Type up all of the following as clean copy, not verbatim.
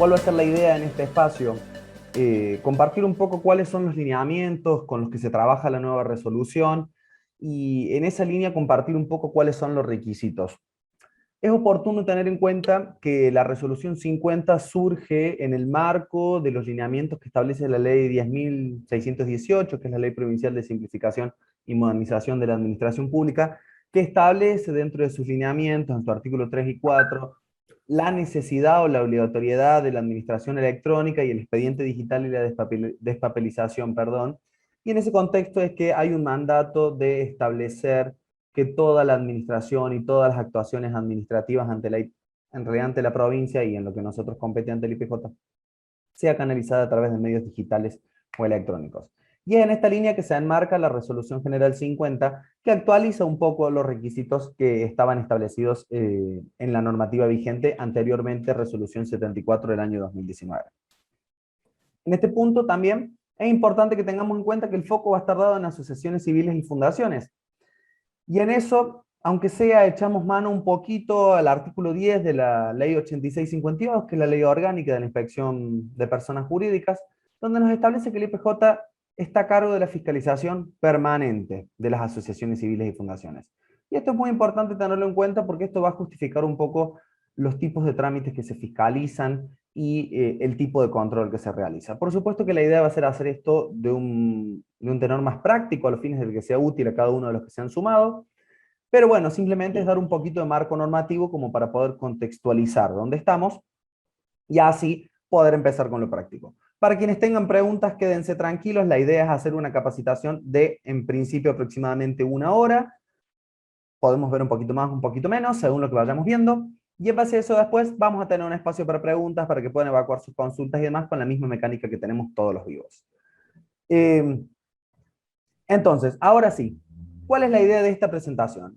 ¿Cuál va a ser la idea en este espacio? Compartir un poco cuáles son los lineamientos con los que se trabaja la nueva resolución y en esa línea compartir un poco cuáles son los requisitos. Es oportuno tener en cuenta que la resolución 50 surge en el marco de los lineamientos que establece la ley 10.618, que es la Ley Provincial de Simplificación y Modernización de la Administración Pública, que establece dentro de sus lineamientos, en su artículo 3 y 4, la necesidad o la obligatoriedad de la administración electrónica y el expediente digital y la despapelización, perdón. Y en ese contexto es que hay un mandato de establecer que toda la administración y todas las actuaciones administrativas ante en realidad ante la provincia y en lo que nosotros compete ante el IPJ sea canalizada a través de medios digitales o electrónicos. Y es en esta línea que se enmarca la Resolución General 50, que actualiza un poco los requisitos que estaban establecidos en la normativa vigente anteriormente, Resolución 74 del año 2019. En este punto también es importante que tengamos en cuenta que el foco va a estar dado en asociaciones civiles y fundaciones. Y en eso, aunque sea, echamos mano un poquito al artículo 10 de la Ley 8652, que es la ley orgánica de la inspección de personas jurídicas, donde nos establece que el IPJ está a cargo de la fiscalización permanente de las asociaciones civiles y fundaciones. Y esto es muy importante tenerlo en cuenta porque esto va a justificar un poco los tipos de trámites que se fiscalizan y el tipo de control que se realiza. Por supuesto que la idea va a ser hacer esto de un tenor más práctico a los fines de que sea útil a cada uno de los que se han sumado, pero bueno, simplemente es dar un poquito de marco normativo como para poder contextualizar dónde estamos y así poder empezar con lo práctico. Para quienes tengan preguntas, quédense tranquilos, la idea es hacer una capacitación de, en principio, aproximadamente 1 hora, podemos ver un poquito más, un poquito menos, según lo que vayamos viendo, y en base a eso después vamos a tener un espacio para preguntas, para que puedan evacuar sus consultas y demás con la misma mecánica que tenemos todos los vivos. Entonces, ahora sí, ¿cuál es la idea de esta presentación?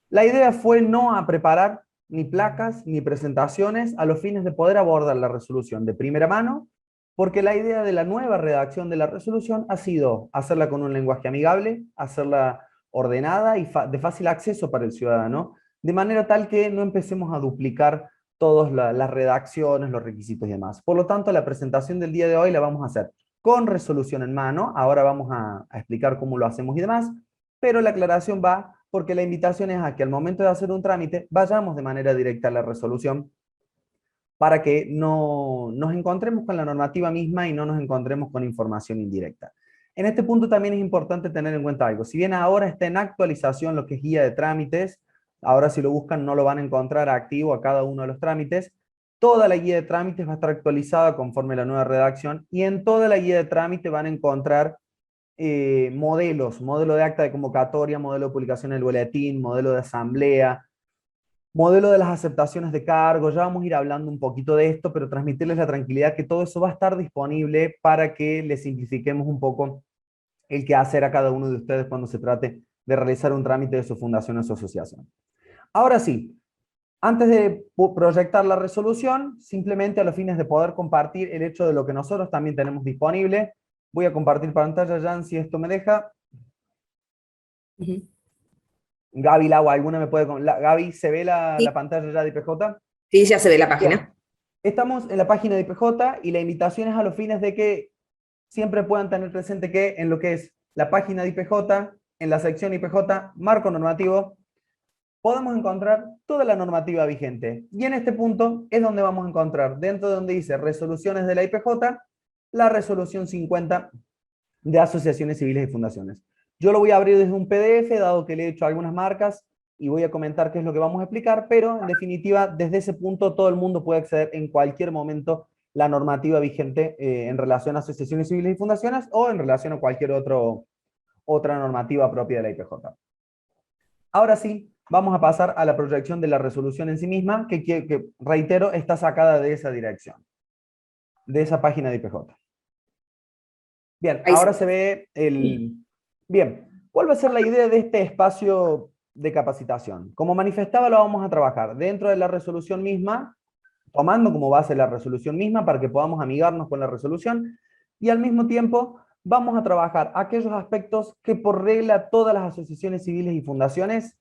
La idea fue no a preparar ni placas ni presentaciones a los fines de poder abordar la resolución de primera mano, porque la idea de la nueva redacción de la resolución ha sido hacerla con un lenguaje amigable, hacerla ordenada y de fácil acceso para el ciudadano, de manera tal que no empecemos a duplicar todas las redacciones, los requisitos y demás. Por lo tanto, la presentación del día de hoy la vamos a hacer con resolución en mano, ahora vamos a explicar cómo lo hacemos y demás, pero la aclaración va porque la invitación es a que al momento de hacer un trámite vayamos de manera directa a la resolución para que no nos encontremos con la normativa misma y no nos encontremos con información indirecta. En este punto también es importante tener en cuenta algo. Si bien ahora está en actualización lo que es guía de trámites, ahora si lo buscan no lo van a encontrar activo a cada uno de los trámites, toda la guía de trámites va a estar actualizada conforme a la nueva redacción y en toda la guía de trámite van a encontrar modelo de acta de convocatoria, modelo de publicación en el boletín, modelo de asamblea, modelo de las aceptaciones de cargo. Ya vamos a ir hablando un poquito de esto, pero transmitirles la tranquilidad que todo eso va a estar disponible para que les simplifiquemos un poco el que hacer a cada uno de ustedes cuando se trate de realizar un trámite de su fundación o su asociación. Ahora sí, antes de proyectar la resolución, simplemente a los fines de poder compartir el hecho de lo que nosotros también tenemos disponible, voy a compartir pantalla, Jan, si esto me deja. Ujú. Gaby Lau, ¿alguna me puede... Gaby, ¿se ve Sí, la pantalla ya de IPJ? sí, ya se ve la Bien, página. estamos en la página de IPJ y la invitación es a los fines de que siempre puedan tener presente que en lo que es la página de IPJ, en la sección IPJ, marco normativo, podemos encontrar toda la normativa vigente. Y en este punto es donde vamos a encontrar, dentro de donde dice resoluciones de la IPJ, la resolución 50 de asociaciones civiles y fundaciones. Yo lo voy a abrir desde un PDF, dado que le he hecho algunas marcas y voy a comentar qué es lo que vamos a explicar, pero en definitiva, desde ese punto todo el mundo puede acceder en cualquier momento la normativa vigente en relación a asociaciones civiles y fundaciones o en relación a cualquier otra normativa propia de la IPJ. Ahora sí, vamos a pasar a la proyección de la resolución en sí misma, que reitero, está sacada de esa dirección, de esa página de IPJ. Bien, Ahí ahora se se ve ve. el... Bien, ¿cuál va a ser la idea de este espacio de capacitación? Como manifestaba, lo vamos a trabajar dentro de la resolución misma, tomando como base la resolución misma para que podamos amigarnos con la resolución, y al mismo tiempo vamos a trabajar aquellos aspectos que por regla todas las asociaciones civiles y fundaciones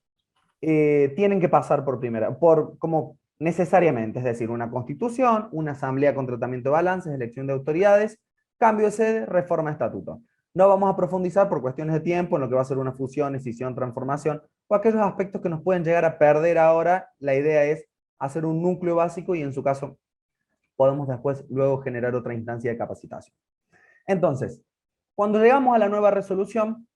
tienen que pasar por primera, como necesariamente, es decir, una constitución, una asamblea con tratamiento de balances, elección de autoridades, cambio de sede, reforma de estatuto. No vamos a profundizar por cuestiones de tiempo en lo que va a ser una fusión, escisión, transformación, o aquellos aspectos que nos pueden llegar a perder ahora. La idea es hacer un núcleo básico y en su caso podemos después luego generar otra instancia de capacitación. Entonces, cuando llegamos a la nueva resolución,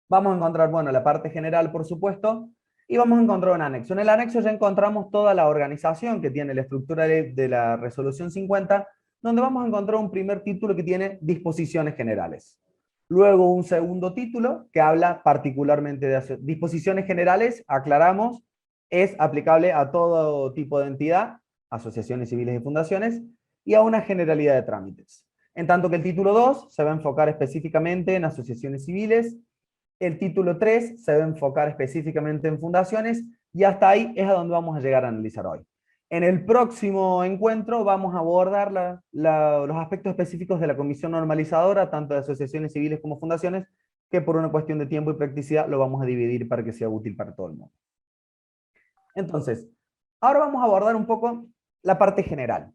vamos a encontrar, bueno, la parte general, por supuesto, y vamos a encontrar un anexo. En el anexo ya encontramos toda la organización que tiene la estructura de la resolución 50, donde vamos a encontrar un primer título que tiene disposiciones generales. Luego un segundo título que habla particularmente de disposiciones generales, aclaramos, es aplicable a todo tipo de entidad, asociaciones civiles y fundaciones, y a una generalidad de trámites. En tanto que el título 2 se va a enfocar específicamente en asociaciones civiles, el título 3 se va a enfocar específicamente en fundaciones, y hasta ahí es a donde vamos a llegar a analizar hoy. En el próximo encuentro vamos a abordar los aspectos específicos de la comisión normalizadora, tanto de asociaciones civiles como fundaciones, que por una cuestión de tiempo y practicidad lo vamos a dividir para que sea útil para todo el mundo. Entonces, ahora vamos a abordar un poco la parte general.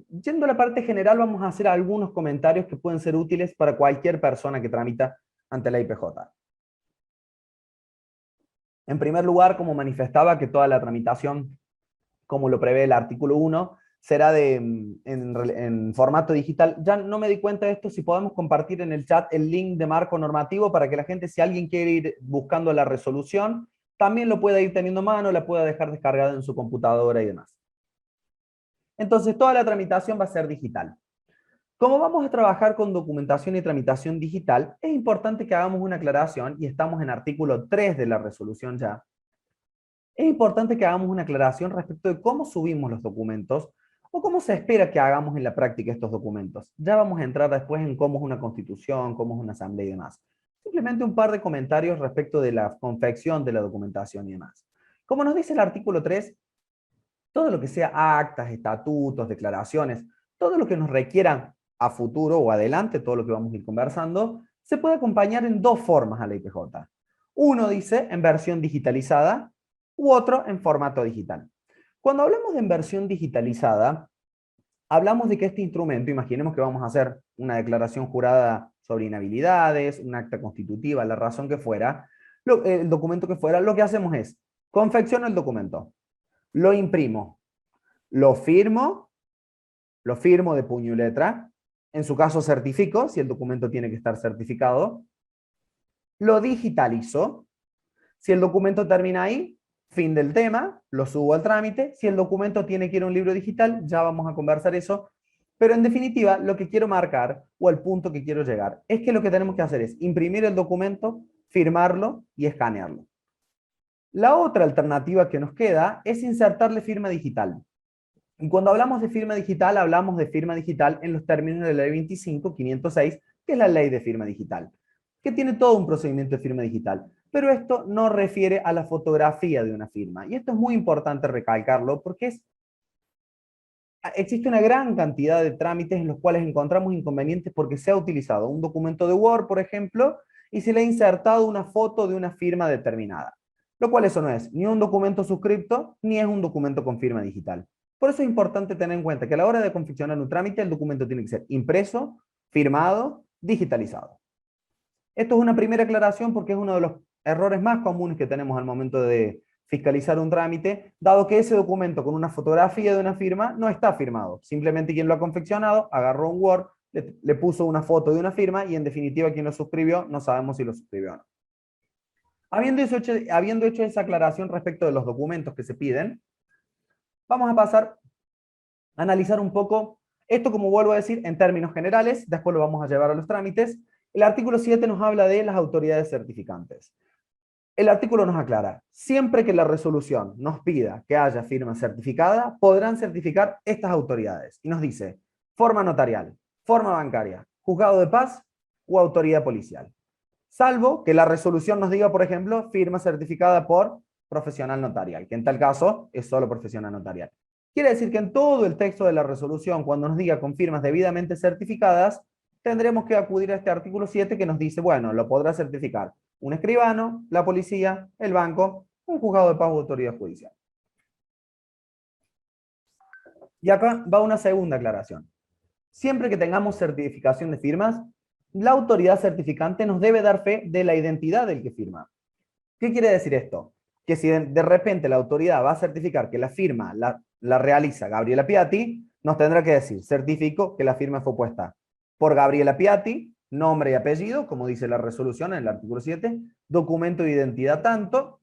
Yendo a la parte general, vamos a hacer algunos comentarios que pueden ser útiles para cualquier persona que tramita ante la IPJ. En primer lugar, como manifestaba, que toda la tramitación, como lo prevé el artículo 1, será en formato digital. Ya no me di cuenta de esto, si podemos compartir en el chat el link de marco normativo para que la gente, si alguien quiere ir buscando la resolución, también lo pueda ir teniendo a mano, la pueda dejar descargada en su computadora y demás. Entonces, toda la tramitación va a ser digital. Como vamos a trabajar con documentación y tramitación digital, es importante que hagamos una aclaración, y estamos en artículo 3 de la resolución ya. Es importante que hagamos una aclaración respecto de cómo subimos los documentos o cómo se espera que hagamos en la práctica estos documentos. Ya vamos a entrar después en cómo es una constitución, cómo es una asamblea y demás. Simplemente un par de comentarios respecto de la confección de la documentación y demás. Como nos dice el artículo 3, todo lo que sea actas, estatutos, declaraciones, todo lo que nos requiera a futuro o adelante, todo lo que vamos a ir conversando, se puede acompañar en dos formas a la IPJ. Uno dice en versión digitalizada u otro en formato digital. Cuando hablamos de en versión digitalizada, hablamos de que este instrumento, imaginemos que vamos a hacer una declaración jurada sobre inhabilidades, un acta constitutiva, la razón que fuera, el documento que fuera, lo que hacemos es, confecciono el documento, lo imprimo, lo firmo de puño y letra, en su caso certifico, si el documento tiene que estar certificado, lo digitalizo, si el documento termina ahí, fin del tema, lo subo al trámite, si el documento tiene que ir a un libro digital, ya vamos a conversar eso, pero en definitiva, lo que quiero marcar, o al punto que quiero llegar, es que lo que tenemos que hacer es imprimir el documento, firmarlo y escanearlo. La otra alternativa que nos queda es insertarle firma digital. Y cuando hablamos de firma digital, hablamos de firma digital en los términos de la ley 25.506, que es la ley de firma digital, que tiene todo un procedimiento de firma digital. Pero esto no refiere a la fotografía de una firma. Y esto es muy importante recalcarlo porque existe una gran cantidad de trámites en los cuales encontramos inconvenientes porque se ha utilizado un documento de Word, por ejemplo, y se le ha insertado una foto de una firma determinada. Lo cual eso no es ni un documento suscripto, ni es un documento con firma digital. Por eso es importante tener en cuenta que a la hora de confeccionar un trámite, el documento tiene que ser impreso, firmado, digitalizado. Esto es una primera aclaración porque es uno de los errores más comunes que tenemos al momento de fiscalizar un trámite, dado que ese documento con una fotografía de una firma no está firmado. Simplemente quien lo ha confeccionado agarró un Word, le puso una foto de una firma y en definitiva quien lo suscribió no sabemos si lo suscribió o no. Habiendo hecho esa aclaración respecto de los documentos que se piden, vamos a pasar a analizar un poco esto, como vuelvo a decir, en términos generales, después lo vamos a llevar a los trámites. El artículo 7 nos habla de las autoridades certificantes. El artículo nos aclara, siempre que la resolución nos pida que haya firma certificada, podrán certificar estas autoridades. Y nos dice, forma notarial, forma bancaria, juzgado de paz o autoridad policial. Salvo que la resolución nos diga, por ejemplo, firma certificada por profesional notarial, que en tal caso es solo profesional notarial. Quiere decir que en todo el texto de la resolución, cuando nos diga con firmas debidamente certificadas, tendremos que acudir a este artículo 7 que nos dice, bueno, lo podrá certificar un escribano, la policía, el banco Un juzgado de paz o autoridad judicial. Y acá va una segunda aclaración. Siempre que tengamos certificación de firmas, la autoridad certificante nos debe dar fe de la identidad del que firma. ¿Qué quiere decir esto? Que si de repente la autoridad va a certificar que la firma la realiza Gabriela Piatti, nos tendrá que decir, certifico que la firma fue puesta por Gabriela Piatti, nombre y apellido, como dice la resolución en el artículo 7, documento de identidad tanto,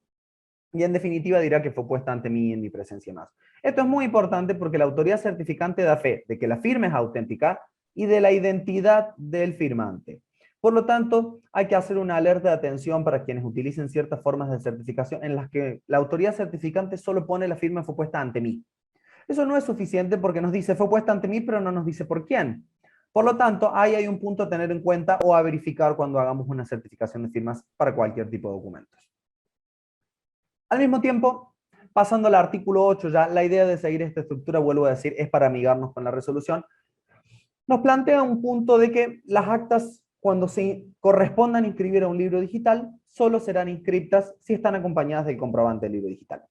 y en definitiva dirá que fue puesta ante mí en mi presencia más. Esto es muy importante porque la autoridad certificante da fe de que la firma es auténtica y de la identidad del firmante. Por lo tanto, hay que hacer una alerta de atención para quienes utilicen ciertas formas de certificación en las que la autoridad certificante solo pone la firma fue puesta ante mí. Eso no es suficiente porque nos dice fue puesta ante mí, pero no nos dice por quién. Por lo tanto, ahí hay un punto a tener en cuenta o a verificar cuando hagamos una certificación de firmas para cualquier tipo de documentos. Al mismo tiempo, pasando al artículo 8, ya la idea de seguir esta estructura, vuelvo a decir, es para amigarnos con la resolución, nos plantea un punto de que las actas, cuando se correspondan inscribir a un libro digital, solo serán inscriptas si están acompañadas del comprobante del libro digital.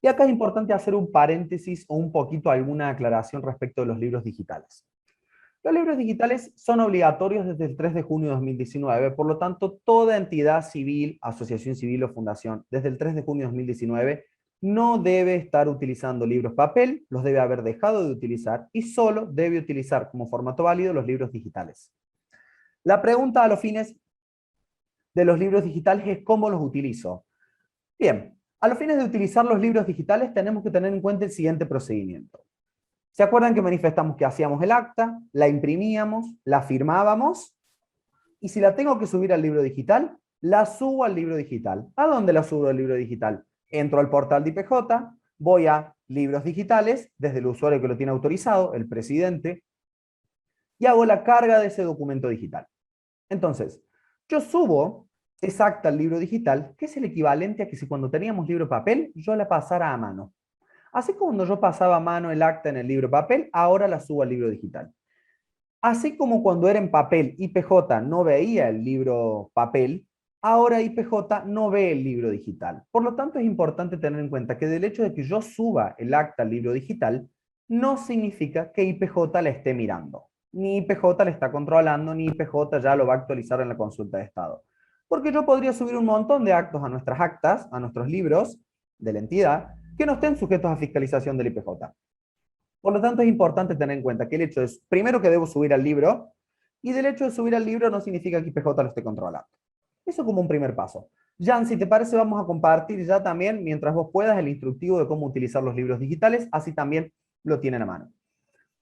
Y acá es importante hacer un paréntesis o un poquito alguna aclaración respecto de los libros digitales. Los libros digitales son obligatorios desde el 3 de junio de 2019, por lo tanto, toda entidad civil, asociación civil o fundación, desde el 3 de junio de 2019, no debe estar utilizando libros papel, los debe haber dejado de utilizar y solo debe utilizar como formato válido los libros digitales. La pregunta a los fines de los libros digitales es ¿cómo los utilizo? Bien, a los fines de utilizar los libros digitales tenemos que tener en cuenta el siguiente procedimiento. ¿Se acuerdan que manifestamos que hacíamos el acta, la imprimíamos, la firmábamos? Y si la tengo que subir al libro digital, la subo al libro digital. ¿A dónde la subo al libro digital? Entro al portal de IPJ, voy a libros digitales, desde el usuario que lo tiene autorizado, el presidente, y hago la carga de ese documento digital. Entonces, yo subo esa acta al libro digital, que es el equivalente a que si cuando teníamos libro papel, yo la pasara a mano. Así como cuando yo pasaba a mano el acta en el libro papel, ahora la subo al libro digital. Así como cuando era en papel, IPJ no veía el libro papel, ahora IPJ no ve el libro digital. Por lo tanto, es importante tener en cuenta que del hecho de que yo suba el acta al libro digital, no significa que IPJ la esté mirando. Ni IPJ la está controlando, ni IPJ ya lo va a actualizar en la consulta de estado. Porque yo podría subir un montón de actos a nuestras actas, a nuestros libros de la entidad, que no estén sujetos a fiscalización del IPJ. Por lo tanto, es importante tener en cuenta que el hecho es, primero, que debo subir al libro, y del hecho de subir al libro no significa que IPJ lo esté controlando. Eso como un primer paso. Jan, si te parece, vamos a compartir ya también, mientras vos puedas, el instructivo de cómo utilizar los libros digitales, así también lo tienen a mano.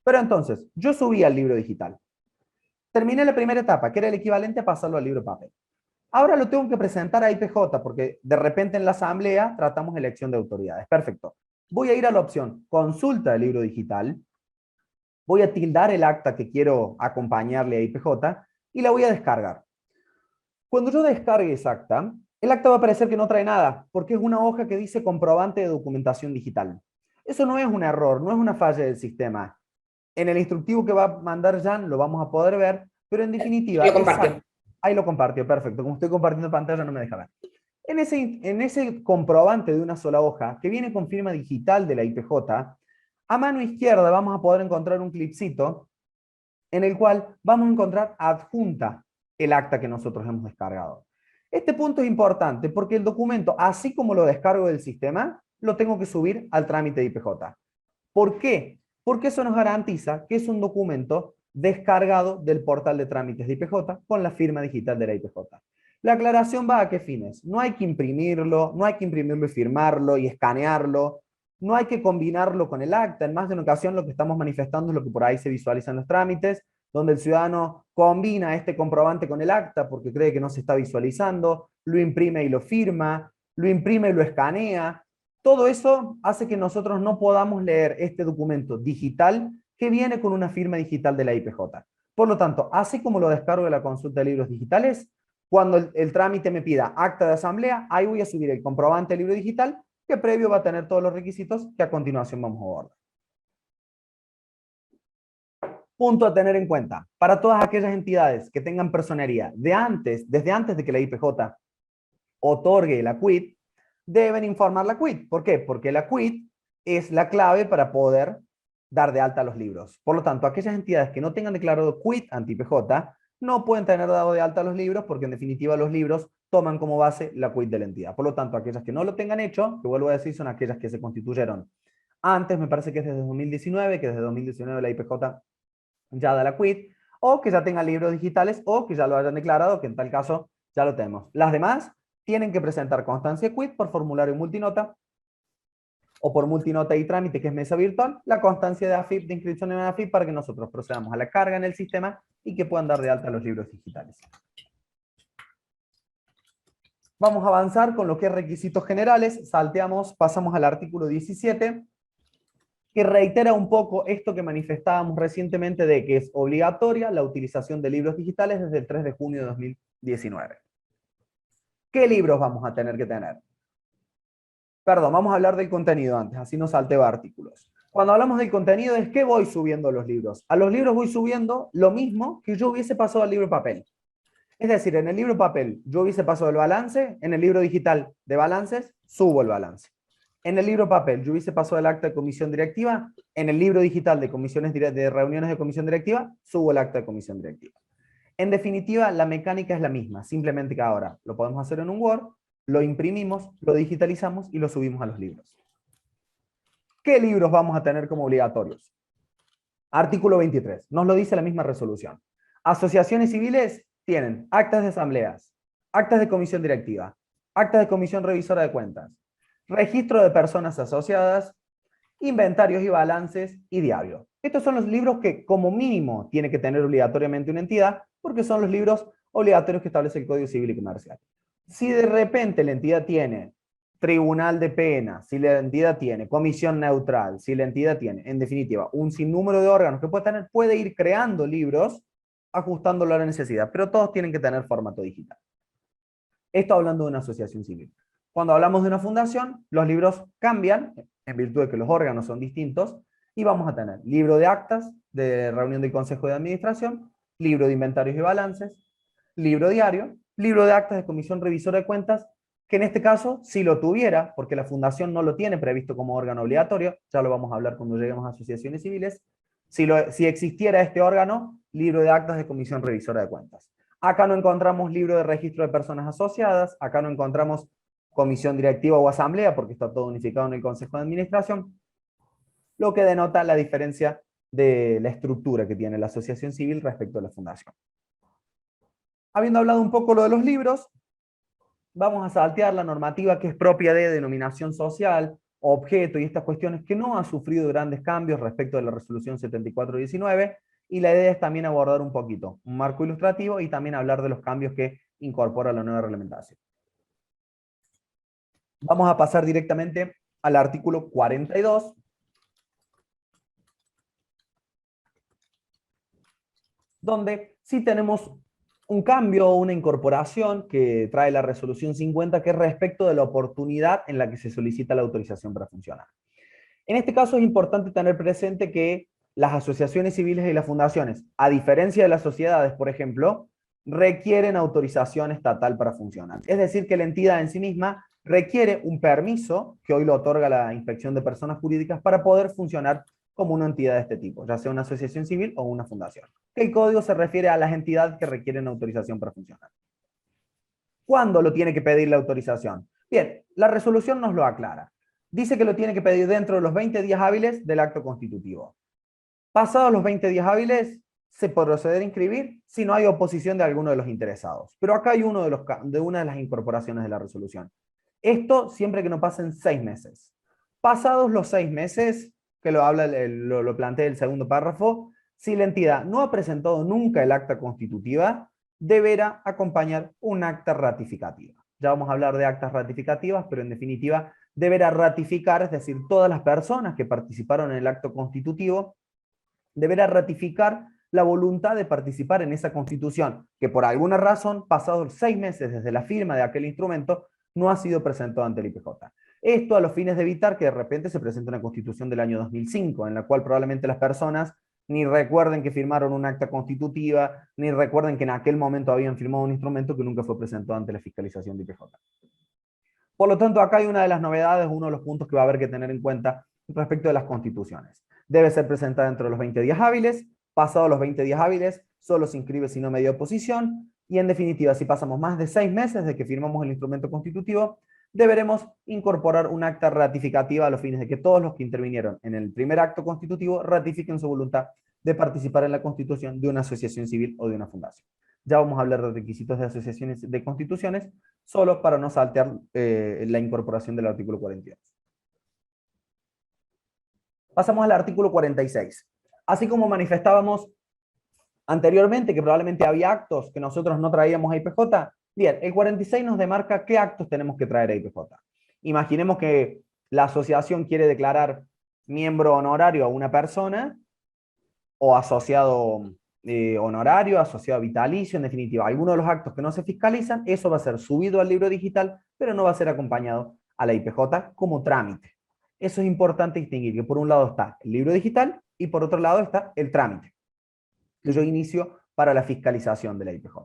Pero entonces, yo subí al libro digital. Terminé la primera etapa, que era el equivalente a pasarlo al libro papel. Ahora lo tengo que presentar a IPJ, porque de repente en la asamblea tratamos elección de autoridades. Perfecto. Voy a ir a la opción consulta del libro digital, voy a tildar el acta que quiero acompañarle a IPJ y la voy a descargar. Cuando yo descargue esa acta, el acta va a aparecer que no trae nada, porque es una hoja que dice comprobante de documentación digital. Eso no es un error, no es una falla del sistema. En el instructivo que va a mandar Jan lo vamos a poder ver, pero en definitiva... Lo compartió. Ahí lo compartió, perfecto. Como estoy compartiendo pantalla no me deja ver. En ese comprobante de una sola hoja, que viene con firma digital de la IPJ, a mano izquierda vamos a poder encontrar un clipcito en el cual vamos a encontrar adjunta el acta que nosotros hemos descargado. Este punto es importante porque el documento, así como lo descargo del sistema, lo tengo que subir al trámite de IPJ. ¿Por qué? Porque eso nos garantiza que es un documento descargado del portal de trámites de IPJ con la firma digital de la IPJ. La aclaración va a qué fines. No hay que imprimirlo, no hay que imprimirlo y firmarlo y escanearlo, no hay que combinarlo con el acta. En más de una ocasión lo que estamos manifestando es lo que por ahí se visualiza en los trámites, donde el ciudadano combina este comprobante con el acta porque cree que no se está visualizando, lo imprime y lo firma, lo imprime y lo escanea. Todo eso hace que nosotros no podamos leer este documento digital que viene con una firma digital de la IPJ. Por lo tanto, así como lo descargo de la consulta de libros digitales, cuando el trámite me pida acta de asamblea, ahí voy a subir el comprobante del libro digital, que previo va a tener todos los requisitos que a continuación vamos a abordar. Punto a tener en cuenta. Para todas aquellas entidades que tengan personería desde antes de que la IPJ otorgue la quit, deben informar la CUIT. ¿Por qué? Porque la CUIT es la clave para poder dar de alta los libros. Por lo tanto, aquellas entidades que no tengan declarado CUIT ante IPJ no pueden tener dado de alta los libros porque en definitiva los libros toman como base la CUIT de la entidad. Por lo tanto, aquellas que no lo tengan hecho, que vuelvo a decir, son aquellas que se constituyeron antes, me parece que es desde 2019, que desde 2019 la IPJ ya da la CUIT, o que ya tengan libros digitales, o que ya lo hayan declarado, que en tal caso ya lo tenemos. Las demás tienen que presentar constancia de CUIT por formulario multinota, o por multinota y trámite, que es mesa virtual, la constancia de AFIP, de inscripción en AFIP, para que nosotros procedamos a la carga en el sistema y que puedan dar de alta los libros digitales. Vamos a avanzar con lo que es requisitos generales. Salteamos, pasamos al artículo 17, que reitera un poco esto que manifestábamos recientemente de que es obligatoria la utilización de libros digitales desde el 3 de junio de 2019. ¿Qué libros vamos a tener que tener? Perdón, vamos a hablar del contenido antes, así no salteo artículos. Cuando hablamos del contenido es que voy subiendo los libros. A los libros voy subiendo lo mismo que yo hubiese pasado al libro papel. Es decir, en el libro papel yo hubiese pasado el balance, en el libro digital de balances subo el balance. En el libro papel yo hubiese pasado el acta de comisión directiva, en el libro digital de reuniones de comisión directiva subo el acta de comisión directiva. En definitiva, la mecánica es la misma, simplemente que ahora lo podemos hacer en un Word, lo imprimimos, lo digitalizamos y lo subimos a los libros. ¿Qué libros vamos a tener como obligatorios? Artículo 23, nos lo dice la misma resolución. Asociaciones civiles tienen actas de asambleas, actas de comisión directiva, actas de comisión revisora de cuentas, registro de personas asociadas, inventarios y balances y diario. Estos son los libros que como mínimo tiene que tener obligatoriamente una entidad, porque son los libros obligatorios que establece el Código Civil y Comercial. Si de repente la entidad tiene tribunal de pena, si la entidad tiene comisión neutral, si la entidad tiene, en definitiva, un sinnúmero de órganos que puede tener, puede ir creando libros ajustándolo a la necesidad, pero todos tienen que tener formato digital. Esto hablando de una asociación civil. Cuando hablamos de una fundación, los libros cambian, en virtud de que los órganos son distintos, y vamos a tener libro de actas de reunión del Consejo de Administración, libro de inventarios y balances, libro diario, libro de actas de comisión revisora de cuentas, que en este caso, si lo tuviera, porque la fundación no lo tiene previsto como órgano obligatorio, ya lo vamos a hablar cuando lleguemos a asociaciones civiles, si existiera este órgano, libro de actas de comisión revisora de cuentas. Acá no encontramos libro de registro de personas asociadas, acá no encontramos comisión directiva o asamblea, porque está todo unificado en el Consejo de Administración, lo que denota la diferencia de la estructura que tiene la asociación civil respecto a la fundación. Habiendo hablado un poco lo de los libros, vamos a saltear la normativa que es propia de denominación social, objeto y estas cuestiones que no ha sufrido grandes cambios respecto de la resolución 7419, y la idea es también abordar un poquito un marco ilustrativo y también hablar de los cambios que incorpora la nueva reglamentación. Vamos a pasar directamente al artículo 42, donde sí tenemos un cambio o una incorporación que trae la resolución 50, que es respecto de la oportunidad en la que se solicita la autorización para funcionar. En este caso es importante tener presente que las asociaciones civiles y las fundaciones, a diferencia de las sociedades, por ejemplo, requieren autorización estatal para funcionar. Es decir, que la entidad en sí misma requiere un permiso, que hoy lo otorga la Inspección de Personas Jurídicas, para poder funcionar como una entidad de este tipo, ya sea una asociación civil o una fundación. El código se refiere a las entidades que requieren autorización para funcionar. ¿Cuándo lo tiene que pedir la autorización? Bien, la resolución nos lo aclara. Dice que lo tiene que pedir dentro de los 20 días hábiles del acto constitutivo. Pasados los 20 días hábiles, se puede proceder a inscribir si no hay oposición de alguno de los interesados. Pero acá hay una de las incorporaciones de la resolución. Esto siempre que no pasen 6 meses. Pasados los 6 meses, que lo plantea el segundo párrafo, si la entidad no ha presentado nunca el acta constitutiva, deberá acompañar un acta ratificativa. Ya vamos a hablar de actas ratificativas, pero en definitiva deberá ratificar, es decir, todas las personas que participaron en el acto constitutivo, deberá ratificar la voluntad de participar en esa constitución, que por alguna razón, pasados 6 meses desde la firma de aquel instrumento, no ha sido presentado ante el IPJ. Esto a los fines de evitar que de repente se presente una constitución del año 2005, en la cual probablemente las personas ni recuerden que firmaron un acta constitutiva, ni recuerden que en aquel momento habían firmado un instrumento que nunca fue presentado ante la fiscalización de IPJ. Por lo tanto, acá hay una de las novedades, uno de los puntos que va a haber que tener en cuenta respecto de las constituciones. Debe ser presentada dentro de los 20 días hábiles, pasados los 20 días hábiles, solo se inscribe si no media oposición, y en definitiva, si pasamos más de 6 meses de que firmamos el instrumento constitutivo, deberemos incorporar un acta ratificativa a los fines de que todos los que intervinieron en el primer acto constitutivo ratifiquen su voluntad de participar en la constitución de una asociación civil o de una fundación. Ya vamos a hablar de requisitos de asociaciones de constituciones, solo para no saltear la incorporación del artículo 42. Pasamos al artículo 46. Así como manifestábamos anteriormente que probablemente había actos que nosotros no traíamos a IPJ, bien, el 46 nos demarca qué actos tenemos que traer a IPJ. Imaginemos que la asociación quiere declarar miembro honorario a una persona, o asociado honorario, asociado vitalicio, en definitiva, alguno de los actos que no se fiscalizan, eso va a ser subido al libro digital, pero no va a ser acompañado a la IPJ como trámite. Eso es importante distinguir, que por un lado está el libro digital y por otro lado está el trámite, que yo inicio para la fiscalización de la IPJ.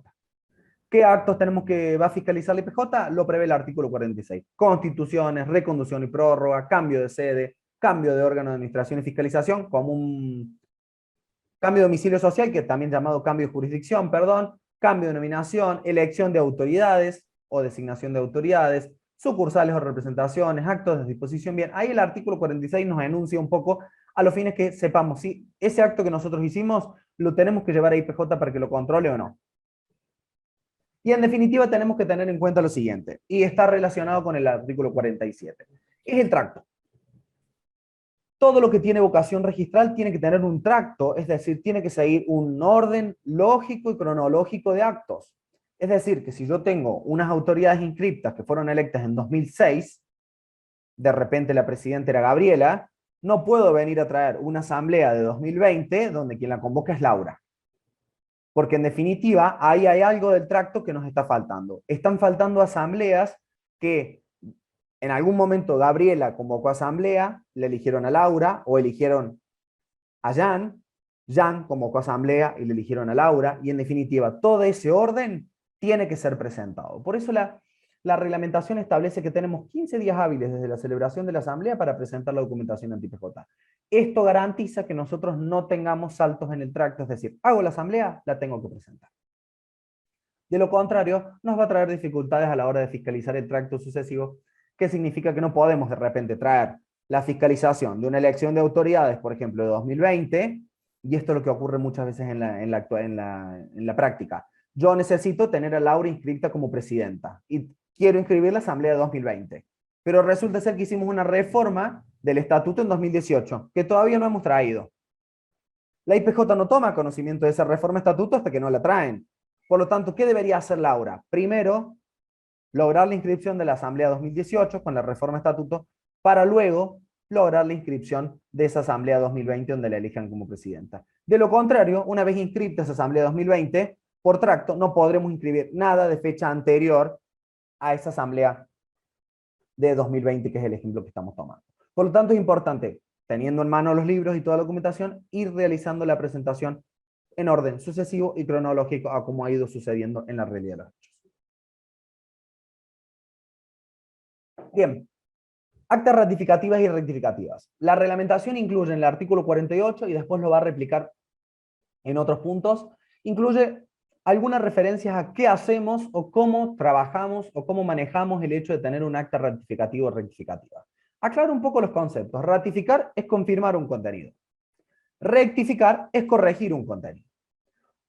¿Qué actos tenemos que va a fiscalizar la IPJ? Lo prevé el artículo 46. Constituciones, reconducción y prórroga, cambio de sede, cambio de órgano de administración y fiscalización, como un cambio de domicilio social, que también llamado cambio de jurisdicción, perdón, cambio de nominación, elección de autoridades o designación de autoridades, sucursales o representaciones, actos de disposición. Bien, ahí el artículo 46 nos enuncia un poco a los fines que sepamos si ese acto que nosotros hicimos lo tenemos que llevar a IPJ para que lo controle o no. Y en definitiva tenemos que tener en cuenta lo siguiente, y está relacionado con el artículo 47. Es el tracto. Todo lo que tiene vocación registral tiene que tener un tracto, es decir, tiene que seguir un orden lógico y cronológico de actos. Es decir, que si yo tengo unas autoridades inscriptas que fueron electas en 2006, de repente la presidenta era Gabriela, no puedo venir a traer una asamblea de 2020 donde quien la convoca es Laura. Porque en definitiva, ahí hay algo del tracto que nos está faltando. Están faltando asambleas que en algún momento Gabriela convocó asamblea, le eligieron a Laura, o eligieron a Jan, Jan convocó asamblea y le eligieron a Laura, y en definitiva, todo ese orden tiene que ser presentado. Por eso la reglamentación establece que tenemos 15 días hábiles desde la celebración de la asamblea para presentar la documentación ante IPJ. Esto garantiza que nosotros no tengamos saltos en el tracto, es decir, hago la asamblea, la tengo que presentar. De lo contrario, nos va a traer dificultades a la hora de fiscalizar el tracto sucesivo, que significa que no podemos de repente traer la fiscalización de una elección de autoridades, por ejemplo, de 2020, y esto es lo que ocurre muchas veces en la práctica. Yo necesito tener a Laura inscrita como presidenta, y quiero inscribir la asamblea de 2020. Pero resulta ser que hicimos una reforma del estatuto en 2018, que todavía no hemos traído. La IPJ no toma conocimiento de esa reforma estatuto hasta que no la traen. Por lo tanto, ¿qué debería hacer Laura? Primero, lograr la inscripción de la Asamblea 2018 con la reforma estatuto, para luego lograr la inscripción de esa Asamblea 2020 donde la elijan como presidenta. De lo contrario, una vez inscripta esa Asamblea 2020, por tracto no podremos inscribir nada de fecha anterior a esa Asamblea de 2020, que es el ejemplo que estamos tomando. Por lo tanto, es importante, teniendo en mano los libros y toda la documentación, ir realizando la presentación en orden sucesivo y cronológico a como ha ido sucediendo en la realidad de los hechos. Bien, actas ratificativas y rectificativas. La reglamentación incluye en el artículo 48, y después lo va a replicar en otros puntos, incluye algunas referencias a qué hacemos o cómo trabajamos o cómo manejamos el hecho de tener un acta ratificativa o rectificativa. Aclaro un poco los conceptos. Ratificar es confirmar un contenido. Rectificar es corregir un contenido,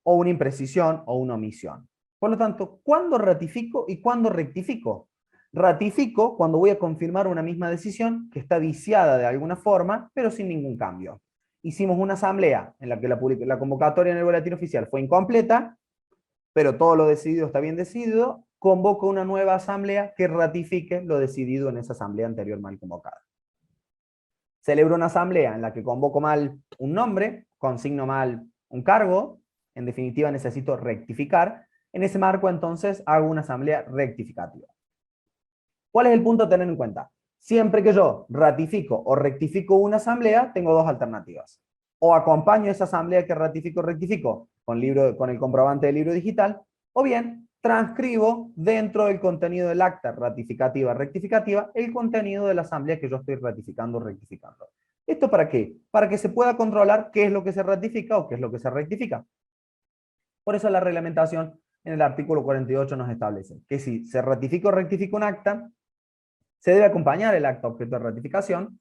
o una imprecisión o una omisión. Por lo tanto, ¿cuándo ratifico y cuándo rectifico? Ratifico cuando voy a confirmar una misma decisión que está viciada de alguna forma, pero sin ningún cambio. Hicimos una asamblea en la que la convocatoria en el boletín oficial fue incompleta, pero todo lo decidido está bien decidido, convoco una nueva asamblea que ratifique lo decidido en esa asamblea anterior mal convocada. Celebro una asamblea en la que convoco mal un nombre, consigno mal un cargo, en definitiva necesito rectificar. En ese marco entonces hago una asamblea rectificativa. ¿Cuál es el punto a tener en cuenta? Siempre que yo ratifico o rectifico una asamblea, tengo dos alternativas. O acompaño esa asamblea que ratifico o rectifico con el comprobante del libro digital, o bien transcribo dentro del contenido del acta ratificativa rectificativa el contenido de la asamblea que yo estoy ratificando o rectificando. ¿Esto para qué? Para que se pueda controlar qué es lo que se ratifica o qué es lo que se rectifica. Por eso la reglamentación en el artículo 48 nos establece que si se ratifica o rectifica un acta, se debe acompañar el acta objeto de ratificación,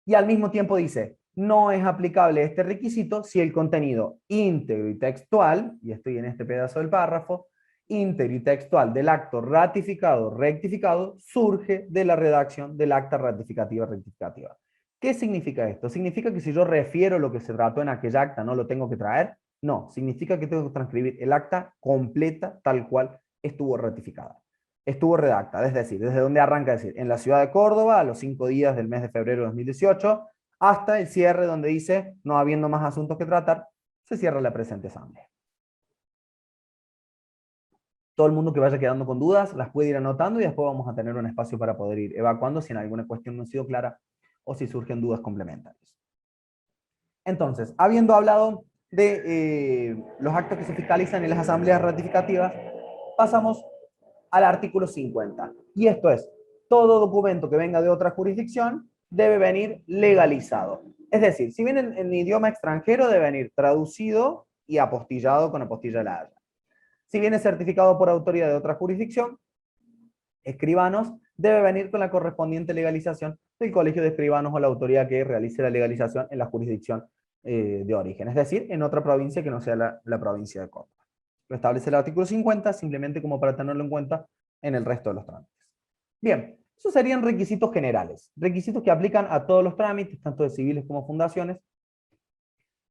y al mismo tiempo dice, no es aplicable este requisito si el contenido íntegro y textual, y estoy en este pedazo del párrafo, íntegro y textual del acto ratificado o rectificado surge de la redacción del acta ratificativa rectificativa. ¿Qué significa esto? ¿Significa que si yo refiero lo que se trató en aquella acta no lo tengo que traer? No, significa que tengo que transcribir el acta completa tal cual estuvo ratificada. Estuvo redactada, es decir, desde donde arranca, decir, en la ciudad de Córdoba, a los 5 días del mes de febrero de 2018, hasta el cierre donde dice, no habiendo más asuntos que tratar, se cierra la presente asamblea. Todo el mundo que vaya quedando con dudas las puede ir anotando y después vamos a tener un espacio para poder ir evacuando si en alguna cuestión no ha sido clara o si surgen dudas complementarias. Entonces, habiendo hablado de los actos que se fiscalizan en las asambleas ratificativas, pasamos al artículo 50. Y esto es, todo documento que venga de otra jurisdicción debe venir legalizado. Es decir, si viene en idioma extranjero, debe venir traducido y apostillado con apostilla de la Haya. Si viene certificado por autoridad de otra jurisdicción, escribanos, debe venir con la correspondiente legalización del Colegio de Escribanos o la autoridad que realice la legalización en la jurisdicción de origen, es decir, en otra provincia que no sea la provincia de Córdoba. Lo establece el artículo 50, simplemente como para tenerlo en cuenta en el resto de los trámites. Bien, esos serían requisitos generales, requisitos que aplican a todos los trámites, tanto de civiles como fundaciones.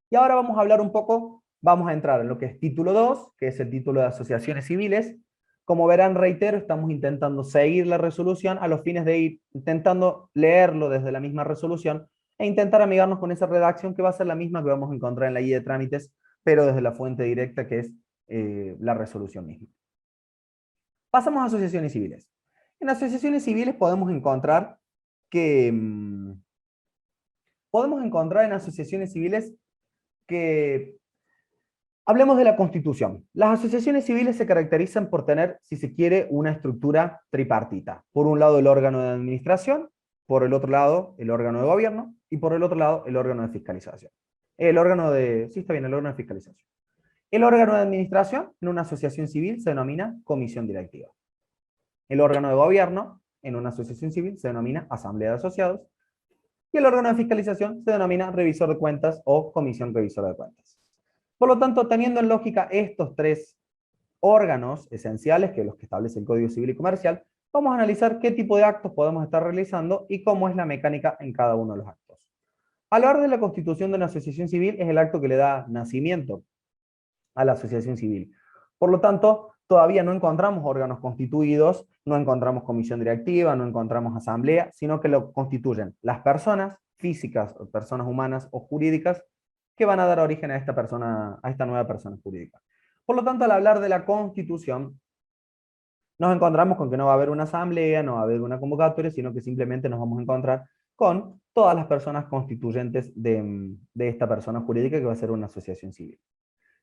Y ahora vamos a hablar un poco, vamos a entrar en lo que es título 2, que es el título de asociaciones civiles. Como verán, reitero, estamos intentando seguir la resolución a los fines de ir intentando leerlo desde la misma resolución e intentar amigarnos con esa redacción que va a ser la misma que vamos a encontrar en la guía de trámites, pero desde la fuente directa que es la resolución misma. Pasamos a asociaciones civiles. En asociaciones civiles podemos encontrar que en asociaciones civiles que hablemos de la Constitución. Las asociaciones civiles se caracterizan por tener, si se quiere, una estructura tripartita. Por un lado el órgano de administración, por el otro lado el órgano de gobierno y por el otro lado el órgano de fiscalización. El órgano de fiscalización. El órgano de administración en una asociación civil se denomina comisión directiva. El órgano de gobierno en una asociación civil se denomina asamblea de asociados. Y el órgano de fiscalización se denomina revisor de cuentas o comisión revisora de cuentas. Por lo tanto, teniendo en lógica estos tres órganos esenciales, que los que establece el Código Civil y Comercial, vamos a analizar qué tipo de actos podemos estar realizando y cómo es la mecánica en cada uno de los actos. Hablar de la constitución de una asociación civil es el acto que le da nacimiento a la asociación civil. Por lo tanto, todavía no encontramos órganos constituidos, no encontramos comisión directiva, no encontramos asamblea, sino que lo constituyen las personas físicas, personas humanas o jurídicas que van a dar origen a esta nueva persona jurídica. Por lo tanto, al hablar de la Constitución, nos encontramos con que no va a haber una asamblea, no va a haber una convocatoria, sino que simplemente nos vamos a encontrar con todas las personas constituyentes de esta persona jurídica que va a ser una asociación civil.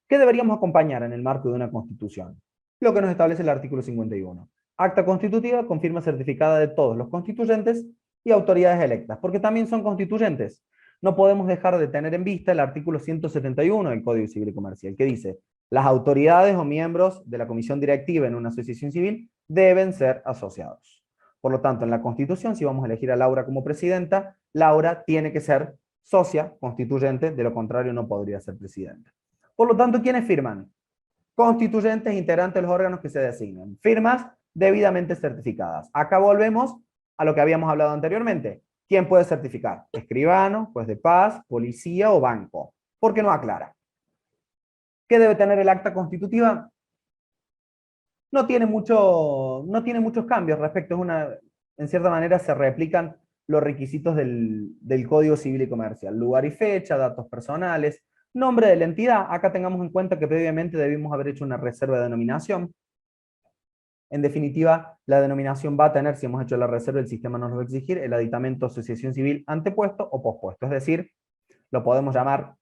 ¿Qué deberíamos acompañar en el marco de una Constitución? Lo que nos establece el artículo 51. Acta constitutiva con firma certificada de todos los constituyentes y autoridades electas, porque también son constituyentes. No podemos dejar de tener en vista el artículo 171 del Código Civil y Comercial, que dice, las autoridades o miembros de la comisión directiva en una asociación civil deben ser asociados. Por lo tanto, en la Constitución, si vamos a elegir a Laura como presidenta, Laura tiene que ser socia constituyente, de lo contrario no podría ser presidenta. Por lo tanto, ¿quiénes firman? Constituyentes integrantes de los órganos que se designen. Firmas debidamente certificadas. Acá volvemos a lo que habíamos hablado anteriormente. ¿Quién puede certificar? Escribano, juez de paz, policía o banco. ¿Por qué no aclara? ¿Qué debe tener el acta constitutiva? No tiene muchos cambios respecto a en cierta manera se replican los requisitos del Código Civil y Comercial. Lugar y fecha, datos personales, nombre de la entidad. Acá tengamos en cuenta que previamente debimos haber hecho una reserva de denominación. En definitiva, la denominación va a tener, si hemos hecho la reserva, el sistema nos lo va a exigir, el aditamento asociación civil antepuesto o pospuesto. Es decir, lo podemos llamar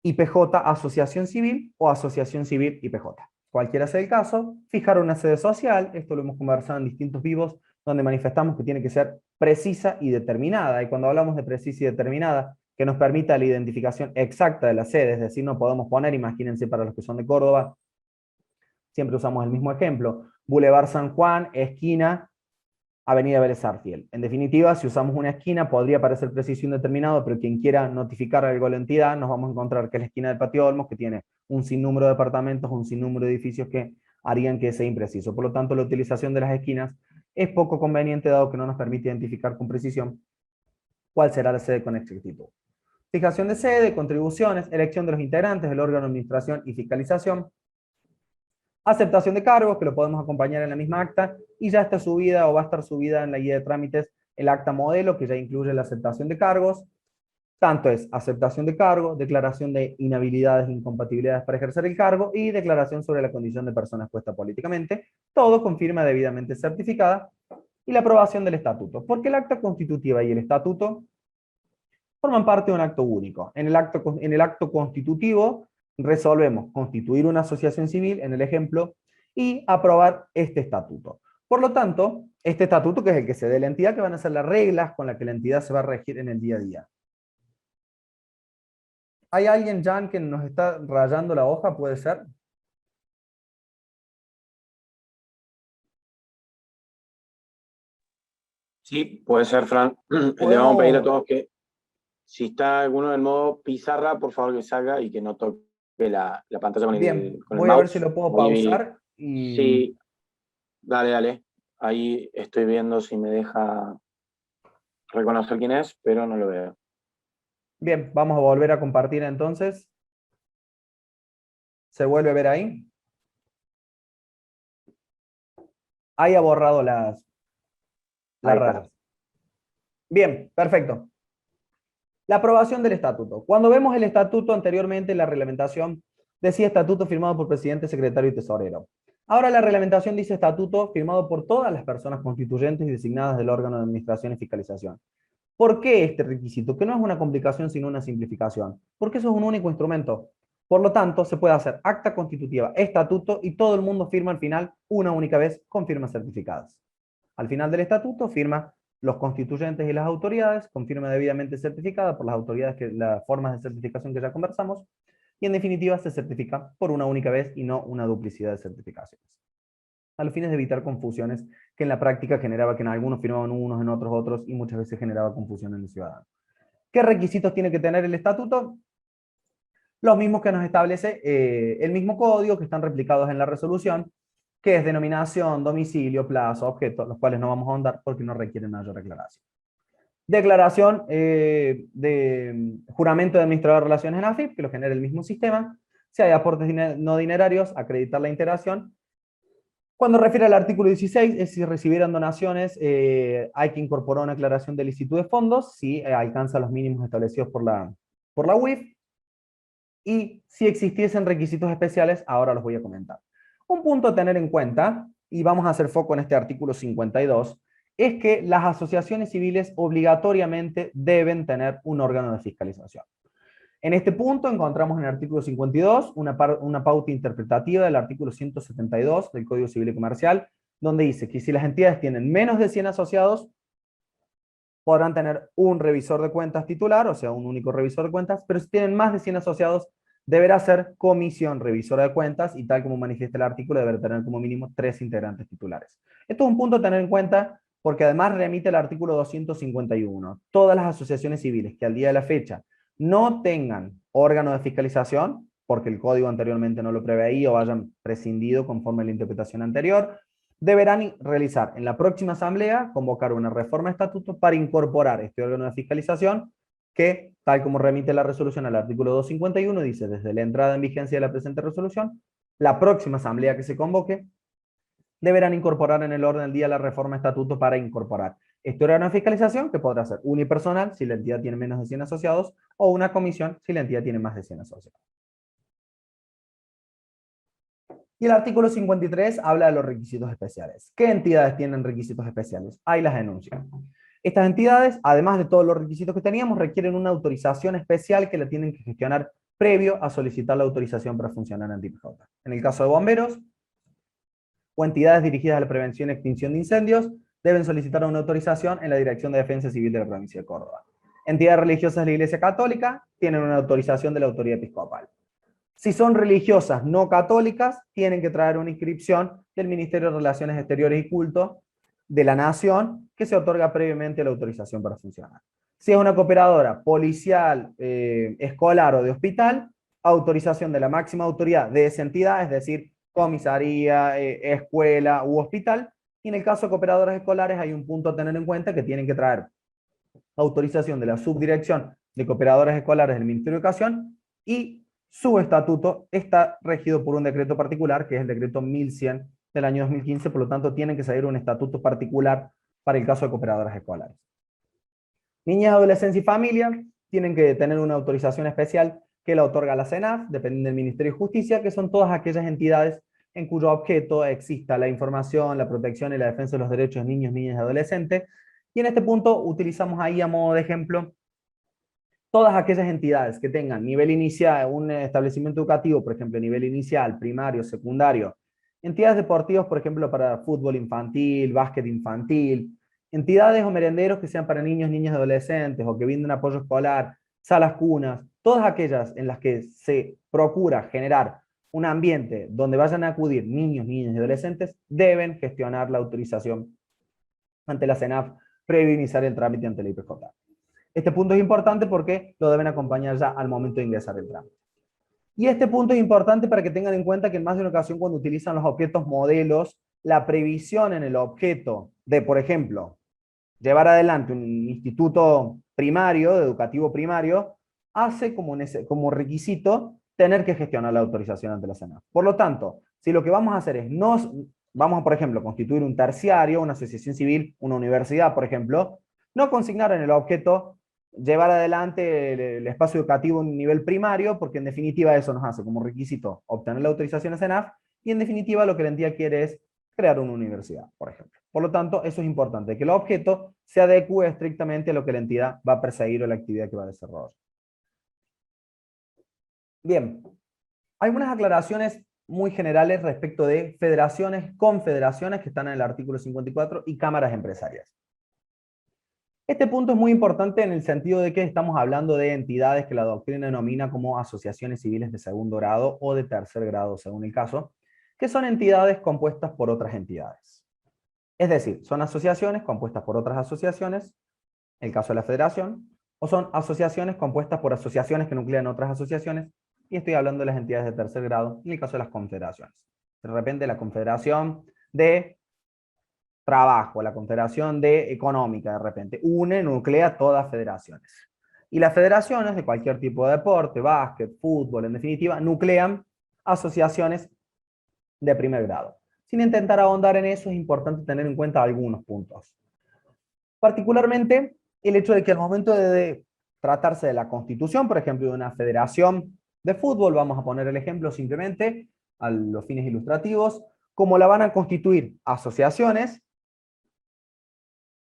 IPJ asociación civil o asociación civil IPJ. Cualquiera sea el caso, fijar una sede social, esto lo hemos conversado en distintos vivos, donde manifestamos que tiene que ser precisa y determinada, y cuando hablamos de precisa y determinada, que nos permita la identificación exacta de la sede, es decir, no podemos poner, imagínense para los que son de Córdoba, siempre usamos el mismo ejemplo, Boulevard San Juan, esquina, Avenida Vélez Sarsfield. En definitiva, si usamos una esquina, podría parecer preciso y indeterminado, pero quien quiera notificar algo a la entidad, nos vamos a encontrar que es la esquina del Patio Olmos, que tiene un sinnúmero de departamentos, un sinnúmero de edificios que harían que sea impreciso. Por lo tanto, la utilización de las esquinas es poco conveniente, dado que no nos permite identificar con precisión cuál será la sede con exactitud. Fijación de sede, contribuciones, elección de los integrantes del órgano de administración y fiscalización, aceptación de cargos, que lo podemos acompañar en la misma acta, y ya está subida o va a estar subida en la guía de trámites el acta modelo, que ya incluye la aceptación de cargos. Tanto es aceptación de cargo, declaración de inhabilidades e incompatibilidades para ejercer el cargo y declaración sobre la condición de persona expuesta políticamente, todo con firma debidamente certificada, y la aprobación del estatuto, porque el acta constitutiva y el estatuto forman parte de un acto único. En el acto constitutivo resolvemos constituir una asociación civil, en el ejemplo, y aprobar este estatuto. Por lo tanto, este estatuto, que es el que se dé a la entidad, que van a ser las reglas con las que la entidad se va a regir en el día a día. ¿Hay alguien, Jan, que nos está rayando la hoja? ¿Puede ser? Sí, puede ser, Fran. Le vamos a pedir a todos que, si está alguno en el modo pizarra, por favor que salga y que no toque la pantalla con Bien, con el voy a mouse. ver si lo puedo pausar. Y... Sí, dale. Ahí estoy viendo si me deja reconocer quién es, pero no lo veo. Bien, vamos a volver a compartir entonces. ¿Se vuelve a ver ahí? Ahí ha borrado las rayas. Bien, perfecto. La aprobación del estatuto. Cuando vemos el estatuto anteriormente, la reglamentación decía estatuto firmado por presidente, secretario y tesorero. Ahora la reglamentación dice estatuto firmado por todas las personas constituyentes y designadas del órgano de administración y fiscalización. ¿Por qué este requisito? Que no es una complicación, sino una simplificación. Porque eso es un único instrumento. Por lo tanto, se puede hacer acta constitutiva, estatuto, y todo el mundo firma al final una única vez con firmas certificadas. Al final del estatuto firma los constituyentes y las autoridades, con firma debidamente certificada por las autoridades, las formas de certificación que ya conversamos, y en definitiva se certifica por una única vez y no una duplicidad de certificaciones. A los fines de evitar confusiones que en la práctica generaba que en algunos firmaban unos, en otros otros, y muchas veces generaba confusión en el ciudadano. ¿Qué requisitos tiene que tener el estatuto? Los mismos que nos establece el mismo código, que están replicados en la resolución, que es denominación, domicilio, plazo, objeto, los cuales no vamos a ahondar porque no requieren mayor aclaración. Declaración de juramento de administrador de relaciones en AFIP, que lo genera el mismo sistema. Si hay aportes no dinerarios, acreditar la integración. Cuando refiere al artículo 16, es si recibieran donaciones, hay que incorporar una aclaración de licitud de fondos, si alcanza los mínimos establecidos por la UIF, y si existiesen requisitos especiales, ahora los voy a comentar. Un punto a tener en cuenta, y vamos a hacer foco en este artículo 52, es que las asociaciones civiles obligatoriamente deben tener un órgano de fiscalización. En este punto encontramos en el artículo 52 una pauta interpretativa del artículo 172 del Código Civil y Comercial, donde dice que si las entidades tienen menos de 100 asociados, podrán tener un revisor de cuentas titular, o sea, un único revisor de cuentas, pero si tienen más de 100 asociados, deberá ser comisión revisora de cuentas, y tal como manifiesta el artículo, deberá tener como mínimo 3 integrantes titulares. Esto es un punto a tener en cuenta, porque además remite el artículo 251. Todas las asociaciones civiles que al día de la fecha no tengan órgano de fiscalización, porque el código anteriormente no lo preveía o hayan prescindido conforme a la interpretación anterior, deberán realizar en la próxima asamblea, convocar una reforma de estatuto para incorporar este órgano de fiscalización, que, tal como remite la resolución al artículo 251, dice: desde la entrada en vigencia de la presente resolución, la próxima asamblea que se convoque deberán incorporar en el orden del día la reforma de estatuto para incorporar este órgano de fiscalización, que podrá ser unipersonal si la entidad tiene menos de 100 asociados, o una comisión si la entidad tiene más de 100 asociados. Y el artículo 53 habla de los requisitos especiales. ¿Qué entidades tienen requisitos especiales? Ahí las enuncio. Estas entidades, además de todos los requisitos que teníamos, requieren una autorización especial que la tienen que gestionar previo a solicitar la autorización para funcionar ante IPJ. En el caso de bomberos o entidades dirigidas a la prevención y extinción de incendios, deben solicitar una autorización en la Dirección de Defensa Civil de la provincia de Córdoba. Entidades religiosas de la Iglesia Católica tienen una autorización de la autoridad episcopal. Si son religiosas no católicas, tienen que traer una inscripción del Ministerio de Relaciones Exteriores y Culto de la Nación, que se otorga previamente la autorización para funcionar. Si es una cooperadora policial, escolar o de hospital, autorización de la máxima autoridad de esa entidad, es decir, comisaría, escuela u hospital. Y en el caso de cooperadoras escolares hay un punto a tener en cuenta, que tienen que traer autorización de la subdirección de cooperadoras escolares del Ministerio de Educación, y su estatuto está regido por un decreto particular, que es el decreto 1100 del año 2015, por lo tanto tienen que salir un estatuto particular para el caso de cooperadoras escolares. Niñas, adolescencia y familia tienen que tener una autorización especial que la otorga la CENAF, dependiendo del Ministerio de Justicia, que son todas aquellas entidades en cuyo objeto exista la información, la protección y la defensa de los derechos de niños, niñas y adolescentes. Y en este punto utilizamos ahí a modo de ejemplo todas aquellas entidades que tengan nivel inicial, un establecimiento educativo, por ejemplo, nivel inicial, primario, secundario, entidades deportivas, por ejemplo, para fútbol infantil, básquet infantil, entidades o merenderos que sean para niños, niñas y adolescentes, o que brinden apoyo escolar, salas cunas, todas aquellas en las que se procura generar un ambiente donde vayan a acudir niños, niñas y adolescentes, deben gestionar la autorización ante la CENAF previo a iniciar el trámite ante la IPJ. Este punto es importante porque lo deben acompañar ya al momento de ingresar el trámite. Y este punto es importante para que tengan en cuenta que en más de una ocasión, cuando utilizan los objetos modelos, la previsión en el objeto de, por ejemplo, llevar adelante un instituto primario, educativo primario, hace como requisito tener que gestionar la autorización ante la CENAF. Por lo tanto, si lo que vamos a hacer es, vamos, por ejemplo, a constituir un terciario, una asociación civil, una universidad, por ejemplo, no consignar en el objeto llevar adelante el espacio educativo en nivel primario, porque en definitiva eso nos hace como requisito obtener la autorización de CENAF, y en definitiva lo que la entidad quiere es crear una universidad, por ejemplo. Por lo tanto, eso es importante, que el objeto se adecue estrictamente a lo que la entidad va a perseguir o la actividad que va a desarrollar. Bien, algunas aclaraciones muy generales respecto de federaciones, confederaciones, que están en el artículo 54, y cámaras empresarias. Este punto es muy importante en el sentido de que estamos hablando de entidades que la doctrina denomina como asociaciones civiles de segundo grado o de tercer grado, según el caso, que son entidades compuestas por otras entidades. Es decir, son asociaciones compuestas por otras asociaciones, el caso de la federación, o son asociaciones compuestas por asociaciones que nuclean otras asociaciones, y estoy hablando de las entidades de tercer grado, en el caso de las confederaciones. De repente la confederación de trabajo, la confederación de económica, de repente, nuclea todas federaciones. Y las federaciones de cualquier tipo de deporte, básquet, fútbol, en definitiva, nuclean asociaciones de primer grado. Sin intentar ahondar en eso, es importante tener en cuenta algunos puntos. Particularmente, el hecho de que al momento de tratarse de la constitución, por ejemplo, de una federación de fútbol, vamos a poner el ejemplo simplemente a los fines ilustrativos, como la van a constituir asociaciones,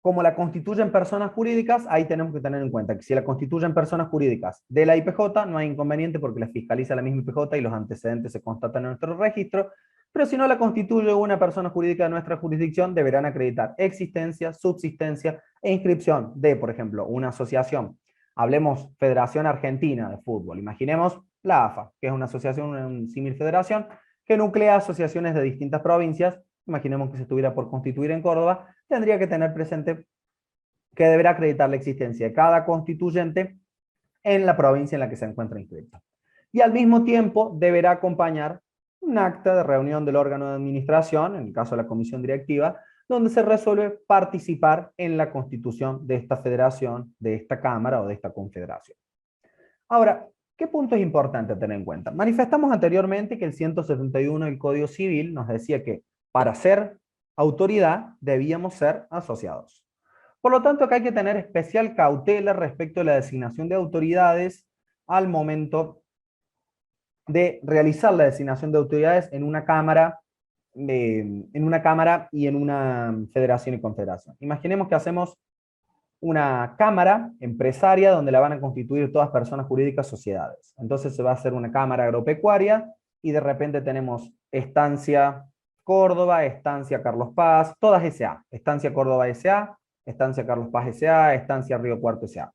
como la constituyen personas jurídicas, ahí tenemos que tener en cuenta que si la constituyen personas jurídicas de la IPJ, no hay inconveniente porque la fiscaliza la misma IPJ y los antecedentes se constatan en nuestro registro, pero si no la constituye una persona jurídica de nuestra jurisdicción, deberán acreditar existencia, subsistencia e inscripción de, por ejemplo, una asociación. Hablemos Federación Argentina de Fútbol, imaginemos la AFA, que es una asociación, una símil federación, que nuclea asociaciones de distintas provincias. Imaginemos que se estuviera por constituir en Córdoba, tendría que tener presente que deberá acreditar la existencia de cada constituyente en la provincia en la que se encuentra inscrito. Y al mismo tiempo deberá acompañar un acta de reunión del órgano de administración, en el caso de la comisión directiva, donde se resuelve participar en la constitución de esta federación, de esta cámara o de esta confederación. Ahora, ¿qué punto es importante tener en cuenta? Manifestamos anteriormente que el 171 del Código Civil nos decía que para ser autoridad debíamos ser asociados. Por lo tanto, acá hay que tener especial cautela respecto a la designación de autoridades al momento de realizar la designación de autoridades en una cámara y en una federación y confederación. Imaginemos que hacemos una cámara empresaria donde la van a constituir todas personas jurídicas, sociedades. Entonces se va a hacer una cámara agropecuaria y de repente tenemos Estancia Córdoba, Estancia Carlos Paz, todas SA. Estancia Córdoba SA, Estancia Carlos Paz SA, Estancia Río Cuarto SA.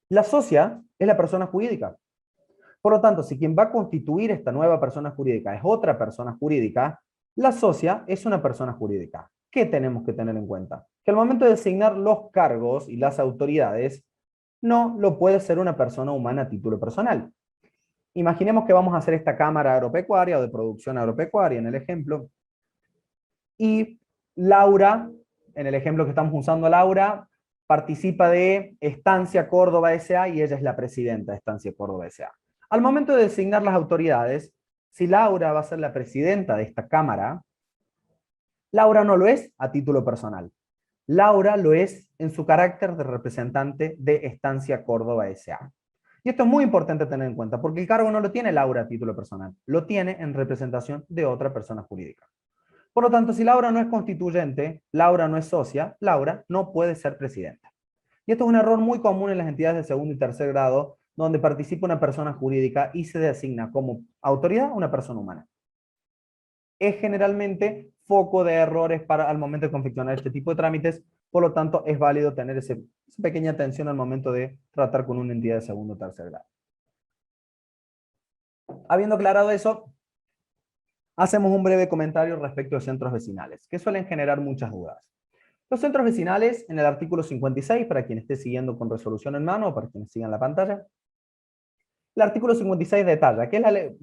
La socia es la persona jurídica. Por lo tanto, si quien va a constituir esta nueva persona jurídica es otra persona jurídica, la socia es una persona jurídica. ¿Qué tenemos que tener en cuenta? Que al momento de designar los cargos y las autoridades, no lo puede ser una persona humana a título personal. Imaginemos que vamos a hacer esta cámara agropecuaria o de producción agropecuaria en el ejemplo, y Laura, en el ejemplo que estamos usando, Laura participa de Estancia Córdoba S.A. y ella es la presidenta de Estancia Córdoba S.A. Al momento de designar las autoridades, si Laura va a ser la presidenta de esta cámara, Laura no lo es a título personal. Laura lo es en su carácter de representante de Estancia Córdoba S.A. Y esto es muy importante tener en cuenta, porque el cargo no lo tiene Laura a título personal, lo tiene en representación de otra persona jurídica. Por lo tanto, si Laura no es constituyente, Laura no es socia, Laura no puede ser presidenta. Y esto es un error muy común en las entidades de segundo y tercer grado, donde participa una persona jurídica y se designa como autoridad una persona humana. Es generalmente foco de errores al momento de confeccionar este tipo de trámites, por lo tanto es válido tener esa pequeña atención al momento de tratar con una entidad de segundo o tercer grado. Habiendo aclarado eso, hacemos un breve comentario respecto a centros vecinales, que suelen generar muchas dudas. Los centros vecinales, en el artículo 56, para quien esté siguiendo con resolución en mano, o para quienes sigan la pantalla, el artículo 56 detalla que es la ley,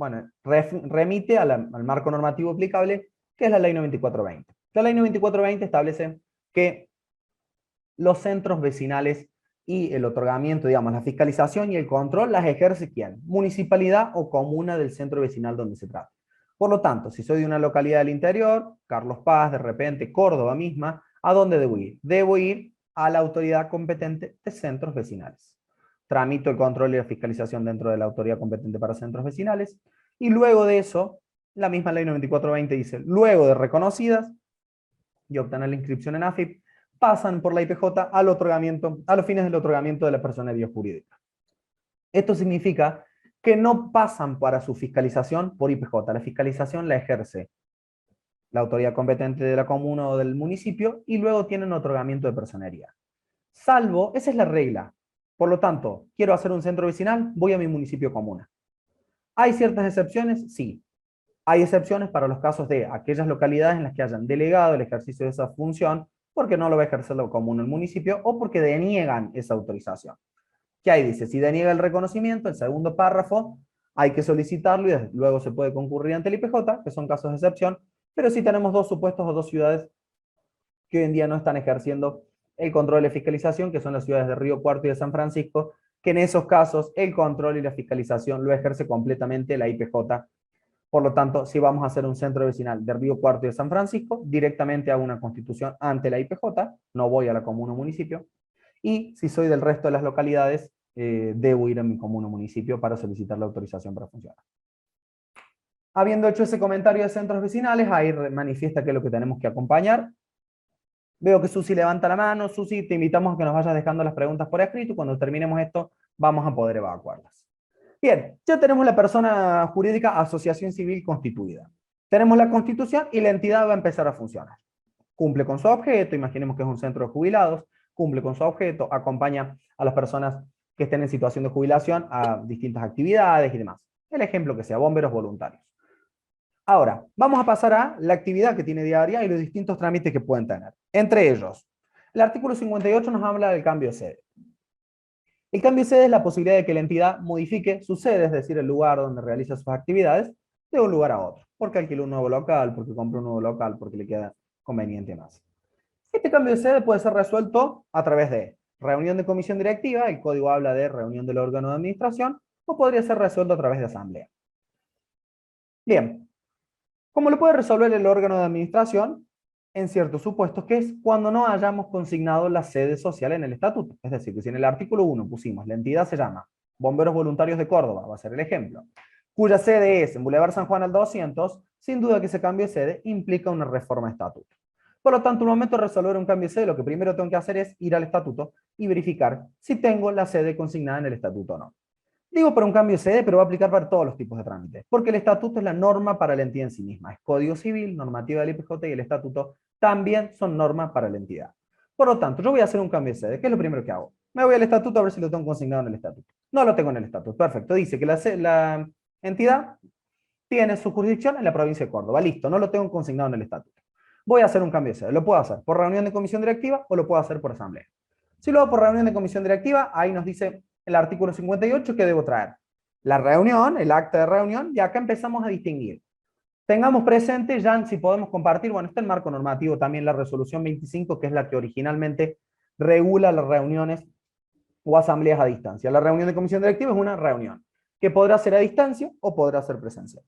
remite al marco normativo aplicable, que es la ley 9420. La ley 9420 establece que los centros vecinales y el otorgamiento, digamos, la fiscalización y el control las ejerce ¿quién? Municipalidad o comuna del centro vecinal donde se trata. Por lo tanto, si soy de una localidad del interior, Carlos Paz, de repente Córdoba misma, ¿a dónde debo ir? Debo ir a la autoridad competente de centros vecinales. Tramito el control y la fiscalización dentro de la autoridad competente para centros vecinales, y luego de eso, la misma ley 9420 dice, luego de reconocidas y obtener la inscripción en AFIP, pasan por la IPJ al otorgamiento, a los fines del otorgamiento de la personería jurídica. Esto significa que no pasan para su fiscalización por IPJ. La fiscalización la ejerce la autoridad competente de la comuna o del municipio y luego tienen otorgamiento de personería. Salvo, esa es la regla. Por lo tanto, quiero hacer un centro vecinal, voy a mi municipio comuna. ¿Hay ciertas excepciones? Sí. Hay excepciones para los casos de aquellas localidades en las que hayan delegado el ejercicio de esa función porque no lo va a ejercer la comuna o el municipio o porque deniegan esa autorización. ¿Qué ahí dice? Si deniega el reconocimiento, el segundo párrafo, hay que solicitarlo y luego se puede concurrir ante el IPJ, que son casos de excepción, pero si tenemos dos supuestos o dos ciudades que hoy en día no están ejerciendo el control y la fiscalización, que son las ciudades de Río Cuarto y de San Francisco, que en esos casos el control y la fiscalización lo ejerce completamente la IPJ. Por lo tanto, si vamos a hacer un centro vecinal de Río Cuarto y de San Francisco, directamente hago una constitución ante la IPJ, no voy a la comuna o municipio, y si soy del resto de las localidades, debo ir a mi comuna o municipio para solicitar la autorización para funcionar. Habiendo hecho ese comentario de centros vecinales, ahí manifiesta que es lo que tenemos que acompañar. Veo que Susi levanta la mano. Susi, te invitamos a que nos vayas dejando las preguntas por escrito y cuando terminemos esto vamos a poder evacuarlas. Bien, ya tenemos la persona jurídica asociación civil constituida. Tenemos la constitución y la entidad va a empezar a funcionar. Cumple con su objeto, imaginemos que es un centro de jubilados, cumple con su objeto, acompaña a las personas que estén en situación de jubilación a distintas actividades y demás. El ejemplo que sea, bomberos voluntarios. Ahora, vamos a pasar a la actividad que tiene diaria y los distintos trámites que pueden tener. Entre ellos, el artículo 58 nos habla del cambio de sede. El cambio de sede es la posibilidad de que la entidad modifique su sede, es decir, el lugar donde realiza sus actividades, de un lugar a otro. Porque alquiló un nuevo local, porque compró un nuevo local, porque le queda conveniente más. Este cambio de sede puede ser resuelto a través de reunión de comisión directiva, el código habla de reunión del órgano de administración, o podría ser resuelto a través de asamblea. Bien, ¿cómo lo puede resolver el órgano de administración? En ciertos supuestos, que es cuando no hayamos consignado la sede social en el estatuto. Es decir, que si en el artículo 1 pusimos la entidad se llama Bomberos Voluntarios de Córdoba, va a ser el ejemplo, cuya sede es en Boulevard San Juan al 200, sin duda que ese cambio de sede implica una reforma de estatuto. Por lo tanto, al momento de resolver un cambio de sede, lo que primero tengo que hacer es ir al estatuto y verificar si tengo la sede consignada en el estatuto o no. Digo para un cambio de sede, pero va a aplicar para todos los tipos de trámites, porque el estatuto es la norma para la entidad en sí misma. Es Código Civil, normativa del IPJ y el estatuto también son normas para la entidad. Por lo tanto, yo voy a hacer un cambio de sede. ¿Qué es lo primero que hago? Me voy al estatuto a ver si lo tengo consignado en el estatuto. No lo tengo en el estatuto. Perfecto. Dice que la entidad tiene su jurisdicción en la provincia de Córdoba. Listo, no lo tengo consignado en el estatuto. Voy a hacer un cambio de sede. Lo puedo hacer por reunión de comisión directiva o lo puedo hacer por asamblea. Si lo hago por reunión de comisión directiva, ahí nos dice el artículo 58 que debo traer la reunión, el acta de reunión, y acá empezamos a distinguir. Tengamos presente, ya si podemos compartir, bueno, está el marco normativo también, la resolución 25, que es la que originalmente regula las reuniones o asambleas a distancia. La reunión de comisión directiva es una reunión, que podrá ser a distancia o podrá ser presencial.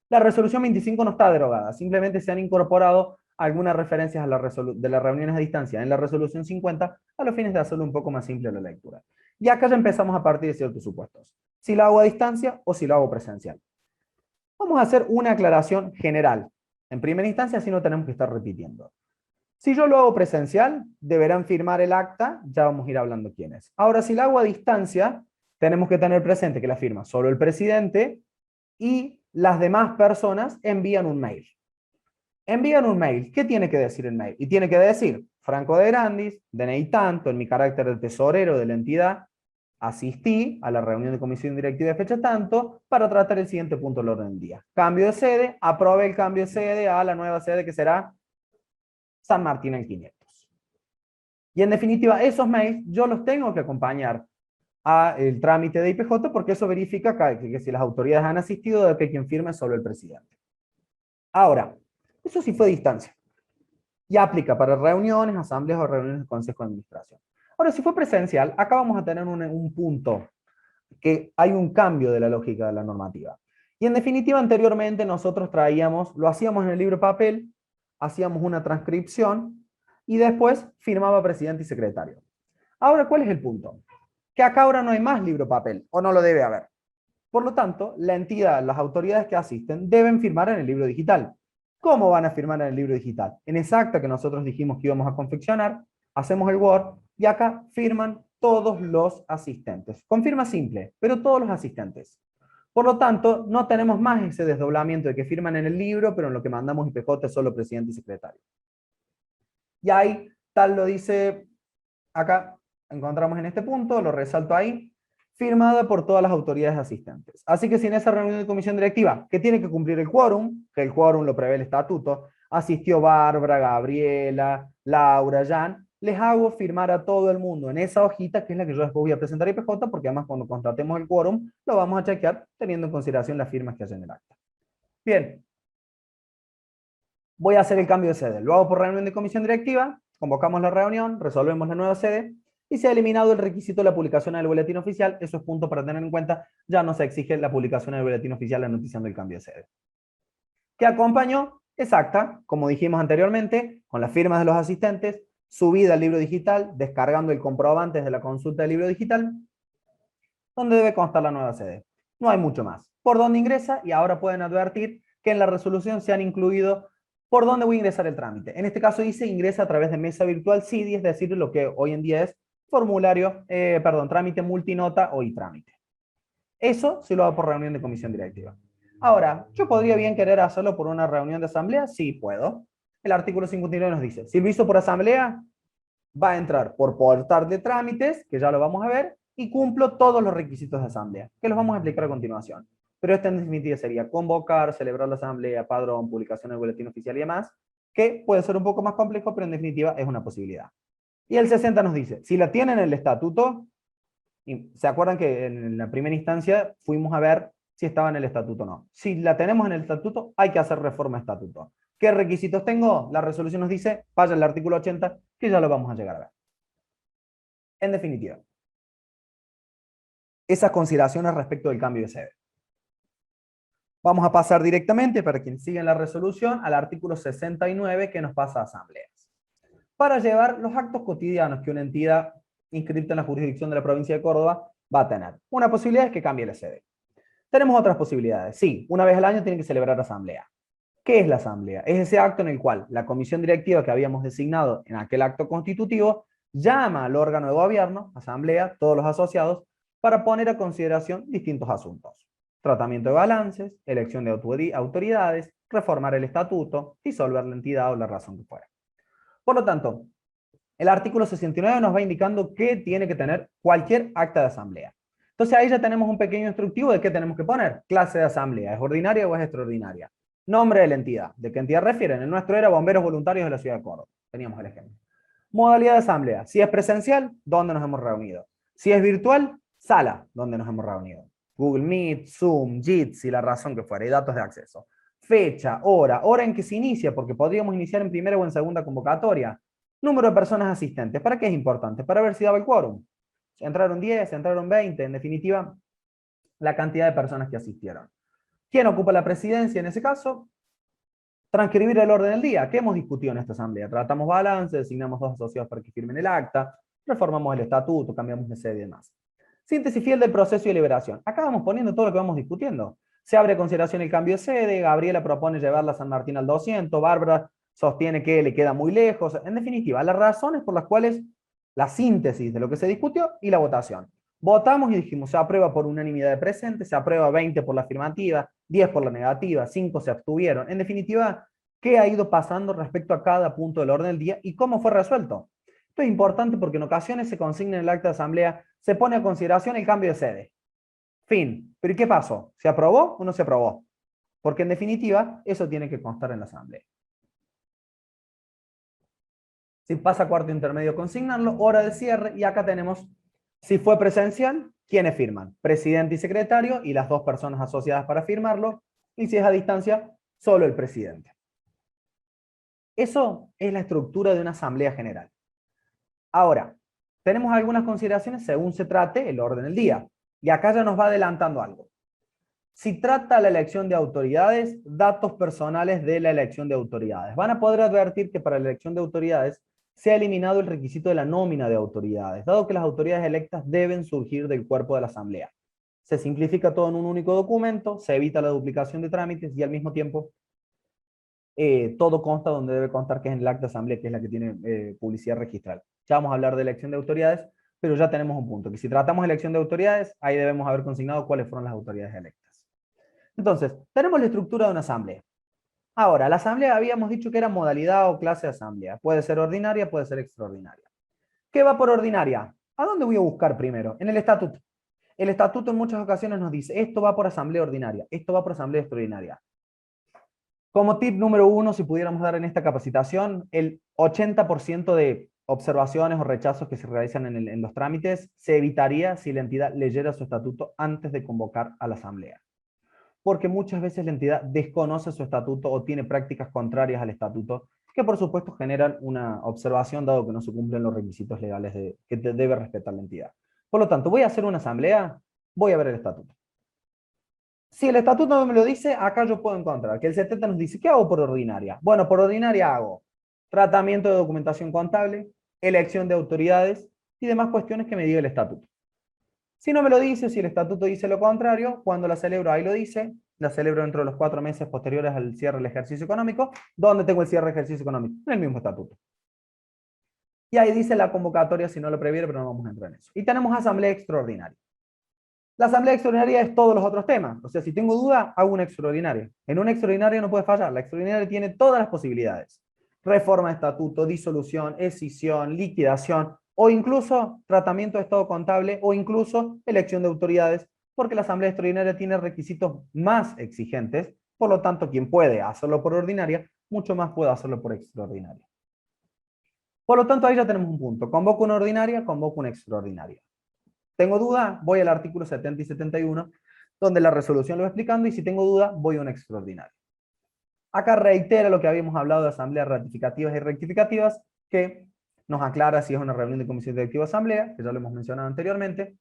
La resolución 25 no está derogada, simplemente se han incorporado algunas referencias a de las reuniones a distancia en la resolución 50 a los fines de hacerlo un poco más simple la lectura. Y acá ya empezamos a partir de ciertos supuestos. Si lo hago a distancia o si lo hago presencial. Vamos a hacer una aclaración general. En primera instancia, así no tenemos que estar repitiendo. Si yo lo hago presencial, deberán firmar el acta, ya vamos a ir hablando quiénes. Ahora, si lo hago a distancia, tenemos que tener presente que la firma solo el presidente y las demás personas envían un mail. Envían un mail. ¿Qué tiene que decir el mail? Y tiene que decir, Franco de Grandis, DNI tanto, en mi carácter de tesorero de la entidad, asistí a la reunión de comisión directiva de fecha tanto para tratar el siguiente punto del orden del día. Cambio de sede, aprobé el cambio de sede a la nueva sede que será San Martín en 500. Y en definitiva, esos mails yo los tengo que acompañar al trámite de IPJ porque eso verifica que si las autoridades han asistido, de que quien firme es solo el presidente. Ahora, eso sí fue a distancia. Y aplica para reuniones, asambleas o reuniones de consejo de administración. Ahora, si fue presencial, acá vamos a tener un punto que hay un cambio de la lógica de la normativa. Y en definitiva, anteriormente nosotros lo hacíamos en el libro papel, hacíamos una transcripción y después firmaba presidente y secretario. Ahora, ¿cuál es el punto? Que acá ahora no hay más libro papel, o no lo debe haber. Por lo tanto, la entidad, las autoridades que asisten, deben firmar en el libro digital. ¿Cómo van a firmar en el libro digital? En esa acta que nosotros dijimos que íbamos a confeccionar, hacemos el Word y acá firman todos los asistentes. Con firma simple, pero todos los asistentes. Por lo tanto, no tenemos más ese desdoblamiento de que firman en el libro, pero en lo que mandamos IPJ es solo presidente y secretario. Y ahí, tal lo dice, acá encontramos en este punto, lo resalto ahí, firmada por todas las autoridades asistentes. Así que si en esa reunión de comisión directiva, que tiene que cumplir el quórum, que el quórum lo prevé el estatuto, asistió Bárbara, Gabriela, Laura, Jan, les hago firmar a todo el mundo en esa hojita, que es la que yo después voy a presentar a IPJ, porque además cuando contratemos el quórum, lo vamos a chequear teniendo en consideración las firmas que hacen en el acta. Bien. Voy a hacer el cambio de sede. Lo hago por reunión de comisión directiva, convocamos la reunión, resolvemos la nueva sede, y se ha eliminado el requisito de la publicación en el boletín oficial. Eso es punto para tener en cuenta. Ya no se exige la publicación en el boletín oficial anunciando el cambio de sede. ¿Qué acompañó? Es acta, como dijimos anteriormente, con las firmas de los asistentes, subida al libro digital, descargando el comprobante de la consulta del libro digital, donde debe constar la nueva sede. No hay mucho más. Por dónde ingresa, y ahora pueden advertir que en la resolución se han incluido por dónde voy a ingresar el trámite. En este caso dice ingresa a través de mesa virtual CIDI, es decir, lo que hoy en día es trámite multinota o e-trámite. Eso sí lo hago por reunión de comisión directiva. Ahora, ¿yo podría bien querer hacerlo por una reunión de asamblea? Sí, puedo. El artículo 59 nos dice, si lo hizo por asamblea, va a entrar por portal de trámites, que ya lo vamos a ver, y cumplo todos los requisitos de asamblea, que los vamos a explicar a continuación. Pero este en definitiva sería convocar, celebrar la asamblea, padrón, publicación del boletín oficial y demás, que puede ser un poco más complejo, pero en definitiva es una posibilidad. Y el 60 nos dice, si la tienen en el estatuto, ¿se acuerdan que en la primera instancia fuimos a ver si estaba en el estatuto o no? Si la tenemos en el estatuto, hay que hacer reforma de estatuto. ¿Qué requisitos tengo? La resolución nos dice, vaya al artículo 80, que ya lo vamos a llegar a ver. En definitiva, esas consideraciones respecto del cambio de sede. Vamos a pasar directamente, para quienes siguen la resolución, al artículo 69 que nos pasa a asambleas. Para llevar los actos cotidianos que una entidad inscrita en la jurisdicción de la provincia de Córdoba va a tener. Una posibilidad es que cambie la sede. Tenemos otras posibilidades. Sí, una vez al año tienen que celebrar asamblea. ¿Qué es la asamblea? Es ese acto en el cual la comisión directiva que habíamos designado en aquel acto constitutivo llama al órgano de gobierno, asamblea, todos los asociados, para poner a consideración distintos asuntos. Tratamiento de balances, elección de autoridades, reformar el estatuto, disolver la entidad o la razón que fuera. Por lo tanto, el artículo 69 nos va indicando qué tiene que tener cualquier acta de asamblea. Entonces ahí ya tenemos un pequeño instructivo de qué tenemos que poner. Clase de asamblea, ¿es ordinaria o es extraordinaria? Nombre de la entidad. ¿De qué entidad refieren? El nuestro era Bomberos Voluntarios de la Ciudad de Córdoba. Teníamos el ejemplo. Modalidad de asamblea. Si es presencial, ¿dónde nos hemos reunido? Si es virtual, sala, ¿dónde nos hemos reunido? Google Meet, Zoom, Jitsi, la razón que fuera, y datos de acceso. Fecha, hora en que se inicia, porque podríamos iniciar en primera o en segunda convocatoria. Número de personas asistentes. ¿Para qué es importante? Para ver si daba el quórum. Entraron 10, entraron 20, en definitiva, la cantidad de personas que asistieron. ¿Quién ocupa la presidencia en ese caso? Transcribir el orden del día. ¿Qué hemos discutido en esta asamblea? Tratamos balance, designamos 2 asociados para que firmen el acta, reformamos el estatuto, cambiamos de sede y demás. Síntesis fiel del proceso de deliberación. Acá vamos poniendo todo lo que vamos discutiendo. Se abre a consideración el cambio de sede, Gabriela propone llevarla a San Martín al 200, Bárbara sostiene que le queda muy lejos. En definitiva, las razones por las cuales la síntesis de lo que se discutió y la votación. Votamos y dijimos, se aprueba por unanimidad de presentes, se aprueba 20 por la afirmativa, 10 por la negativa, 5 se abstuvieron. En definitiva, ¿qué ha ido pasando respecto a cada punto del orden del día y cómo fue resuelto? Esto es importante porque en ocasiones se consigna en el acta de asamblea, se pone a consideración el cambio de sede. Fin. ¿Pero y qué pasó? ¿Se aprobó o no se aprobó? Porque en definitiva, eso tiene que constar en la asamblea. Si pasa a cuarto intermedio, consignarlo, hora de cierre, y acá tenemos, si fue presencial, ¿quiénes firman? Presidente y secretario, y las 2 personas asociadas para firmarlo, y si es a distancia, solo el presidente. Eso es la estructura de una asamblea general. Ahora, tenemos algunas consideraciones según se trate el orden del día, y acá ya nos va adelantando algo. Si trata la elección de autoridades, datos personales de la elección de autoridades. Van a poder advertir que para la elección de autoridades se ha eliminado el requisito de la nómina de autoridades, dado que las autoridades electas deben surgir del cuerpo de la asamblea. Se simplifica todo en un único documento, se evita la duplicación de trámites y al mismo tiempo todo consta donde debe constar, que es en el acta de asamblea, que es la que tiene publicidad registral. Ya vamos a hablar de elección de autoridades, pero ya tenemos un punto, que si tratamos de elección de autoridades, ahí debemos haber consignado cuáles fueron las autoridades electas. Entonces, tenemos la estructura de una asamblea. Ahora, la asamblea habíamos dicho que era modalidad o clase de asamblea. Puede ser ordinaria, puede ser extraordinaria. ¿Qué va por ordinaria? ¿A dónde voy a buscar primero? En el estatuto. El estatuto en muchas ocasiones nos dice, esto va por asamblea ordinaria, esto va por asamblea extraordinaria. Como tip número 1, si pudiéramos dar en esta capacitación, el 80% de observaciones o rechazos que se realizan en los trámites se evitaría si la entidad leyera su estatuto antes de convocar a la asamblea. Porque muchas veces la entidad desconoce su estatuto o tiene prácticas contrarias al estatuto, que por supuesto generan una observación dado que no se cumplen los requisitos legales que debe respetar la entidad. Por lo tanto, voy a hacer una asamblea, voy a ver el estatuto. Si el estatuto no me lo dice, acá yo puedo encontrar que el 70 nos dice, ¿qué hago por ordinaria? Bueno, por ordinaria hago tratamiento de documentación contable, elección de autoridades y demás cuestiones que me diga el estatuto. Si no me lo dice, si el estatuto dice lo contrario, cuando la celebro, ahí lo dice, la celebro dentro de los 4 meses posteriores al cierre del ejercicio económico. ¿Dónde tengo el cierre del ejercicio económico? En el mismo estatuto. Y ahí dice la convocatoria si no lo previene, pero no vamos a entrar en eso. Y tenemos asamblea extraordinaria. La asamblea extraordinaria es todos los otros temas. O sea, si tengo duda, hago una extraordinaria. En una extraordinaria no puede fallar. La extraordinaria tiene todas las posibilidades. Reforma de estatuto, disolución, escisión, liquidación, o incluso tratamiento de estado contable, o incluso elección de autoridades, porque la asamblea extraordinaria tiene requisitos más exigentes. Por lo tanto, quien puede hacerlo por ordinaria, mucho más puede hacerlo por extraordinaria. Por lo tanto, ahí ya tenemos un punto. Convoco una ordinaria, convoco una extraordinaria. ¿Tengo duda? Voy al artículo 70 y 71, donde la resolución lo va explicando, y si tengo duda, voy a una extraordinaria. Acá reitera lo que habíamos hablado de asambleas ratificativas y rectificativas, que nos aclara si es una reunión de comisión directiva o asamblea, que ya lo hemos mencionado anteriormente.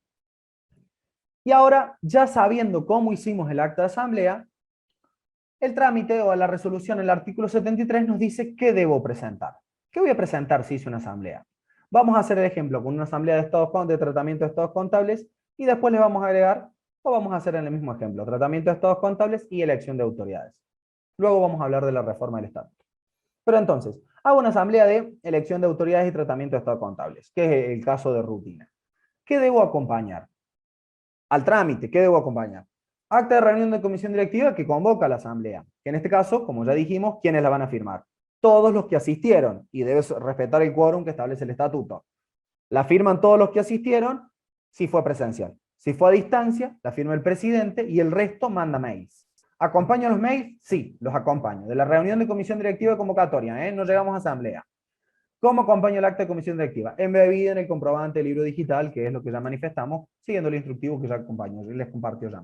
Y ahora, ya sabiendo cómo hicimos el acta de asamblea, el trámite o la resolución en el artículo 73 nos dice qué debo presentar. ¿Qué voy a presentar si hice una asamblea? Vamos a hacer el ejemplo con una asamblea de tratamiento de estados contables, y después le vamos a agregar, o vamos a hacer en el mismo ejemplo, tratamiento de estados contables y elección de autoridades. Luego vamos a hablar de la reforma del estatuto. Pero entonces, hago una asamblea de elección de autoridades y tratamiento de estados contables, que es el caso de rutina. ¿Qué debo acompañar? Al trámite, ¿qué debo acompañar? Acta de reunión de comisión directiva que convoca a la asamblea, que en este caso, como ya dijimos, ¿quiénes la van a firmar? Todos los que asistieron, y debes respetar el quórum que establece el estatuto. La firman todos los que asistieron si fue presencial. Si fue a distancia, la firma el presidente y el resto manda mails. ¿Acompaño los mails? Sí, los acompaño. De la reunión de comisión directiva de convocatoria, no llegamos a asamblea. ¿Cómo acompaño el acta de comisión directiva? Embebida en el comprobante del libro digital, que es lo que ya manifestamos, siguiendo el instructivo que ya acompaño, les compartió ya.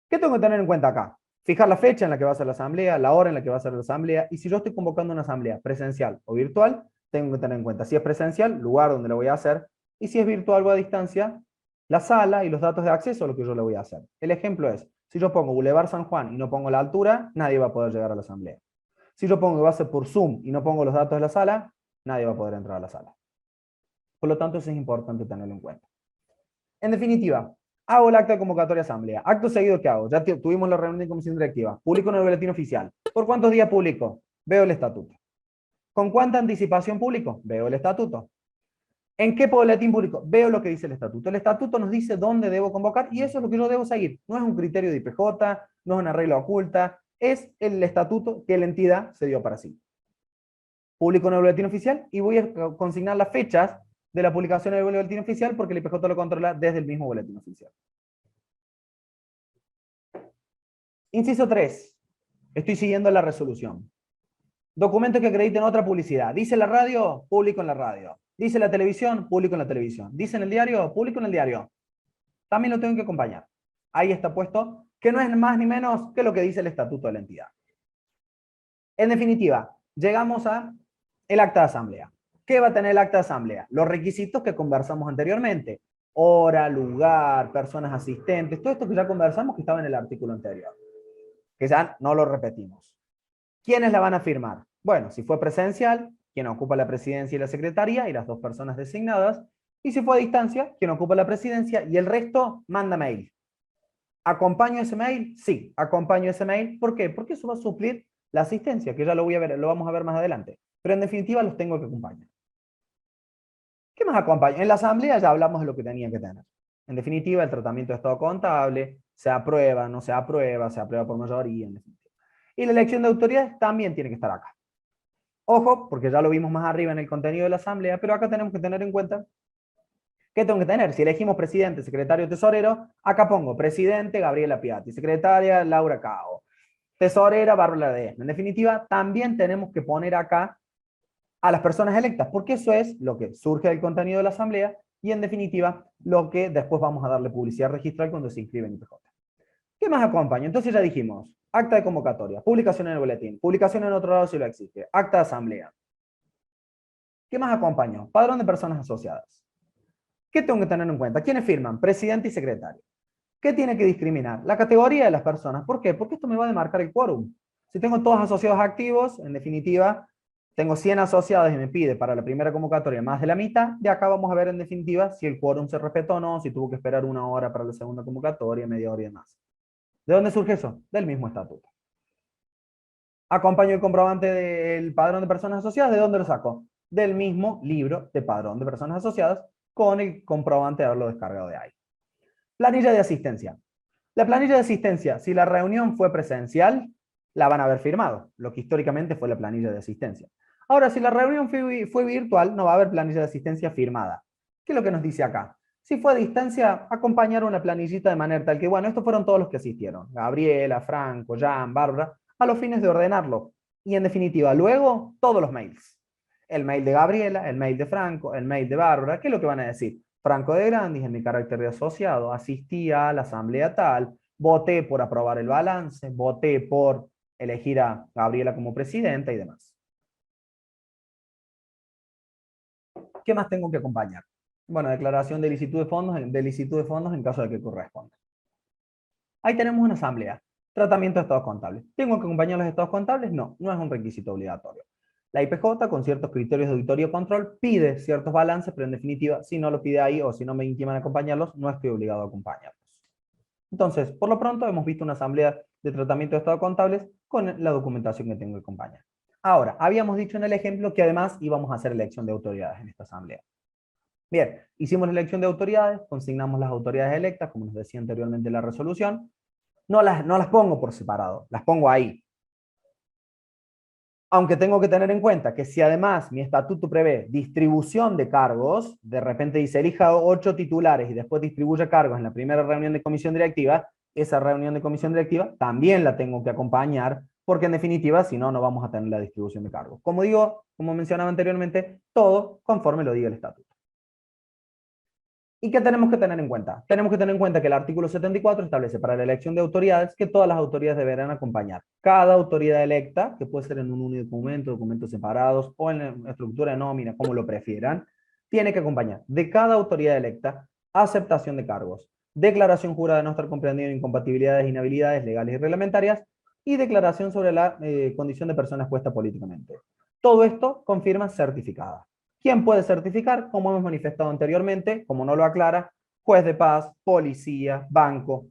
¿Qué tengo que tener en cuenta acá? Fijar la fecha en la que va a ser la asamblea, la hora en la que va a ser la asamblea, y si yo estoy convocando una asamblea presencial o virtual, tengo que tener en cuenta si es presencial, lugar donde lo voy a hacer, y si es virtual o a distancia, la sala y los datos de acceso a lo que yo le voy a hacer. El ejemplo es, si yo pongo Boulevard San Juan y no pongo la altura, nadie va a poder llegar a la asamblea. Si yo pongo que va a ser por Zoom y no pongo los datos de la sala, nadie va a poder entrar a la sala. Por lo tanto, eso es importante tenerlo en cuenta. En definitiva, hago el acta de convocatoria asamblea. Acto seguido, ¿qué hago? Ya tuvimos la reunión de comisión directiva. Publico en el boletín oficial. ¿Por cuántos días publico? Veo el estatuto. ¿Con cuánta anticipación publico? Veo el estatuto. ¿En qué boletín publico? Veo lo que dice el estatuto. El estatuto nos dice dónde debo convocar y eso es lo que yo debo seguir. No es un criterio de IPJ, no es una regla oculta, es el estatuto que la entidad se dio para sí. Publico en el boletín oficial y voy a consignar las fechas de la publicación en el boletín oficial porque el IPJ lo controla desde el mismo boletín oficial. Inciso 3. Estoy siguiendo la resolución. Documentos que acrediten otra publicidad. Dice la radio, público en la radio. Dice la televisión, público en la televisión. Dice en el diario, público en el diario. También lo tengo que acompañar. Ahí está puesto, que no es más ni menos que lo que dice el estatuto de la entidad. En definitiva, llegamos a el acta de asamblea. ¿Qué va a tener el acta de asamblea? Los requisitos que conversamos anteriormente. Hora, lugar, personas asistentes, todo esto que ya conversamos que estaba en el artículo anterior. Que ya no lo repetimos. ¿Quiénes la van a firmar? Bueno, si fue presencial, quien ocupa la presidencia y la secretaría y las dos personas designadas. Y si fue a distancia, quien ocupa la presidencia y el resto manda mail. ¿Acompaño ese mail? Sí, acompaño ese mail. ¿Por qué? Porque eso va a suplir la asistencia, que ya lo voy a ver, lo vamos a ver más adelante. Pero en definitiva los tengo que acompañar. ¿Qué más acompaño? En la asamblea ya hablamos de lo que tenía que tener. En definitiva, el tratamiento de estado contable, se aprueba, no se aprueba por mayoría, en definitiva. Y la elección de autoridades también tiene que estar acá. Ojo, porque ya lo vimos más arriba en el contenido de la asamblea, pero acá tenemos que tener en cuenta, ¿qué tengo que tener? Si elegimos presidente, secretario, tesorero, acá pongo presidente Gabriela Piatti, secretaria Laura Cao, tesorera Bárbara Ledesma. En definitiva, también tenemos que poner acá a las personas electas, porque eso es lo que surge del contenido de la asamblea y en definitiva lo que después vamos a darle publicidad registral cuando se inscribe en IPJ. ¿Qué más acompaña? Entonces ya dijimos, acta de convocatoria, publicación en el boletín, publicación en otro lado si lo existe, acta de asamblea. ¿Qué más acompaño? Padrón de personas asociadas. ¿Qué tengo que tener en cuenta? ¿Quiénes firman? Presidente y secretario. ¿Qué tiene que discriminar? La categoría de las personas. ¿Por qué? Porque esto me va a demarcar el quórum. Si tengo todos asociados activos, en definitiva, tengo 100 asociados y me pide para la primera convocatoria más de la mitad, de acá vamos a ver en definitiva si el quórum se respetó o no, si tuvo que esperar 1 hora para la segunda convocatoria, media hora y demás. ¿De dónde surge eso? Del mismo estatuto. Acompaño el comprobante del padrón de personas asociadas. ¿De dónde lo saco? Del mismo libro de padrón de personas asociadas con el comprobante de haberlo descargado de ahí. Planilla de asistencia. La planilla de asistencia, si la reunión fue presencial, la van a haber firmado, lo que históricamente fue la planilla de asistencia. Ahora, si la reunión fue virtual, no va a haber planilla de asistencia firmada. ¿Qué es lo que nos dice acá? Si fue a distancia, acompañar una planillita de manera tal que, bueno, estos fueron todos los que asistieron. Gabriela, Franco, Jan, Bárbara, a los fines de ordenarlo. Y en definitiva, luego, todos los mails. El mail de Gabriela, el mail de Franco, el mail de Bárbara. ¿Qué es lo que van a decir? Franco de Grandis, en mi carácter de asociado, asistí a la asamblea tal, voté por aprobar el balance, voté por elegir a Gabriela como presidenta y demás. ¿Qué más tengo que acompañar? Bueno, declaración de licitud de fondos en caso de que corresponda. Ahí tenemos una asamblea. Tratamiento de estados contables. ¿Tengo que acompañar los estados contables? No, no es un requisito obligatorio. La IPJ, con ciertos criterios de auditoría y control, pide ciertos balances, pero en definitiva, si no lo pide ahí o si no me intiman a acompañarlos, no estoy obligado a acompañarlos. Entonces, por lo pronto, hemos visto una asamblea de tratamiento de estado contables con la documentación que tengo que acompañar. Ahora, habíamos dicho en el ejemplo que además íbamos a hacer elección de autoridades en esta asamblea. Bien, hicimos la elección de autoridades, consignamos las autoridades electas, como nos decía anteriormente la resolución. No las pongo por separado, las pongo ahí. Aunque tengo que tener en cuenta que si además mi estatuto prevé distribución de cargos, de repente dice elija 8 titulares y después distribuye cargos en la primera reunión de comisión directiva, esa reunión de comisión directiva también la tengo que acompañar, porque en definitiva, si no, no vamos a tener la distribución de cargos. Como digo, como mencionaba anteriormente, todo conforme lo diga el estatuto. ¿Y qué tenemos que tener en cuenta? Tenemos que tener en cuenta que el artículo 74 establece para la elección de autoridades que todas las autoridades deberán acompañar. Cada autoridad electa, que puede ser en un único documento, documentos separados o en la estructura de nómina, como lo prefieran, tiene que acompañar de cada autoridad electa aceptación de cargos, declaración jurada de no estar comprendido en incompatibilidades e inhabilidades legales y reglamentarias y declaración sobre la condición de persona expuesta políticamente. Todo esto con firma certificada. ¿Quién puede certificar? Como hemos manifestado anteriormente, como no lo aclara, juez de paz, policía, banco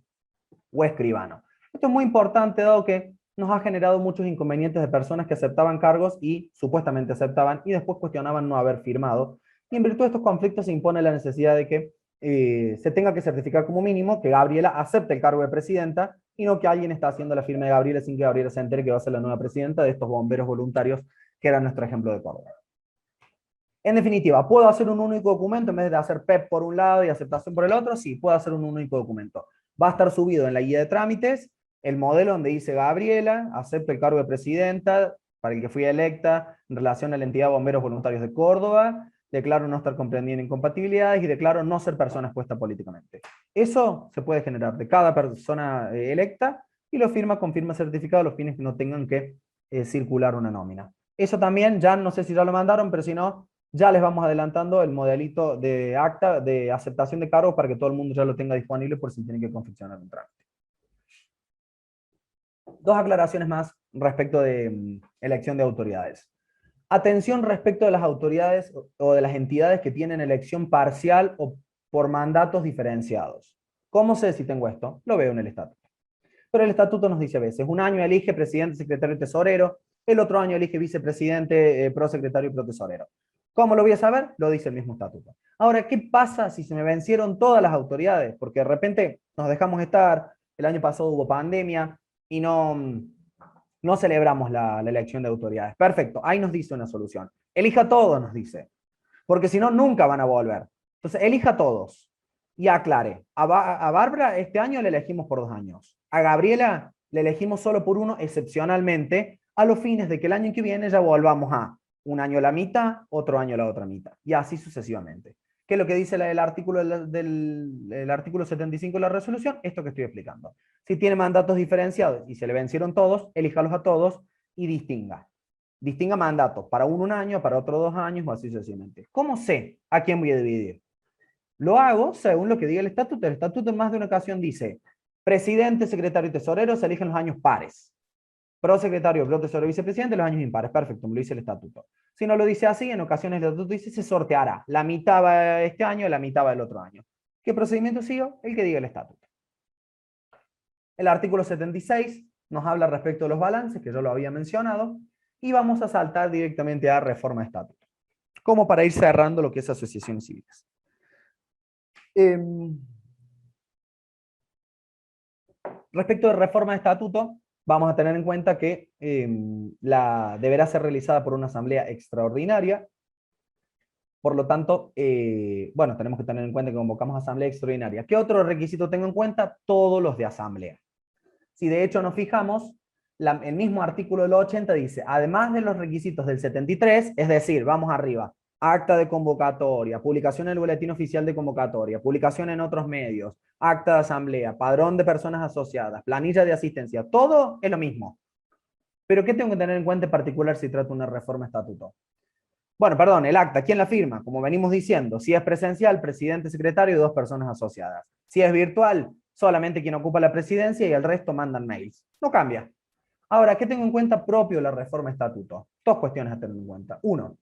o escribano. Esto es muy importante dado que nos ha generado muchos inconvenientes de personas que aceptaban cargos y supuestamente aceptaban y después cuestionaban no haber firmado. Y en virtud de estos conflictos se impone la necesidad de que se tenga que certificar como mínimo que Gabriela acepte el cargo de presidenta y no que alguien está haciendo la firma de Gabriela sin que Gabriela se entere que va a ser la nueva presidenta de estos bomberos voluntarios que era nuestro ejemplo de Córdoba. En definitiva, ¿puedo hacer un único documento en vez de hacer PEP por un lado y aceptación por el otro? Sí, puedo hacer un único documento. Va a estar subido en la guía de trámites el modelo donde dice Gabriela, acepto el cargo de presidenta para el que fui electa en relación a la entidad de bomberos voluntarios de Córdoba, declaro no estar comprendiendo incompatibilidades y declaro no ser persona expuesta políticamente. Eso se puede generar de cada persona electa y lo firma con firma certificada a los fines que no tengan que circular una nómina. Eso también, ya no sé si ya lo mandaron, pero si no, ya les vamos adelantando el modelito de acta de aceptación de cargos para que todo el mundo ya lo tenga disponible por si tienen que confeccionar un trámite. Dos aclaraciones más respecto de elección de autoridades. Atención respecto de las autoridades o de las entidades que tienen elección parcial o por mandatos diferenciados. ¿Cómo sé si tengo esto? Lo veo en el estatuto. Pero el estatuto nos dice a veces, un año elige presidente, secretario y tesorero, el otro año elige vicepresidente, prosecretario y protesorero. ¿Cómo lo voy a saber? Lo dice el mismo estatuto. Ahora, ¿qué pasa si se me vencieron todas las autoridades? Porque de repente nos dejamos estar, el año pasado hubo pandemia y no celebramos la elección de autoridades. Perfecto, ahí nos dice una solución. Elija todos, nos dice. Porque si no, nunca van a volver. Entonces, elija todos. Y aclare, a Bárbara este año le elegimos por 2 años. A Gabriela le elegimos solo por 1, excepcionalmente, a los fines de que el año que viene ya volvamos a un año la mitad, otro año la otra mitad, y así sucesivamente. ¿Qué es lo que dice el artículo, el artículo 75 de la resolución? Esto que estoy explicando. Si tiene mandatos diferenciados y se le vencieron todos, elíjalos a todos y distinga. Distinga mandatos, para uno 1 año, para otro 2 años, o así sucesivamente. ¿Cómo sé a quién voy a dividir? Lo hago según lo que diga el estatuto. El estatuto en más de una ocasión dice, presidente, secretario y tesorero se eligen los años pares. Prosecretario, protesorero y vicepresidente los años impares. Perfecto, me lo dice el estatuto. Si no lo dice así, en ocasiones el estatuto dice se sorteará. La mitad va este año y la mitad va el otro año. ¿Qué procedimiento sigo? El que diga el estatuto. El artículo 76 nos habla respecto de los balances, que yo lo había mencionado, y vamos a saltar directamente a reforma de estatuto, como para ir cerrando lo que es asociaciones civiles. Respecto de reforma de estatuto, vamos a tener en cuenta que deberá ser realizada por una asamblea extraordinaria. Por lo tanto, bueno, tenemos que tener en cuenta que convocamos asamblea extraordinaria. ¿Qué otro requisito tengo en cuenta? Todos los de asamblea. Si de hecho nos fijamos, el mismo artículo del 80 dice, además de los requisitos del 73, es decir, vamos arriba, acta de convocatoria, publicación en el boletín oficial de convocatoria, publicación en otros medios, acta de asamblea, padrón de personas asociadas, planilla de asistencia, todo es lo mismo. Pero ¿qué tengo que tener en cuenta en particular si trata una reforma estatuto? Bueno, perdón, el acta, ¿quién la firma? Como venimos diciendo, si es presencial, presidente, secretario y 2 personas asociadas. Si es virtual, solamente quien ocupa la presidencia y el resto mandan mails. No cambia. Ahora, ¿qué tengo en cuenta propio de la reforma estatuto? 2 cuestiones a tener en cuenta. 1,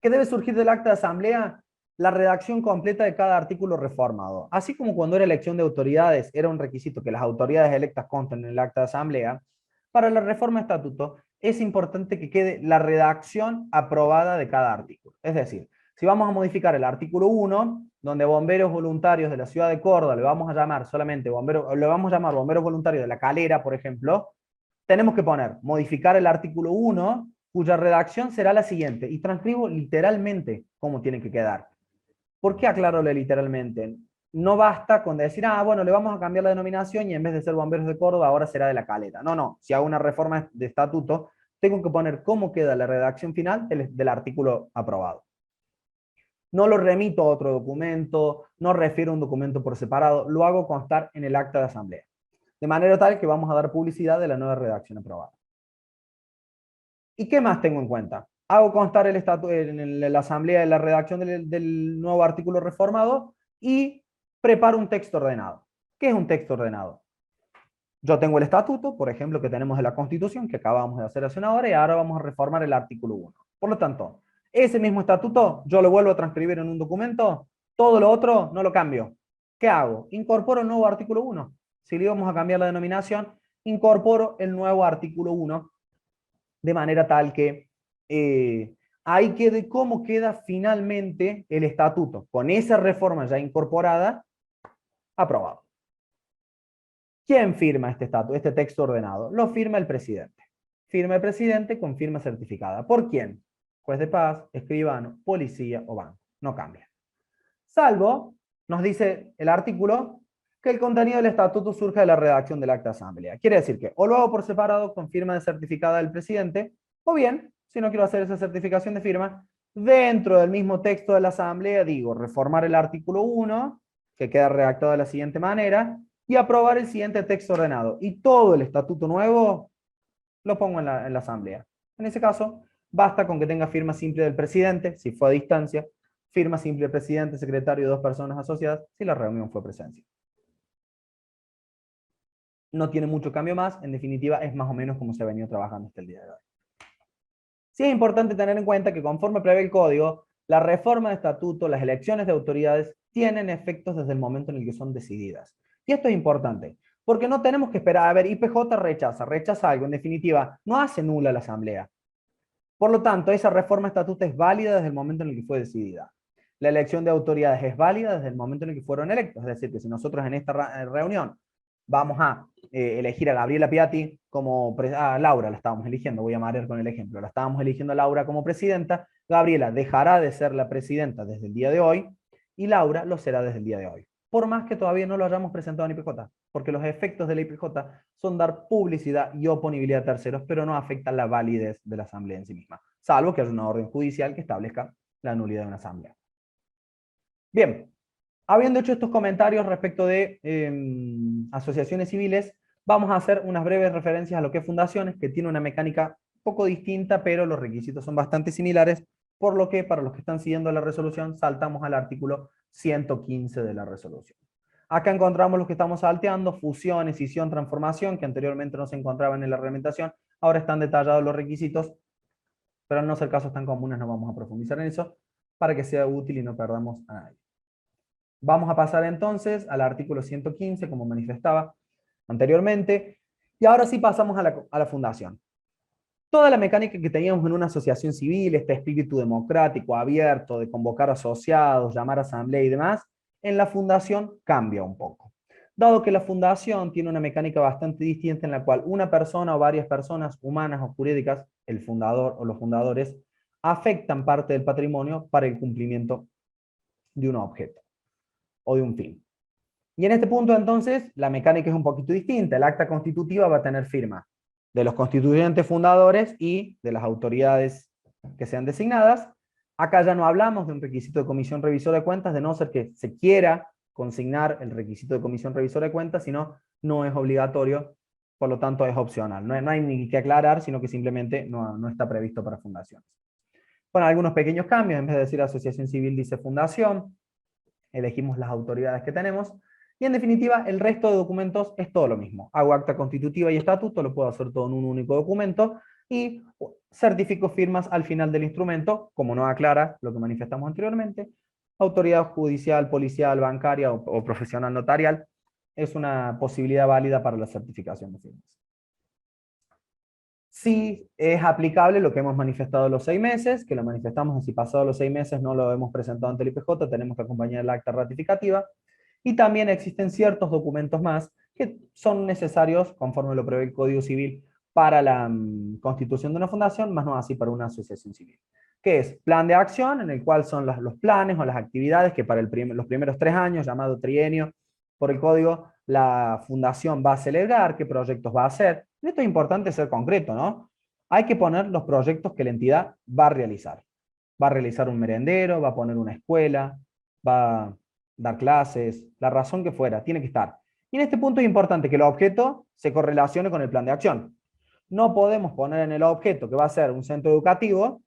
¿qué debe surgir del acta de asamblea? la redacción completa de cada artículo reformado. Así como cuando era elección de autoridades, era un requisito que las autoridades electas consten en el acta de asamblea, para la reforma de estatuto es importante que quede la redacción aprobada de cada artículo. Es decir, si vamos a modificar el artículo 1, donde bomberos voluntarios de la ciudad de Córdoba le vamos a llamar solamente bomberos, le vamos a llamar bomberos voluntarios de La Calera, por ejemplo, tenemos que poner modificar el artículo 1, cuya redacción será la siguiente, y transcribo literalmente cómo tiene que quedar. ¿Por qué aclaro literalmente? No basta con decir, bueno, le vamos a cambiar la denominación y en vez de ser bomberos de Córdoba, ahora será de La Calera. No, no, si hago una reforma de estatuto, tengo que poner cómo queda la redacción final del artículo aprobado. No lo remito a otro documento, no refiero a un documento por separado, lo hago constar en el acta de asamblea. De manera tal que vamos a dar publicidad de la nueva redacción aprobada. ¿Y qué más tengo en cuenta? Hago constar el estatuto en la asamblea de la redacción del nuevo artículo reformado y preparo un texto ordenado. ¿Qué es un texto ordenado? Yo tengo el estatuto, por ejemplo, que tenemos de la Constitución, que acabamos de hacer hace una hora, y ahora vamos a reformar el artículo 1. Por lo tanto, ese mismo estatuto yo lo vuelvo a transcribir en un documento, todo lo otro no lo cambio. ¿Qué hago? Incorporo el nuevo artículo 1. Si le íbamos a cambiar la denominación, incorporo el nuevo artículo 1, de manera tal que ahí quede cómo queda finalmente el estatuto, con esa reforma ya incorporada, aprobado. ¿Quién firma este texto ordenado? Lo firma el presidente. Firma el presidente con firma certificada. ¿Por quién? Juez de paz, escribano, policía o banco. No cambia. Salvo, nos dice el artículo, que el contenido del estatuto surja de la redacción del acta de asamblea. Quiere decir que o lo hago por separado con firma certificada del presidente, o bien, si no quiero hacer esa certificación de firma, dentro del mismo texto de la asamblea digo reformar el artículo 1, que queda redactado de la siguiente manera, y aprobar el siguiente texto ordenado. Y todo el estatuto nuevo lo pongo en la asamblea. En ese caso, basta con que tenga firma simple del presidente, si fue a distancia, firma simple del presidente, secretario y 2 personas asociadas, si la reunión fue presencia. No tiene mucho cambio más, en definitiva es más o menos como se ha venido trabajando hasta el día de hoy. Sí es importante tener en cuenta que conforme prevé el código, la reforma de estatuto, las elecciones de autoridades tienen efectos desde el momento en el que son decididas. Y esto es importante, porque no tenemos que esperar, a ver, IPJ rechaza algo, en definitiva, no hace nula la asamblea. Por lo tanto, esa reforma de estatuto es válida desde el momento en el que fue decidida. La elección de autoridades es válida desde el momento en el que fueron electos, es decir, que si nosotros en esta reunión vamos a elegir a Gabriela Piatti como, Laura la estábamos eligiendo, voy a marear con el ejemplo, la estábamos eligiendo a Laura como presidenta, Gabriela dejará de ser la presidenta desde el día de hoy, y Laura lo será desde el día de hoy. Por más que todavía no lo hayamos presentado en IPJ, porque los efectos de la IPJ son dar publicidad y oponibilidad a terceros, pero no afectan la validez de la asamblea en sí misma, salvo que haya una orden judicial que establezca la nulidad de una asamblea. Bien, habiendo hecho estos comentarios respecto de asociaciones civiles, vamos a hacer unas breves referencias a lo que es fundaciones, que tiene una mecánica un poco distinta, pero los requisitos son bastante similares, por lo que para los que están siguiendo la resolución, saltamos al artículo 115 de la resolución. Acá encontramos los que estamos salteando, fusión, escisión, transformación, que anteriormente no se encontraban en la reglamentación, ahora están detallados los requisitos, pero al no ser casos tan comunes no vamos a profundizar en eso, para que sea útil y no perdamos a nadie. Vamos a pasar entonces al artículo 115, como manifestaba anteriormente, y ahora sí pasamos a la fundación. Toda la mecánica que teníamos en una asociación civil, este espíritu democrático, abierto, de convocar asociados, llamar a asamblea y demás, en la fundación cambia un poco. Dado que la fundación tiene una mecánica bastante distinta en la cual una persona o varias personas humanas o jurídicas, el fundador o los fundadores, afectan parte del patrimonio para el cumplimiento de un objeto o de un fin. Y en este punto entonces la mecánica es un poquito distinta. El acta constitutiva va a tener firma de los constituyentes fundadores y de las autoridades que sean designadas. Acá ya no hablamos de un requisito de comisión revisora de cuentas, de no ser que se quiera consignar el requisito de comisión revisora de cuentas, sino no es obligatorio, por lo tanto es opcional. No hay ni que aclarar, sino que simplemente no está previsto para fundaciones. Bueno, algunos pequeños cambios, en vez de decir asociación civil dice fundación, elegimos las autoridades que tenemos, y en definitiva el resto de documentos es todo lo mismo. Hago acta constitutiva y estatuto, lo puedo hacer todo en un único documento, y certifico firmas al final del instrumento, como no aclara lo que manifestamos anteriormente, autoridad judicial, policial, bancaria o profesional notarial, es una posibilidad válida para la certificación de firmas. Sí es aplicable lo que hemos manifestado los 6 meses, que lo manifestamos si pasados los 6 meses no lo hemos presentado ante el IPJ, tenemos que acompañar el acta ratificativa, y también existen ciertos documentos más que son necesarios, conforme lo prevé el Código Civil, para la constitución de una fundación, más no así para una asociación civil, que es plan de acción, en el cual son los planes o las actividades que para los primeros 3 años, llamado trienio por el Código, la fundación va a celebrar, qué proyectos va a hacer. Esto es importante ser concreto, ¿no? Hay que poner los proyectos que la entidad va a realizar. Va a realizar un merendero, va a poner una escuela, va a dar clases, la razón que fuera, tiene que estar. Y en este punto es importante que el objeto se correlacione con el plan de acción. No podemos poner en el objeto que va a ser un centro educativo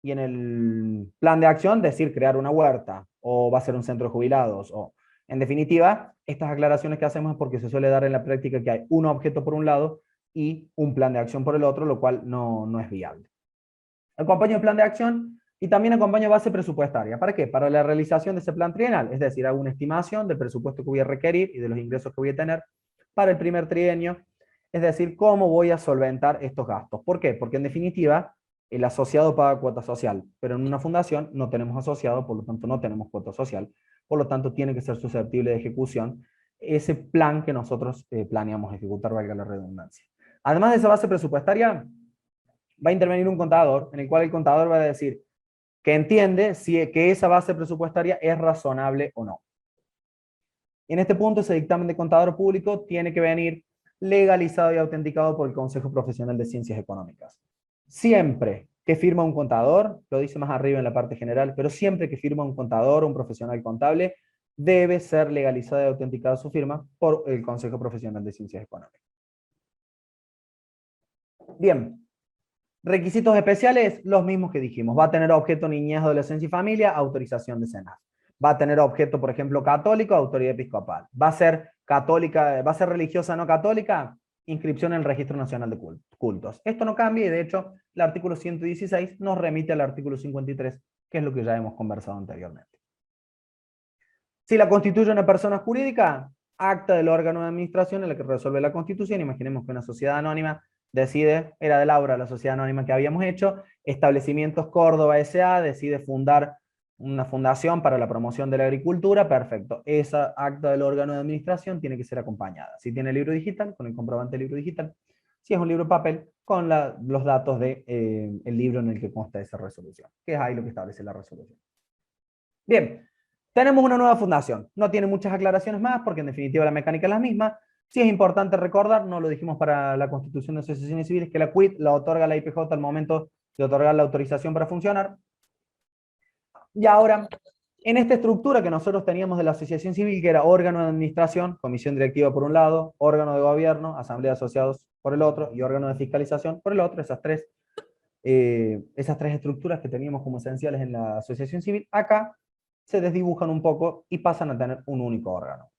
y en el plan de acción decir crear una huerta o va a ser un centro de jubilados. O, en definitiva, estas aclaraciones que hacemos es porque se suele dar en la práctica que hay un objeto por un lado y un plan de acción por el otro, lo cual no es viable. Acompaño el plan de acción y también acompaño base presupuestaria. ¿Para qué? Para la realización de ese plan trienal, es decir, hago una estimación del presupuesto que voy a requerir y de los ingresos que voy a tener para el primer trienio, es decir, cómo voy a solventar estos gastos. ¿Por qué? Porque en definitiva, el asociado paga cuota social, pero en una fundación no tenemos asociado, por lo tanto no tenemos cuota social, por lo tanto tiene que ser susceptible de ejecución ese plan que nosotros planeamos ejecutar, valga la redundancia. Además de esa base presupuestaria, va a intervenir un contador, en el cual el contador va a decir que entiende que esa base presupuestaria es razonable o no. En este punto, ese dictamen de contador público tiene que venir legalizado y autenticado por el Consejo Profesional de Ciencias Económicas. Siempre que firma un contador, lo dice más arriba en la parte general, pero siempre que firma un contador o un profesional contable, debe ser legalizada y autenticada su firma por el Consejo Profesional de Ciencias Económicas. Bien. Requisitos especiales, los mismos que dijimos. Va a tener objeto niñez, adolescencia y familia, autorización de SENASA. Va a tener objeto, por ejemplo, católico, autoridad episcopal. Va a ser católica, va a ser religiosa no católica, inscripción en el Registro Nacional de Cultos. Esto no cambia y de hecho el artículo 116 nos remite al artículo 53, que es lo que ya hemos conversado anteriormente. Si la constituye una persona jurídica, acta del órgano de administración en la que resuelve la constitución. Imaginemos que una sociedad anónima decide, era de Laura la sociedad anónima que habíamos hecho, Establecimientos Córdoba S.A. decide fundar una fundación para la promoción de la agricultura, perfecto. Esa acta del órgano de administración tiene que ser acompañada. Si tiene libro digital, con el comprobante de libro digital. Si es un libro papel, con los datos del libro en el que consta esa resolución, que es ahí lo que establece la resolución. Bien, tenemos una nueva fundación. No tiene muchas aclaraciones más, porque en definitiva la mecánica es la misma. Sí es importante recordar, no lo dijimos para la Constitución de Asociaciones Civiles, que la CUIT la otorga la IPJ al momento de otorgar la autorización para funcionar. Y ahora, en esta estructura que nosotros teníamos de la asociación civil, que era órgano de administración, comisión directiva por un lado, órgano de gobierno, asamblea de asociados por el otro, y órgano de fiscalización por el otro, esas tres estructuras que teníamos como esenciales en la asociación civil, acá se desdibujan un poco y pasan a tener un único órgano.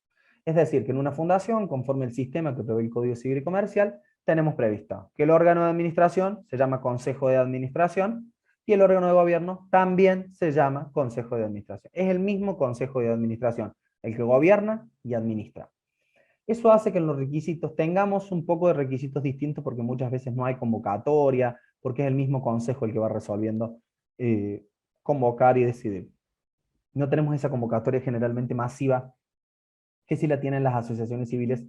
Es decir, que en una fundación, conforme el sistema que prevé el Código Civil y Comercial, tenemos previsto que el órgano de administración se llama Consejo de Administración y el órgano de gobierno también se llama Consejo de Administración. Es el mismo Consejo de Administración, el que gobierna y administra. Eso hace que en los requisitos tengamos un poco de requisitos distintos porque muchas veces no hay convocatoria, porque es el mismo consejo el que va resolviendo convocar y decidir. No tenemos esa convocatoria generalmente masiva que sí la tienen las asociaciones civiles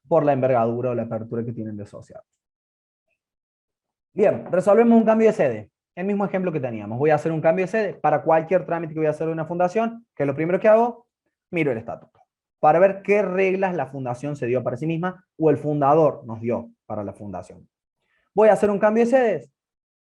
por la envergadura o la apertura que tienen de asociados. Bien, resolvemos un cambio de sede. El mismo ejemplo que teníamos. Voy a hacer un cambio de sede para cualquier trámite que voy a hacer de una fundación, que es lo primero que hago, miro el estatuto, para ver qué reglas la fundación se dio para sí misma o el fundador nos dio para la fundación. Voy a hacer un cambio de sedes,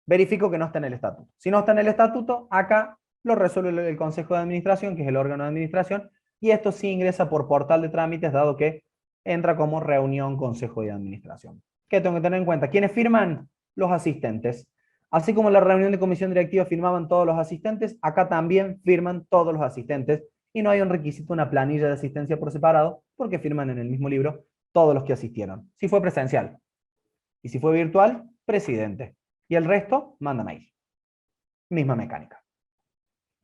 verifico que no está en el estatuto. Si no está en el estatuto, acá lo resuelve el Consejo de Administración, que es el órgano de administración, y esto sí ingresa por portal de trámites, dado que entra como reunión Consejo de Administración. ¿Qué tengo que tener en cuenta? ¿Quiénes firman? Los asistentes. Así como en la reunión de comisión directiva firmaban todos los asistentes, acá también firman todos los asistentes, y no hay un requisito, una planilla de asistencia por separado, porque firman en el mismo libro todos los que asistieron. Si fue presencial. Y si fue virtual, presidente. Y el resto, manda mail. Misma mecánica.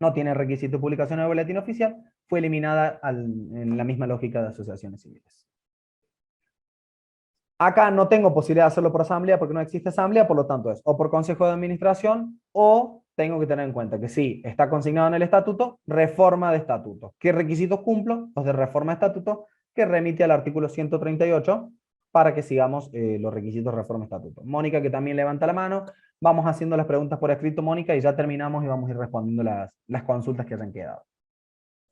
no tiene requisito de publicación en el boletín oficial, fue eliminada en la misma lógica de asociaciones civiles. Acá no tengo posibilidad de hacerlo por asamblea porque no existe asamblea, por lo tanto es o por consejo de administración o tengo que tener en cuenta que sí, está consignado en el estatuto, reforma de estatuto. ¿Qué requisitos cumplo? Los de reforma de estatuto que remite al artículo 138 para que sigamos los requisitos de reforma de estatuto. Mónica, que también levanta la mano, vamos haciendo las preguntas por escrito, Mónica, y ya terminamos y vamos a ir respondiendo las consultas que hayan quedado.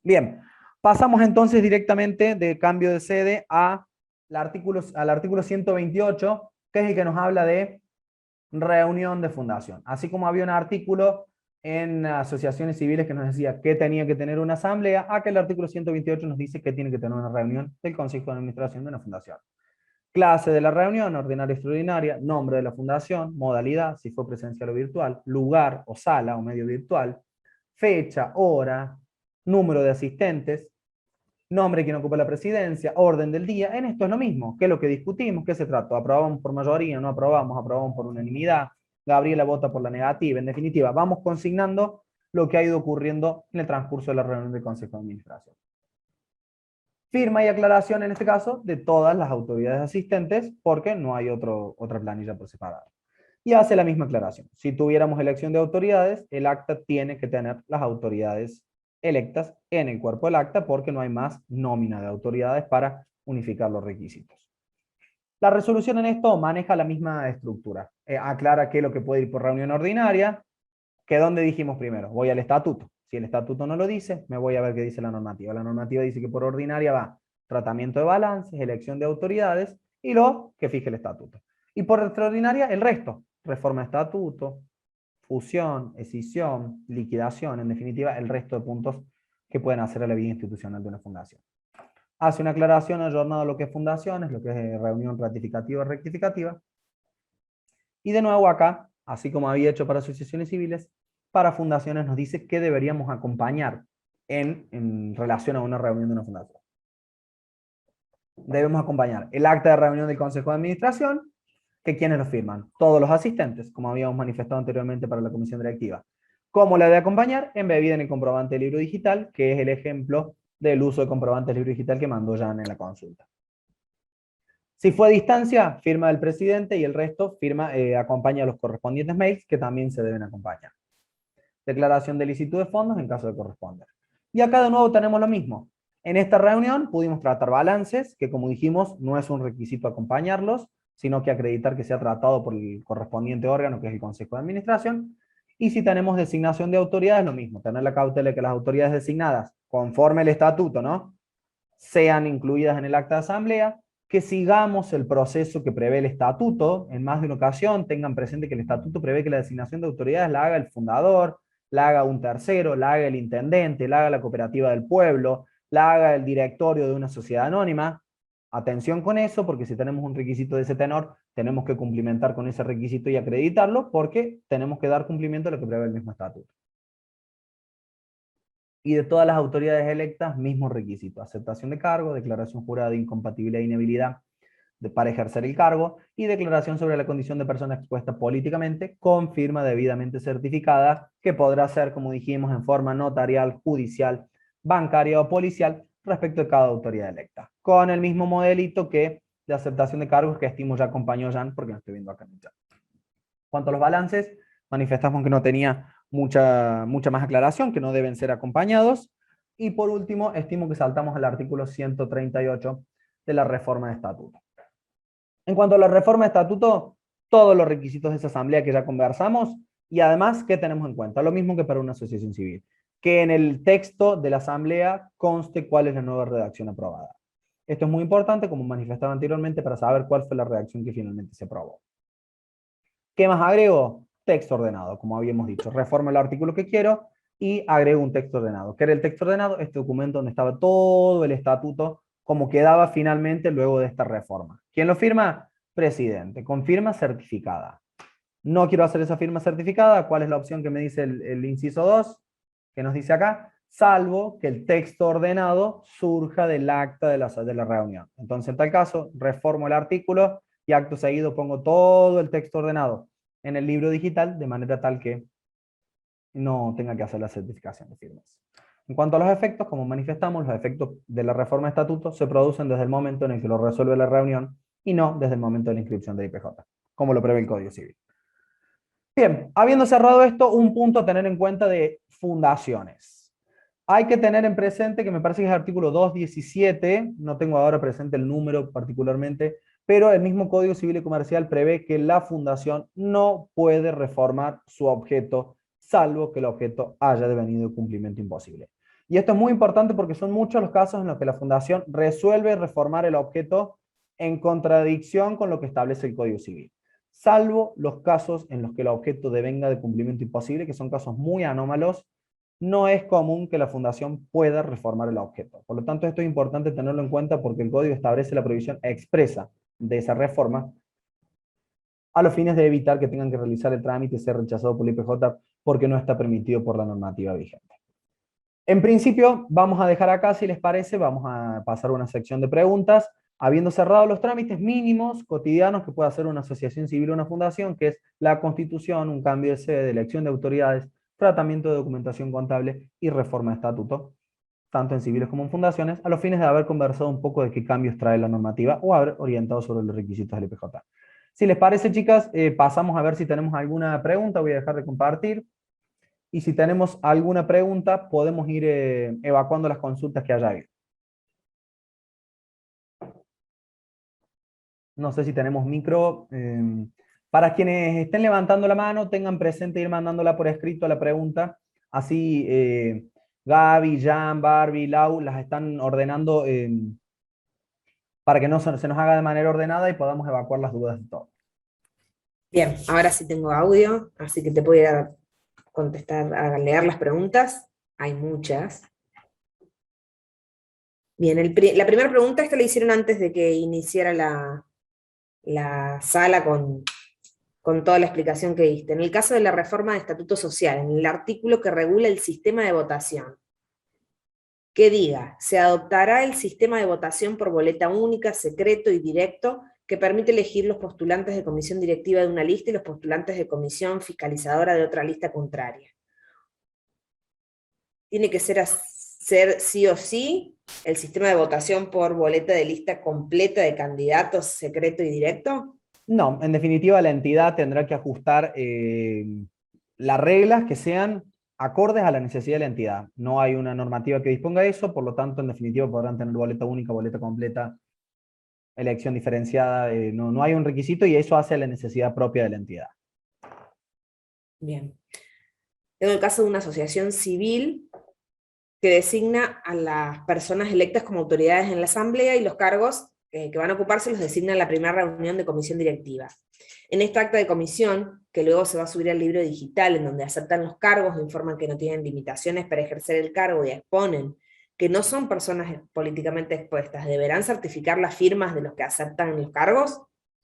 Bien, pasamos entonces directamente de cambio de sede al artículo 128, que es el que nos habla de reunión de fundación. Así como había un artículo en asociaciones civiles que nos decía que tenía que tener una asamblea, acá el artículo 128 nos dice que tiene que tener una reunión del Consejo de Administración de una fundación. Clase de la reunión, ordinaria extraordinaria, nombre de la fundación, modalidad, si fue presencial o virtual, lugar o sala o medio virtual, fecha, hora, número de asistentes, nombre de quien ocupa la presidencia, orden del día. En esto es lo mismo. ¿Qué es lo que discutimos? ¿Qué se trata? ¿Aprobamos por mayoría? ¿No aprobamos? ¿Aprobamos por unanimidad? Gabriela vota por la negativa. En definitiva, vamos consignando lo que ha ido ocurriendo en el transcurso de la reunión del Consejo de Administración. Firma y aclaración, en este caso, de todas las autoridades asistentes, porque no hay otra planilla por separado. Y hace la misma aclaración. Si tuviéramos elección de autoridades, el acta tiene que tener las autoridades electas en el cuerpo del acta, porque no hay más nómina de autoridades para unificar los requisitos. La resolución en esto maneja la misma estructura. Aclara que lo que puede ir por reunión ordinaria, que donde dijimos primero, voy al estatuto. Si el estatuto no lo dice, me voy a ver qué dice la normativa. La normativa dice que por ordinaria va tratamiento de balances, elección de autoridades y lo que fije el estatuto. Y por extraordinaria, el resto. Reforma de estatuto, fusión, escisión, liquidación, en definitiva, el resto de puntos que pueden hacer a la vida institucional de una fundación. Hace una aclaración ayornada a lo que es fundaciones, lo que es reunión ratificativa o rectificativa. Y de nuevo acá, así como había hecho para asociaciones civiles, para fundaciones nos dice qué deberíamos acompañar en relación a una reunión de una fundación. Debemos acompañar el acta de reunión del Consejo de Administración, que ¿quiénes lo firman? Todos los asistentes, como habíamos manifestado anteriormente para la comisión directiva. ¿Cómo la de acompañar? Embebida en el comprobante de libro digital, que es el ejemplo del uso de comprobante de libro digital que mandó Jan en la consulta. Si fue a distancia, firma del presidente y el resto acompaña a los correspondientes mails que también se deben acompañar. Declaración de licitud de fondos en caso de corresponder. Y acá de nuevo tenemos lo mismo. En esta reunión pudimos tratar balances, que como dijimos no es un requisito acompañarlos, sino que acreditar que se ha tratado por el correspondiente órgano que es el Consejo de Administración. Y si tenemos designación de autoridades, lo mismo, tener la cautela de que las autoridades designadas, conforme el estatuto, ¿no?, sean incluidas en el acta de asamblea, que sigamos el proceso que prevé el estatuto, en más de una ocasión tengan presente que el estatuto prevé que la designación de autoridades la haga el fundador, la haga un tercero, la haga el intendente, la haga la cooperativa del pueblo, la haga el directorio de una sociedad anónima. Atención con eso, porque si tenemos un requisito de ese tenor, tenemos que cumplimentar con ese requisito y acreditarlo, porque tenemos que dar cumplimiento a lo que prevé el mismo estatuto. Y de todas las autoridades electas, mismo requisito: aceptación de cargo, declaración jurada de incompatibilidad e inhabilidad para ejercer el cargo, y declaración sobre la condición de persona expuesta políticamente, con firma debidamente certificada, que podrá ser, como dijimos, en forma notarial, judicial, bancaria o policial, respecto de cada autoridad electa, con el mismo modelito que de aceptación de cargos que estimo ya acompañó Jan, porque no estoy viendo acá en el chat. Cuanto a los balances, manifestamos que no tenía mucha más aclaración, que no deben ser acompañados. Y por último, estimo que saltamos al artículo 138 de la reforma de estatuto. En cuanto a la reforma de estatuto, todos los requisitos de esa asamblea que ya conversamos, y además, ¿qué tenemos en cuenta? Lo mismo que para una asociación civil, que en el texto de la asamblea conste cuál es la nueva redacción aprobada. Esto es muy importante, como manifestaba anteriormente, para saber cuál fue la redacción que finalmente se aprobó. ¿Qué más agrego? Texto ordenado, como habíamos dicho. Reformo el artículo que quiero y agrego un texto ordenado. ¿Qué era el texto ordenado? Este documento donde estaba todo el estatuto, como quedaba finalmente luego de esta reforma. ¿Quién lo firma? Presidente, con firma certificada. No quiero hacer esa firma certificada. ¿Cuál es la opción que me dice el inciso 2? Que nos dice acá, salvo que el texto ordenado surja del acta de la reunión. Entonces, en tal caso, reformo el artículo y acto seguido pongo todo el texto ordenado en el libro digital, de manera tal que no tenga que hacer la certificación de firmas. En cuanto a los efectos, como manifestamos, los efectos de la reforma de estatuto se producen desde el momento en el que lo resuelve la reunión y no desde el momento de la inscripción de IPJ, como lo prevé el Código Civil. Bien, habiendo cerrado esto, un punto a tener en cuenta de fundaciones. Hay que tener en presente que me parece que es el artículo 217, no tengo ahora presente el número particularmente, pero el mismo Código Civil y Comercial prevé que la fundación no puede reformar su objeto, salvo que el objeto haya devenido de cumplimiento imposible. Y esto es muy importante porque son muchos los casos en los que la fundación resuelve reformar el objeto en contradicción con lo que establece el Código Civil, salvo los casos en los que el objeto devenga de cumplimiento imposible, que son casos muy anómalos. No es común que la fundación pueda reformar el objeto. Por lo tanto, esto es importante tenerlo en cuenta porque el Código establece la prohibición expresa de esa reforma a los fines de evitar que tengan que realizar el trámite y ser rechazado por el IPJ porque no está permitido por la normativa vigente. En principio, vamos a dejar acá, si les parece, vamos a pasar a una sección de preguntas, habiendo cerrado los trámites mínimos cotidianos que puede hacer una asociación civil o una fundación, que es la constitución, un cambio de sede, elección de autoridades, tratamiento de documentación contable y reforma de estatuto, tanto en civiles como en fundaciones, a los fines de haber conversado un poco de qué cambios trae la normativa o haber orientado sobre los requisitos del IPJ. Si les parece, chicas, pasamos a ver si tenemos alguna pregunta. Voy a dejar de compartir. Y si tenemos alguna pregunta, podemos ir evacuando las consultas que haya habido. No sé si tenemos micro. Para quienes estén levantando la mano, tengan presente ir mandándola por escrito a la pregunta. Así Gaby, Jan, Barbie, Lau las están ordenando para que no se nos haga de manera ordenada y podamos evacuar las dudas de todos. Bien, ahora sí tengo audio, así que te voy a contestar, a leer las preguntas. Hay muchas. Bien, la primera pregunta esta la hicieron antes de que iniciara la sala con toda la explicación que diste. En el caso de la reforma de estatuto social, en el artículo que regula el sistema de votación, que diga, se adoptará el sistema de votación por boleta única, secreto y directo, que permite elegir los postulantes de comisión directiva de una lista y los postulantes de comisión fiscalizadora de otra lista contraria. Tiene que ser sí o sí el sistema de votación por boleta de lista completa de candidatos, secreto y directo. No, en definitiva la entidad tendrá que ajustar las reglas que sean acordes a la necesidad de la entidad. No hay una normativa que disponga de eso, por lo tanto, en definitiva podrán tener boleta única, boleta completa, elección diferenciada, no hay un requisito y eso hace a la necesidad propia de la entidad. Bien. Tengo el caso de una asociación civil que designa a las personas electas como autoridades en la asamblea y los cargos que van a ocuparse los designa en la primera reunión de comisión directiva. En esta acta de comisión, que luego se va a subir al libro digital, en donde aceptan los cargos, informan que no tienen limitaciones para ejercer el cargo y exponen que no son personas políticamente expuestas, ¿deberán certificar las firmas de los que aceptan los cargos?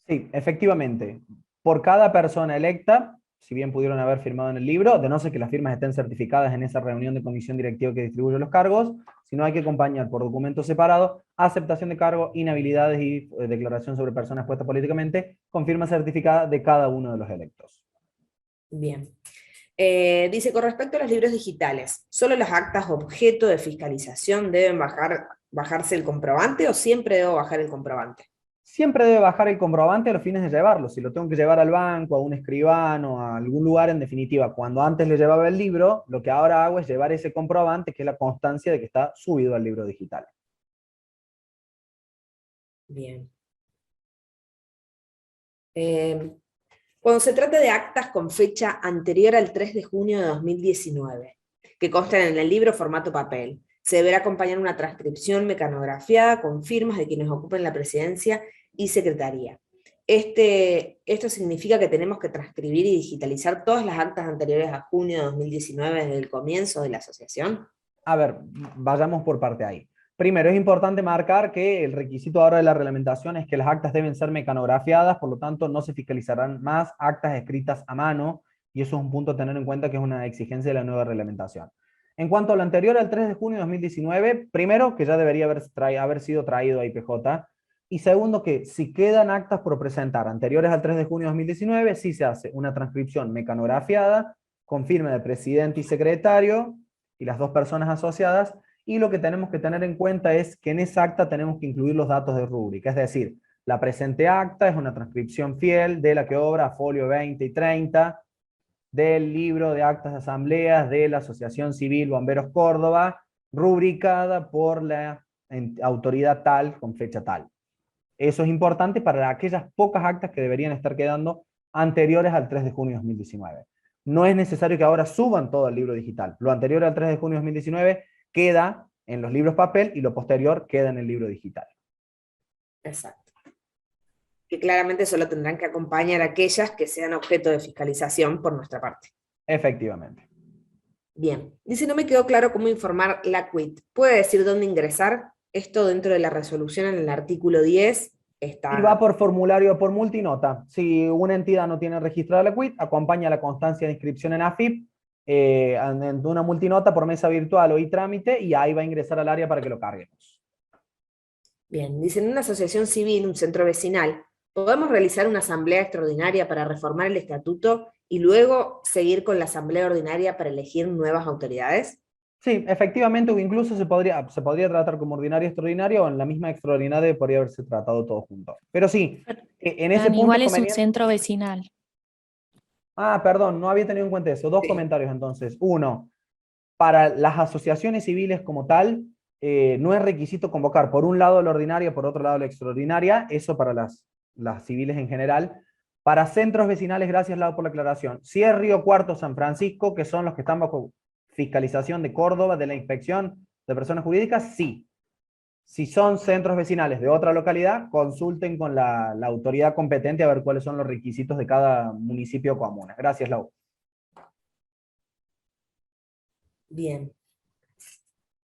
Sí, efectivamente. Por cada persona electa, si bien pudieron haber firmado en el libro, de no ser que las firmas estén certificadas en esa reunión de comisión directiva que distribuye los cargos, sino hay que acompañar por documento separado aceptación de cargo, inhabilidades y declaración sobre personas expuestas políticamente, con firma certificada de cada uno de los electos. Bien. Dice, con respecto a los libros digitales, ¿solo las actas objeto de fiscalización deben bajarse el comprobante o siempre debo bajar el comprobante? Siempre debe bajar el comprobante a los fines de llevarlo. Si lo tengo que llevar al banco, a un escribano, a algún lugar, en definitiva, cuando antes le llevaba el libro, lo que ahora hago es llevar ese comprobante, que es la constancia de que está subido al libro digital. Bien. Cuando se trata de actas con fecha anterior al 3 de junio de 2019, que constan en el libro formato papel, se deberá acompañar una transcripción mecanografiada con firmas de quienes ocupen la presidencia y secretaría. Esto significa que tenemos que transcribir y digitalizar todas las actas anteriores a junio de 2019 desde el comienzo de la asociación. A ver, vayamos por parte ahí. Primero, es importante marcar que el requisito ahora de la reglamentación es que las actas deben ser mecanografiadas, por lo tanto no se fiscalizarán más actas escritas a mano, y eso es un punto a tener en cuenta que es una exigencia de la nueva reglamentación. En cuanto a lo anterior al 3 de junio de 2019, primero, que ya debería haber sido traído a IPJ, y segundo, que si quedan actas por presentar anteriores al 3 de junio de 2019, sí se hace una transcripción mecanografiada con firma de presidente y secretario, y las dos personas asociadas, y lo que tenemos que tener en cuenta es que en esa acta tenemos que incluir los datos de rúbrica, es decir, la presente acta es una transcripción fiel de la que obra folio 20 y 30 del libro de actas de asambleas de la Asociación Civil Bomberos Córdoba, rubricada por la autoridad tal con fecha tal. Eso es importante para aquellas pocas actas que deberían estar quedando anteriores al 3 de junio de 2019. No es necesario que ahora suban todo al libro digital. Lo anterior al 3 de junio de 2019 queda en los libros papel y lo posterior queda en el libro digital. Exacto. Que claramente solo tendrán que acompañar aquellas que sean objeto de fiscalización por nuestra parte. Efectivamente. Bien. Dice, no me quedó claro cómo informar la quit. ¿Puede decir dónde ingresar? Esto dentro de la resolución en el artículo 10 está... Y va por formulario o por multinota. Si una entidad no tiene registrada la quit, acompaña la constancia de inscripción en AFIP, en una multinota por mesa virtual o e-trámite, y ahí va a ingresar al área para que lo carguemos. Bien, dice, en una asociación civil, un centro vecinal, ¿podemos realizar una asamblea extraordinaria para reformar el estatuto y luego seguir con la asamblea ordinaria para elegir nuevas autoridades? Sí, efectivamente, o incluso se podría tratar como ordinario extraordinario, o en la misma extraordinaria podría haberse tratado todo junto. Pero sí, en ese punto igual es un conveniente... centro vecinal. Ah, perdón, no había tenido en cuenta eso. Dos comentarios entonces. Uno, para las asociaciones civiles como tal, no es requisito convocar por un lado la ordinaria, por otro lado la extraordinaria, eso para las civiles en general. Para centros vecinales, gracias Lau por la aclaración, si es Río Cuarto, San Francisco, que son los que están bajo fiscalización de Córdoba, de la inspección de personas jurídicas, sí. Si son centros vecinales de otra localidad, consulten con la autoridad competente a ver cuáles son los requisitos de cada municipio o comuna. Gracias, Lau. Bien.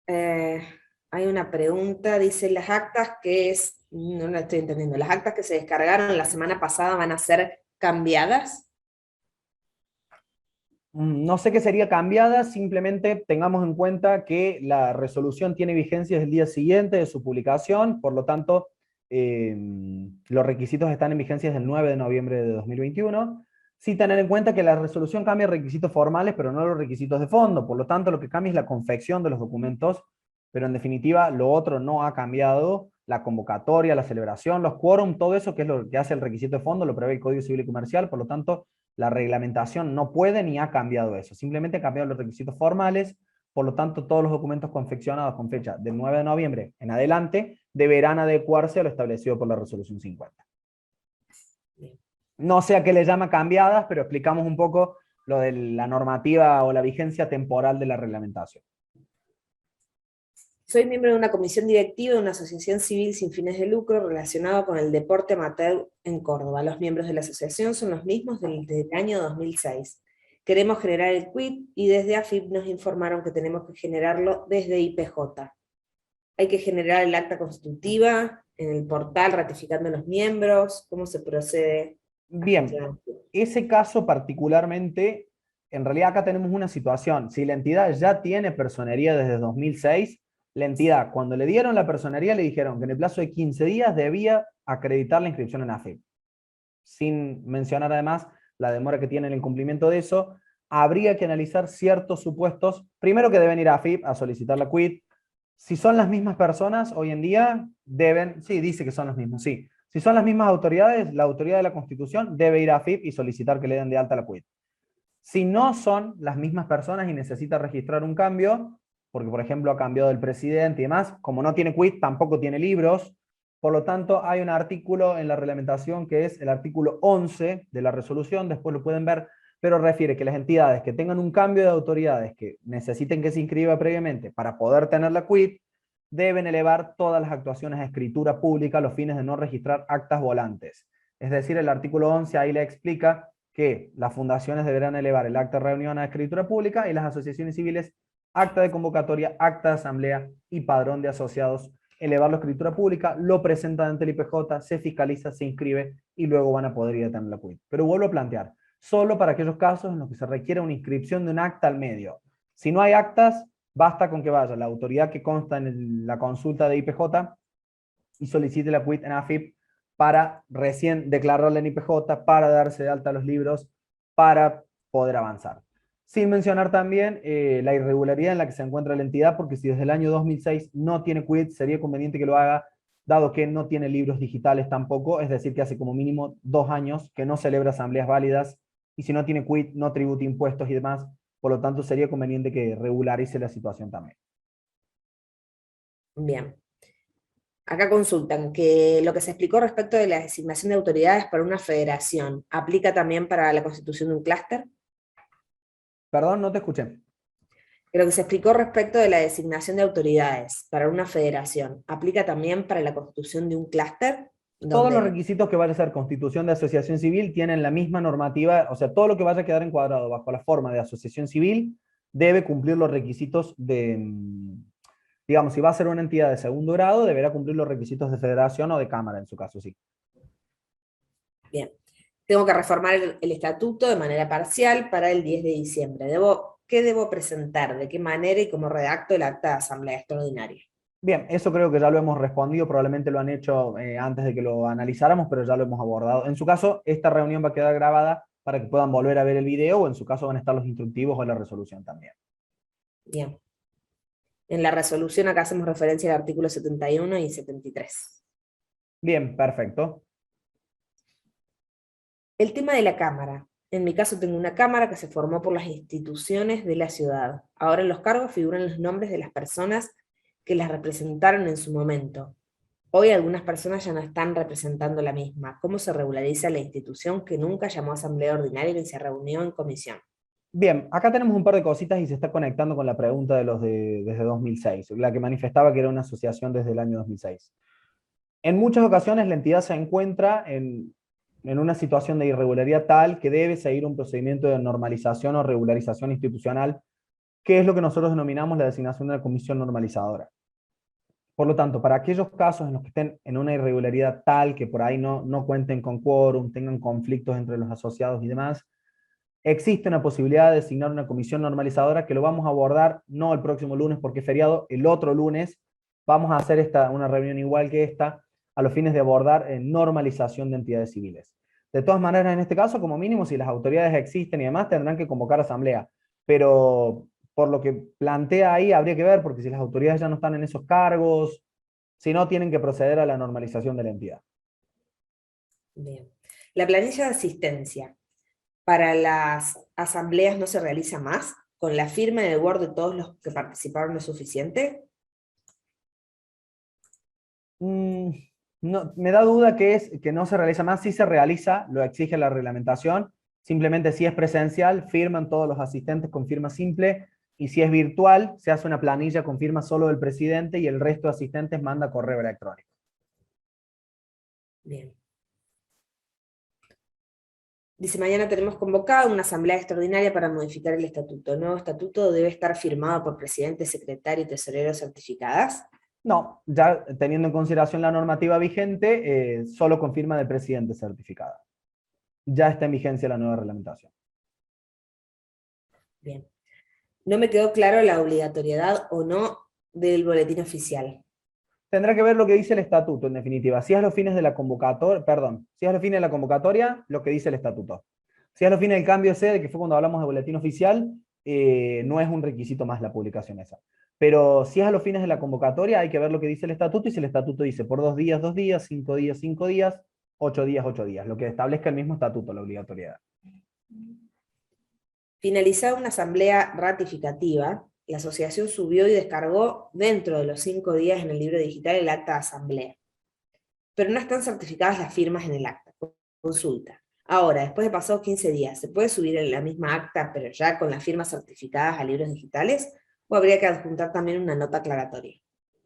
Hay una pregunta, dice, las actas no la estoy entendiendo, las actas que se descargaron la semana pasada van a ser cambiadas. No sé qué sería cambiada, simplemente tengamos en cuenta que la resolución tiene vigencia desde el día siguiente de su publicación, por lo tanto, los requisitos están en vigencia desde el 9 de noviembre de 2021. Sí tener en cuenta que la resolución cambia requisitos formales, pero no los requisitos de fondo, por lo tanto lo que cambia es la confección de los documentos, pero en definitiva lo otro no ha cambiado, la convocatoria, la celebración, los quórum, todo eso que es lo que hace el requisito de fondo, lo prevé el Código Civil y Comercial, por lo tanto, la reglamentación no puede ni ha cambiado eso, simplemente ha cambiado los requisitos formales, por lo tanto todos los documentos confeccionados con fecha del 9 de noviembre en adelante deberán adecuarse a lo establecido por la resolución 50. No sé a qué le llama cambiadas, pero explicamos un poco lo de la normativa o la vigencia temporal de la reglamentación. Soy miembro de una comisión directiva de una asociación civil sin fines de lucro relacionada con el deporte amateur en Córdoba. Los miembros de la asociación son los mismos desde el año 2006. Queremos generar el quit y desde AFIP nos informaron que tenemos que generarlo desde IPJ. Hay que generar el acta constitutiva en el portal ratificando a los miembros. ¿Cómo se procede? Bien, ese caso particularmente, en realidad acá tenemos una situación. Si la entidad ya tiene personería desde 2006, la entidad, cuando le dieron la personería, le dijeron que en el plazo de 15 días debía acreditar la inscripción en AFIP. Sin mencionar además la demora que tiene en el cumplimiento de eso, habría que analizar ciertos supuestos. Primero que deben ir a AFIP a solicitar la quit. Si son las mismas personas, hoy en día deben, sí, dice que son los mismos, sí. Si son las mismas autoridades, la autoridad de la Constitución debe ir a AFIP y solicitar que le den de alta la quit. Si no son las mismas personas y necesita registrar un cambio, porque por ejemplo ha cambiado el presidente y demás, como no tiene quit, tampoco tiene libros, por lo tanto hay un artículo en la reglamentación que es el artículo 11 de la resolución, después lo pueden ver, pero refiere que las entidades que tengan un cambio de autoridades que necesiten que se inscriba previamente para poder tener la quit, deben elevar todas las actuaciones a escritura pública a los fines de no registrar actas volantes. Es decir, el artículo 11 ahí le explica que las fundaciones deberán elevar el acta de reunión a escritura pública y las asociaciones civiles acta de convocatoria, acta de asamblea y padrón de asociados, elevarlo a escritura pública, lo presentan ante el IPJ, se fiscaliza, se inscribe y luego van a poder ir a tener la quit. Pero vuelvo a plantear, solo para aquellos casos en los que se requiere una inscripción de un acta al medio. Si no hay actas, basta con que vaya la autoridad que consta en la consulta de IPJ y solicite la quit en AFIP para recién declararla en IPJ, para darse de alta los libros, para poder avanzar. Sin mencionar también la irregularidad en la que se encuentra la entidad, porque si desde el año 2006 no tiene quit, sería conveniente que lo haga, dado que no tiene libros digitales tampoco, es decir, que hace como mínimo 2 años que no celebra asambleas válidas, y si no tiene quit, no tributa impuestos y demás, por lo tanto sería conveniente que regularice la situación también. Bien. Acá consultan que lo que se explicó respecto de la designación de autoridades para una federación, ¿aplica también para la constitución de un clúster? Perdón, no te escuché. Que lo que se explicó respecto de la designación de autoridades para una federación, ¿aplica también para la constitución de un clúster? Todos los Donde, requisitos que vaya a ser constitución de asociación civil tienen la misma normativa, o sea, todo lo que vaya a quedar encuadrado bajo la forma de asociación civil debe cumplir los requisitos de, digamos, si va a ser una entidad de segundo grado, deberá cumplir los requisitos de federación o de cámara, en su caso, sí. bien, tengo que reformar el estatuto de manera parcial para el 10 de diciembre. ¿Qué debo presentar? ¿De qué manera y cómo redacto el acta de asamblea extraordinaria? Bien, eso creo que ya lo hemos respondido, probablemente lo han hecho antes de que lo analizáramos, pero ya lo hemos abordado. En su caso, esta reunión va a quedar grabada para que puedan volver a ver el video, o en su caso van a estar los instructivos o la resolución también. Bien. En la resolución acá hacemos referencia al artículo 71 y 73. Bien, perfecto. El tema de la Cámara. En mi caso tengo una Cámara que se formó por las instituciones de la ciudad. Ahora en los cargos figuran los nombres de las personas que las representaron en su momento. Hoy algunas personas ya no están representando la misma. ¿Cómo se regulariza la institución que nunca llamó a asamblea ordinaria y se reunió en comisión? Bien, acá tenemos un par de cositas y se está conectando con la pregunta de los desde 2006, la que manifestaba que era una asociación desde el año 2006. En muchas ocasiones la entidad se encuentra en una situación de irregularidad tal que debe seguir un procedimiento de normalización o regularización institucional, que es lo que nosotros denominamos la designación de la comisión normalizadora. Por lo tanto, para aquellos casos en los que estén en una irregularidad tal que por ahí no cuenten con quórum, tengan conflictos entre los asociados y demás, existe una posibilidad de designar una comisión normalizadora que lo vamos a abordar no el próximo lunes porque es feriado, el otro lunes vamos a hacer una reunión igual que esta a los fines de abordar normalización de entidades civiles. De todas maneras, en este caso, como mínimo, si las autoridades existen y demás, tendrán que convocar asamblea. Pero por lo que plantea ahí, habría que ver, porque si las autoridades ya no están en esos cargos, si no, tienen que proceder a la normalización de la entidad. Bien. La planilla de asistencia para las asambleas no se realiza más. ¿Con la firma en el Word de todos los que participaron es suficiente? No, me da duda que no se realiza más. Sí se realiza, lo exige la reglamentación. Simplemente si es presencial, firman todos los asistentes con firma simple, y si es virtual, se hace una planilla con firma solo del presidente y el resto de asistentes manda correo electrónico. Bien. Dice, mañana tenemos convocado una asamblea extraordinaria para modificar el estatuto. ¿El nuevo estatuto debe estar firmado por presidente, secretario y tesorero certificadas? No, ya teniendo en consideración la normativa vigente, solo con firma del presidente certificada. Ya está en vigencia la nueva reglamentación. Bien. No me quedó claro la obligatoriedad o no del boletín oficial. Tendrá que ver lo que dice el estatuto, en definitiva. Si es a los fines de la convocatoria, perdón, si es a los fines de la convocatoria, lo que dice el estatuto. Si es a los fines del cambio de sede, que fue cuando hablamos de boletín oficial, no es un requisito más la publicación esa. Pero si es a los fines de la convocatoria, hay que ver lo que dice el estatuto, y si el estatuto dice por 2 días, 2 días, 5 días, 5 días, 8 días, 8 días, lo que establezca el mismo estatuto, la obligatoriedad. Finalizada una asamblea ratificativa, la asociación subió y descargó dentro de los 5 días en el libro digital el acta de asamblea. Pero no están certificadas las firmas en el acta. Consulta. Ahora, después de pasados 15 días, ¿se puede subir en la misma acta, pero ya con las firmas certificadas a libros digitales? ¿O habría que adjuntar también una nota aclaratoria?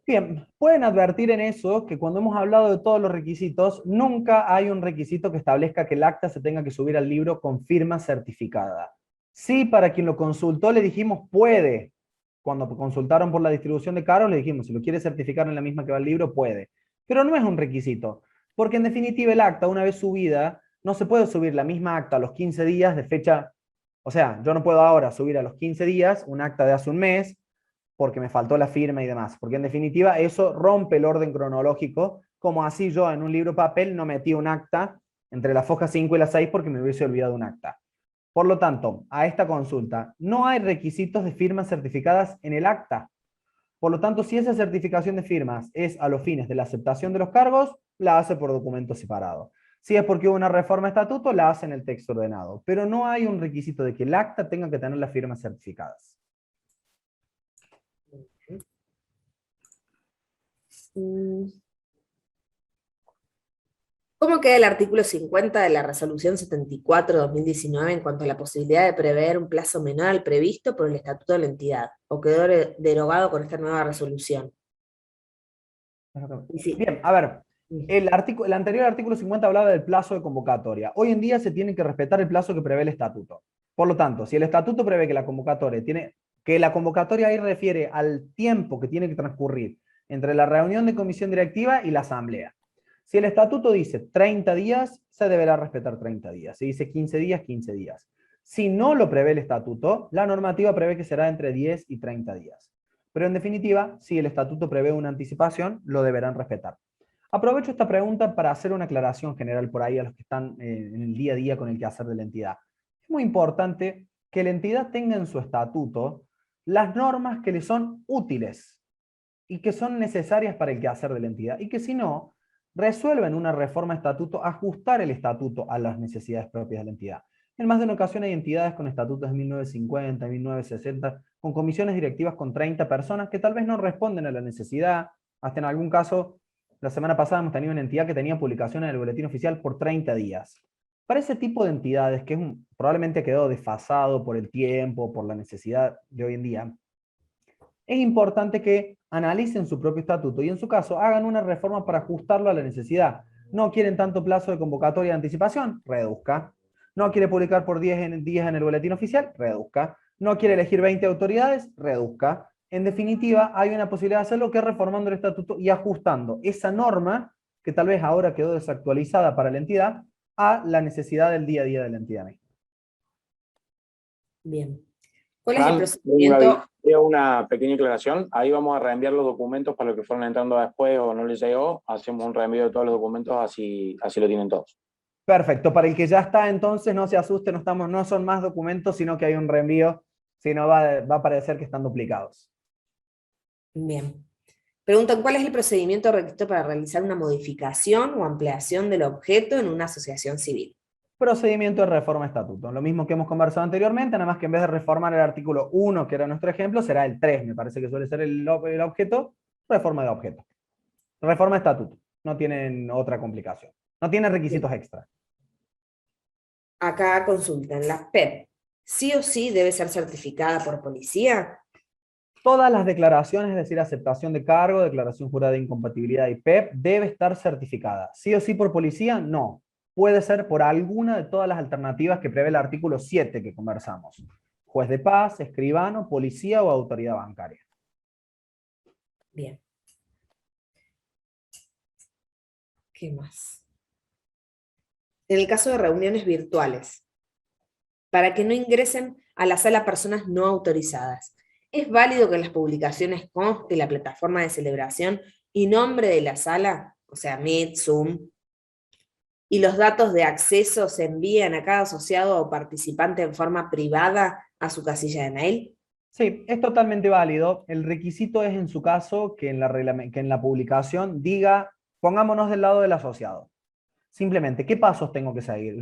Bien, pueden advertir en eso que cuando hemos hablado de todos los requisitos, nunca hay un requisito que establezca que el acta se tenga que subir al libro con firma certificada. Sí, para quien lo consultó le dijimos puede. Cuando consultaron por la distribución de cargos le dijimos, si lo quiere certificar en la misma que va al libro, puede. Pero no es un requisito, porque en definitiva el acta, una vez subida, no se puede subir la misma acta a los 15 días de fecha. O sea, yo no puedo ahora subir a los 15 días un acta de hace un mes, porque me faltó la firma y demás, porque en definitiva eso rompe el orden cronológico, como así yo en un libro papel no metí un acta entre la foja 5 y la 6 porque me hubiese olvidado un acta. Por lo tanto, a esta consulta no hay requisitos de firmas certificadas en el acta. Por lo tanto, si esa certificación de firmas es a los fines de la aceptación de los cargos, la hace por documento separado. Si es porque hubo una reforma de estatuto, la hace en el texto ordenado. Pero no hay un requisito de que el acta tenga que tener las firmas certificadas. ¿Cómo queda el artículo 50 de la Resolución 74/2019 en cuanto a la posibilidad de prever un plazo menor al previsto por el Estatuto de la entidad? ¿O quedó derogado con esta nueva resolución? Bien, a ver, el anterior artículo 50 hablaba del plazo de convocatoria. Hoy en día se tiene que respetar el plazo que prevé el estatuto. Por lo tanto, si el estatuto prevé que la convocatoria ahí refiere al tiempo que tiene que transcurrir entre la reunión de comisión directiva y la asamblea. Si el estatuto dice 30 días, se deberá respetar 30 días. Si dice 15 días, 15 días. Si no lo prevé el estatuto, la normativa prevé que será entre 10 y 30 días. Pero en definitiva, si el estatuto prevé una anticipación, lo deberán respetar. Aprovecho esta pregunta para hacer una aclaración general por ahí a los que están en el día a día con el quehacer de la entidad. Es muy importante que la entidad tenga en su estatuto las normas que le son útiles y que son necesarias para el quehacer de la entidad, y que si no, resuelven una reforma de estatuto, ajustar el estatuto a las necesidades propias de la entidad. En más de una ocasión hay entidades con estatutos de 1950, 1960, con comisiones directivas con 30 personas que tal vez no responden a la necesidad. Hasta en algún caso, la semana pasada hemos tenido una entidad que tenía publicación en el boletín oficial por 30 días. Para ese tipo de entidades, que probablemente quedó desfasado por el tiempo, por la necesidad de hoy en día, es importante que analicen su propio estatuto y en su caso hagan una reforma para ajustarlo a la necesidad. No quieren tanto plazo de convocatoria de anticipación, reduzca. No quiere publicar por 10 días en el boletín oficial, reduzca. No quiere elegir 20 autoridades, reduzca. En definitiva, hay una posibilidad de hacerlo que es reformando el estatuto y ajustando esa norma, que tal vez ahora quedó desactualizada para la entidad, a la necesidad del día a día de la entidad misma. Bien. ¿Cuál es el procedimiento? Una pequeña aclaración. Ahí vamos a reenviar los documentos para los que fueron entrando después o no les llegó. Hacemos un reenvío de todos los documentos, así lo tienen todos. Perfecto. Para el que ya está, entonces, no se asuste, no son más documentos, sino que hay un reenvío, si no va a parecer que están duplicados. Bien. Preguntan, ¿cuál es el procedimiento requisito para realizar una modificación o ampliación del objeto en una asociación civil? Procedimiento de reforma de estatuto. Lo mismo que hemos conversado anteriormente, nada más que en vez de reformar el artículo 1, que era nuestro ejemplo, será el 3, me parece que suele ser el objeto, reforma de objeto. Reforma de estatuto. No tienen otra complicación. No tienen requisitos extra. Acá consultan, ¿la PEP sí o sí debe ser certificada por policía? Todas las declaraciones, es decir, aceptación de cargo, declaración jurada de incompatibilidad y PEP, debe estar certificada. ¿Sí o sí por policía? No. Puede ser por alguna de todas las alternativas que prevé el artículo 7 que conversamos. Juez de paz, escribano, policía o autoridad bancaria. Bien. ¿Qué más? En el caso de reuniones virtuales, para que no ingresen a la sala personas no autorizadas, ¿es válido que en las publicaciones conste la plataforma de celebración y nombre de la sala? O sea, Meet, Zoom. ¿Y los datos de acceso se envían a cada asociado o participante en forma privada a su casilla de mail? Sí, es totalmente válido. El requisito es en su caso que en la publicación diga, pongámonos del lado del asociado. Simplemente, ¿qué pasos tengo que seguir?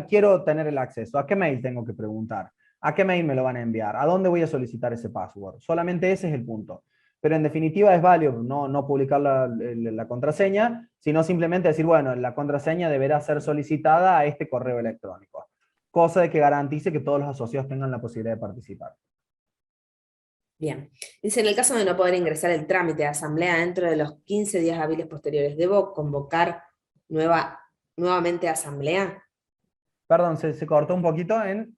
Quiero tener el acceso. ¿A qué mail tengo que preguntar? ¿A qué mail me lo van a enviar? ¿A dónde voy a solicitar ese password? Solamente ese es el punto. Pero en definitiva es válido no publicar la contraseña, sino simplemente decir, bueno, la contraseña deberá ser solicitada a este correo electrónico. Cosa de que garantice que todos los asociados tengan la posibilidad de participar. Bien. Dice, en el caso de no poder ingresar el trámite de asamblea dentro de los 15 días hábiles posteriores, ¿debo convocar nuevamente asamblea? Perdón, se cortó un poquito en...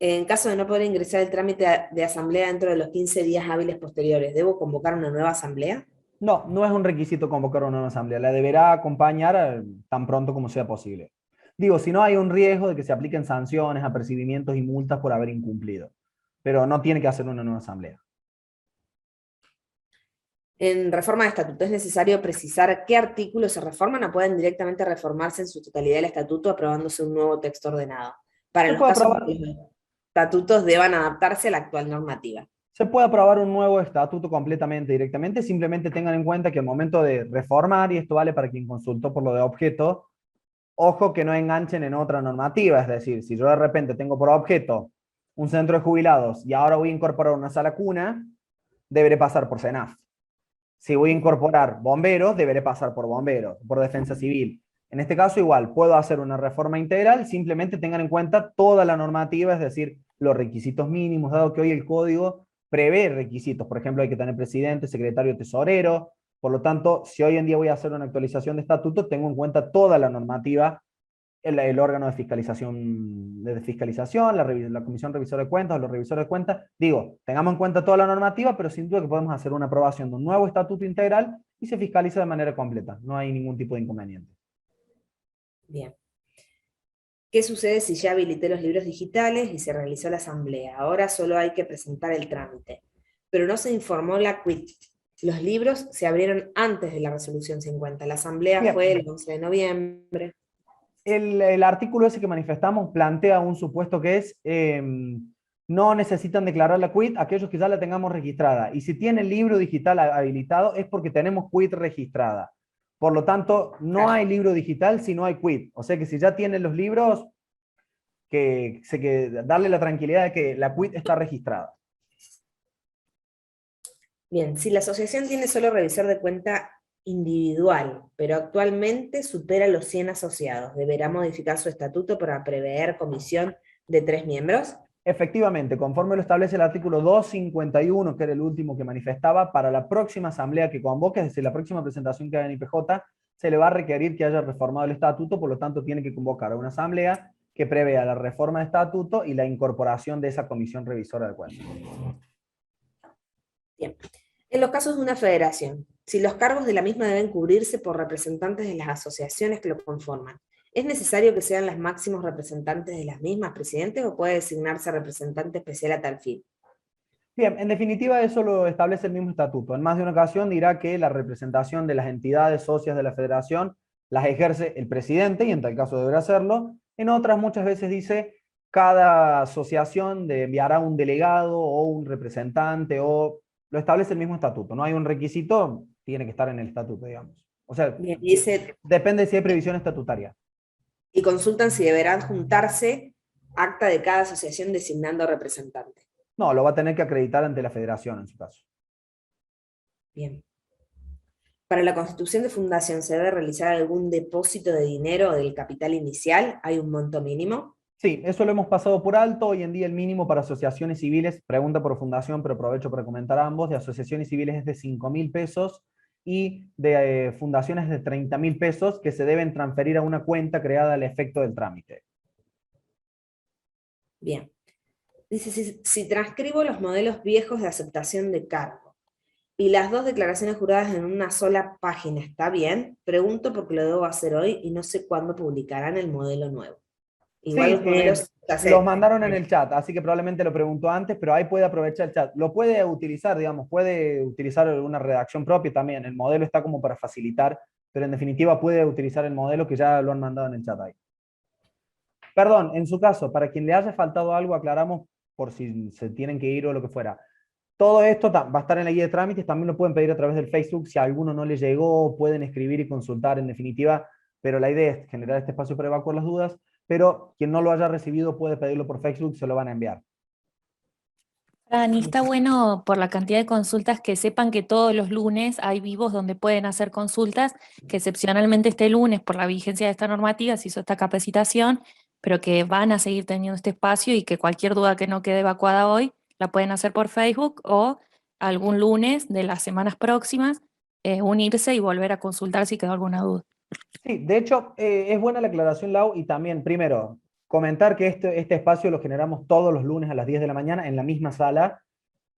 En caso de no poder ingresar el trámite de asamblea dentro de los 15 días hábiles posteriores, ¿debo convocar una nueva asamblea? No, no es un requisito convocar una nueva asamblea. La deberá acompañar tan pronto como sea posible. Digo, si no hay un riesgo de que se apliquen sanciones, apercibimientos y multas por haber incumplido. Pero no tiene que hacer una nueva asamblea. En reforma de estatuto es necesario precisar qué artículos se reforman o pueden directamente reformarse en su totalidad el estatuto aprobándose un nuevo texto ordenado, para Se los puede casos aprobar, en que los estatutos deban adaptarse a la actual normativa. se puede aprobar un nuevo estatuto completamente, directamente, simplemente tengan en cuenta que al momento de reformar, y esto vale para quien consultó por lo de objeto, ojo que no enganchen en otra normativa, es decir, si yo de repente tengo por objeto un centro de jubilados y ahora voy a incorporar una sala cuna, deberé pasar por SENAF. Si voy a incorporar bomberos, deberé pasar por bomberos, por defensa civil. En este caso, igual, puedo hacer una reforma integral, simplemente tengan en cuenta toda la normativa, es decir, los requisitos mínimos, dado que hoy el código prevé requisitos. Por ejemplo, hay que tener presidente, secretario, tesorero. Por lo tanto, si hoy en día voy a hacer una actualización de estatuto, tengo en cuenta toda la normativa, el órgano de fiscalización, la comisión revisora de cuentas, los revisores de cuentas. Digo, tengamos en cuenta toda la normativa, pero sin duda que podemos hacer una aprobación de un nuevo estatuto integral y se fiscaliza de manera completa. No hay ningún tipo de inconveniente. Bien. ¿Qué sucede si ya habilité los libros digitales y se realizó la asamblea? Ahora solo hay que presentar el trámite. Pero no se informó la quit. Los libros se abrieron antes de la resolución 50. La asamblea Bien. fue el 11 de noviembre. El artículo ese que manifestamos plantea un supuesto que es, no necesitan declarar la quit aquellos que ya la tengamos registrada. Y si tiene el libro digital habilitado es porque tenemos quit registrada. Por lo tanto, no hay libro digital si no hay quit. O sea que si ya tienen los libros, que darle la tranquilidad de que la quit está registrada. Bien, si la asociación tiene solo revisor de cuenta individual, pero actualmente supera los 100 asociados, ¿deberá modificar su estatuto para prever comisión de 3 miembros? Efectivamente, conforme lo establece el artículo 251, que era el último que manifestaba, para la próxima asamblea que convoque, es decir, la próxima presentación que haga en IPJ, se le va a requerir que haya reformado el estatuto, por lo tanto tiene que convocar a una asamblea que prevea la reforma de estatuto y la incorporación de esa comisión revisora de cuentas. Bien. En los casos de una federación, si los cargos de la misma deben cubrirse por representantes de las asociaciones que lo conforman, ¿es necesario que sean los máximos representantes de las mismas presidentes o puede designarse representante especial a tal fin? Bien, en definitiva eso lo establece el mismo estatuto. En más de una ocasión dirá que la representación de las entidades socias de la federación las ejerce el presidente, y en tal caso deberá hacerlo. En otras muchas veces dice cada asociación enviará un delegado o un representante, o lo establece el mismo estatuto. No hay un requisito, tiene que estar en el estatuto, digamos. O sea, Bien, dice, depende si hay previsión estatutaria. y consultan si deberán juntarse acta de cada asociación designando representante. No, lo va a tener que acreditar ante la federación en su caso. Bien. Para la constitución de fundación, ¿se debe realizar algún depósito de dinero del capital inicial? ¿Hay un monto mínimo? Sí, eso lo hemos pasado por alto. Hoy en día el mínimo para asociaciones civiles, pregunta por fundación, pero aprovecho para comentar ambos, de asociaciones civiles es de 5.000 pesos y de fundaciones de 30.000 pesos que se deben transferir a una cuenta creada al efecto del trámite. Bien. Dice, si transcribo los modelos viejos de aceptación de cargo y las dos declaraciones juradas en una sola página, ¿está bien? Pregunto porque lo debo hacer hoy y no sé cuándo publicarán el modelo nuevo. Igual Sí, los modelos los mandaron en el chat, así que probablemente lo preguntó antes, pero ahí puede aprovechar el chat. Lo puede utilizar, digamos, puede utilizar una redacción propia también. El modelo está como para facilitar, pero en definitiva puede utilizar el modelo que ya lo han mandado en el chat ahí. Perdón, en su caso, para quien le haya faltado algo, aclaramos por si se tienen que ir o lo que fuera. Todo esto va a estar en la guía de trámites, también lo pueden pedir a través del Facebook. Si a alguno no le llegó, pueden escribir y consultar en definitiva, pero la idea es generar este espacio para evacuar las dudas, pero quien no lo haya recibido puede pedirlo por Facebook, se lo van a enviar. Dani, está bueno por la cantidad de consultas que sepan que todos los lunes hay vivos donde pueden hacer consultas, que excepcionalmente este lunes por la vigencia de esta normativa se hizo esta capacitación, pero que van a seguir teniendo este espacio y que cualquier duda que no quede evacuada hoy la pueden hacer por Facebook o algún lunes de las semanas próximas unirse y volver a consultar si quedó alguna duda. Sí, de hecho, es buena la aclaración, Lau, y también, primero, comentar que este espacio lo generamos todos los lunes a las 10 de la mañana en la misma sala,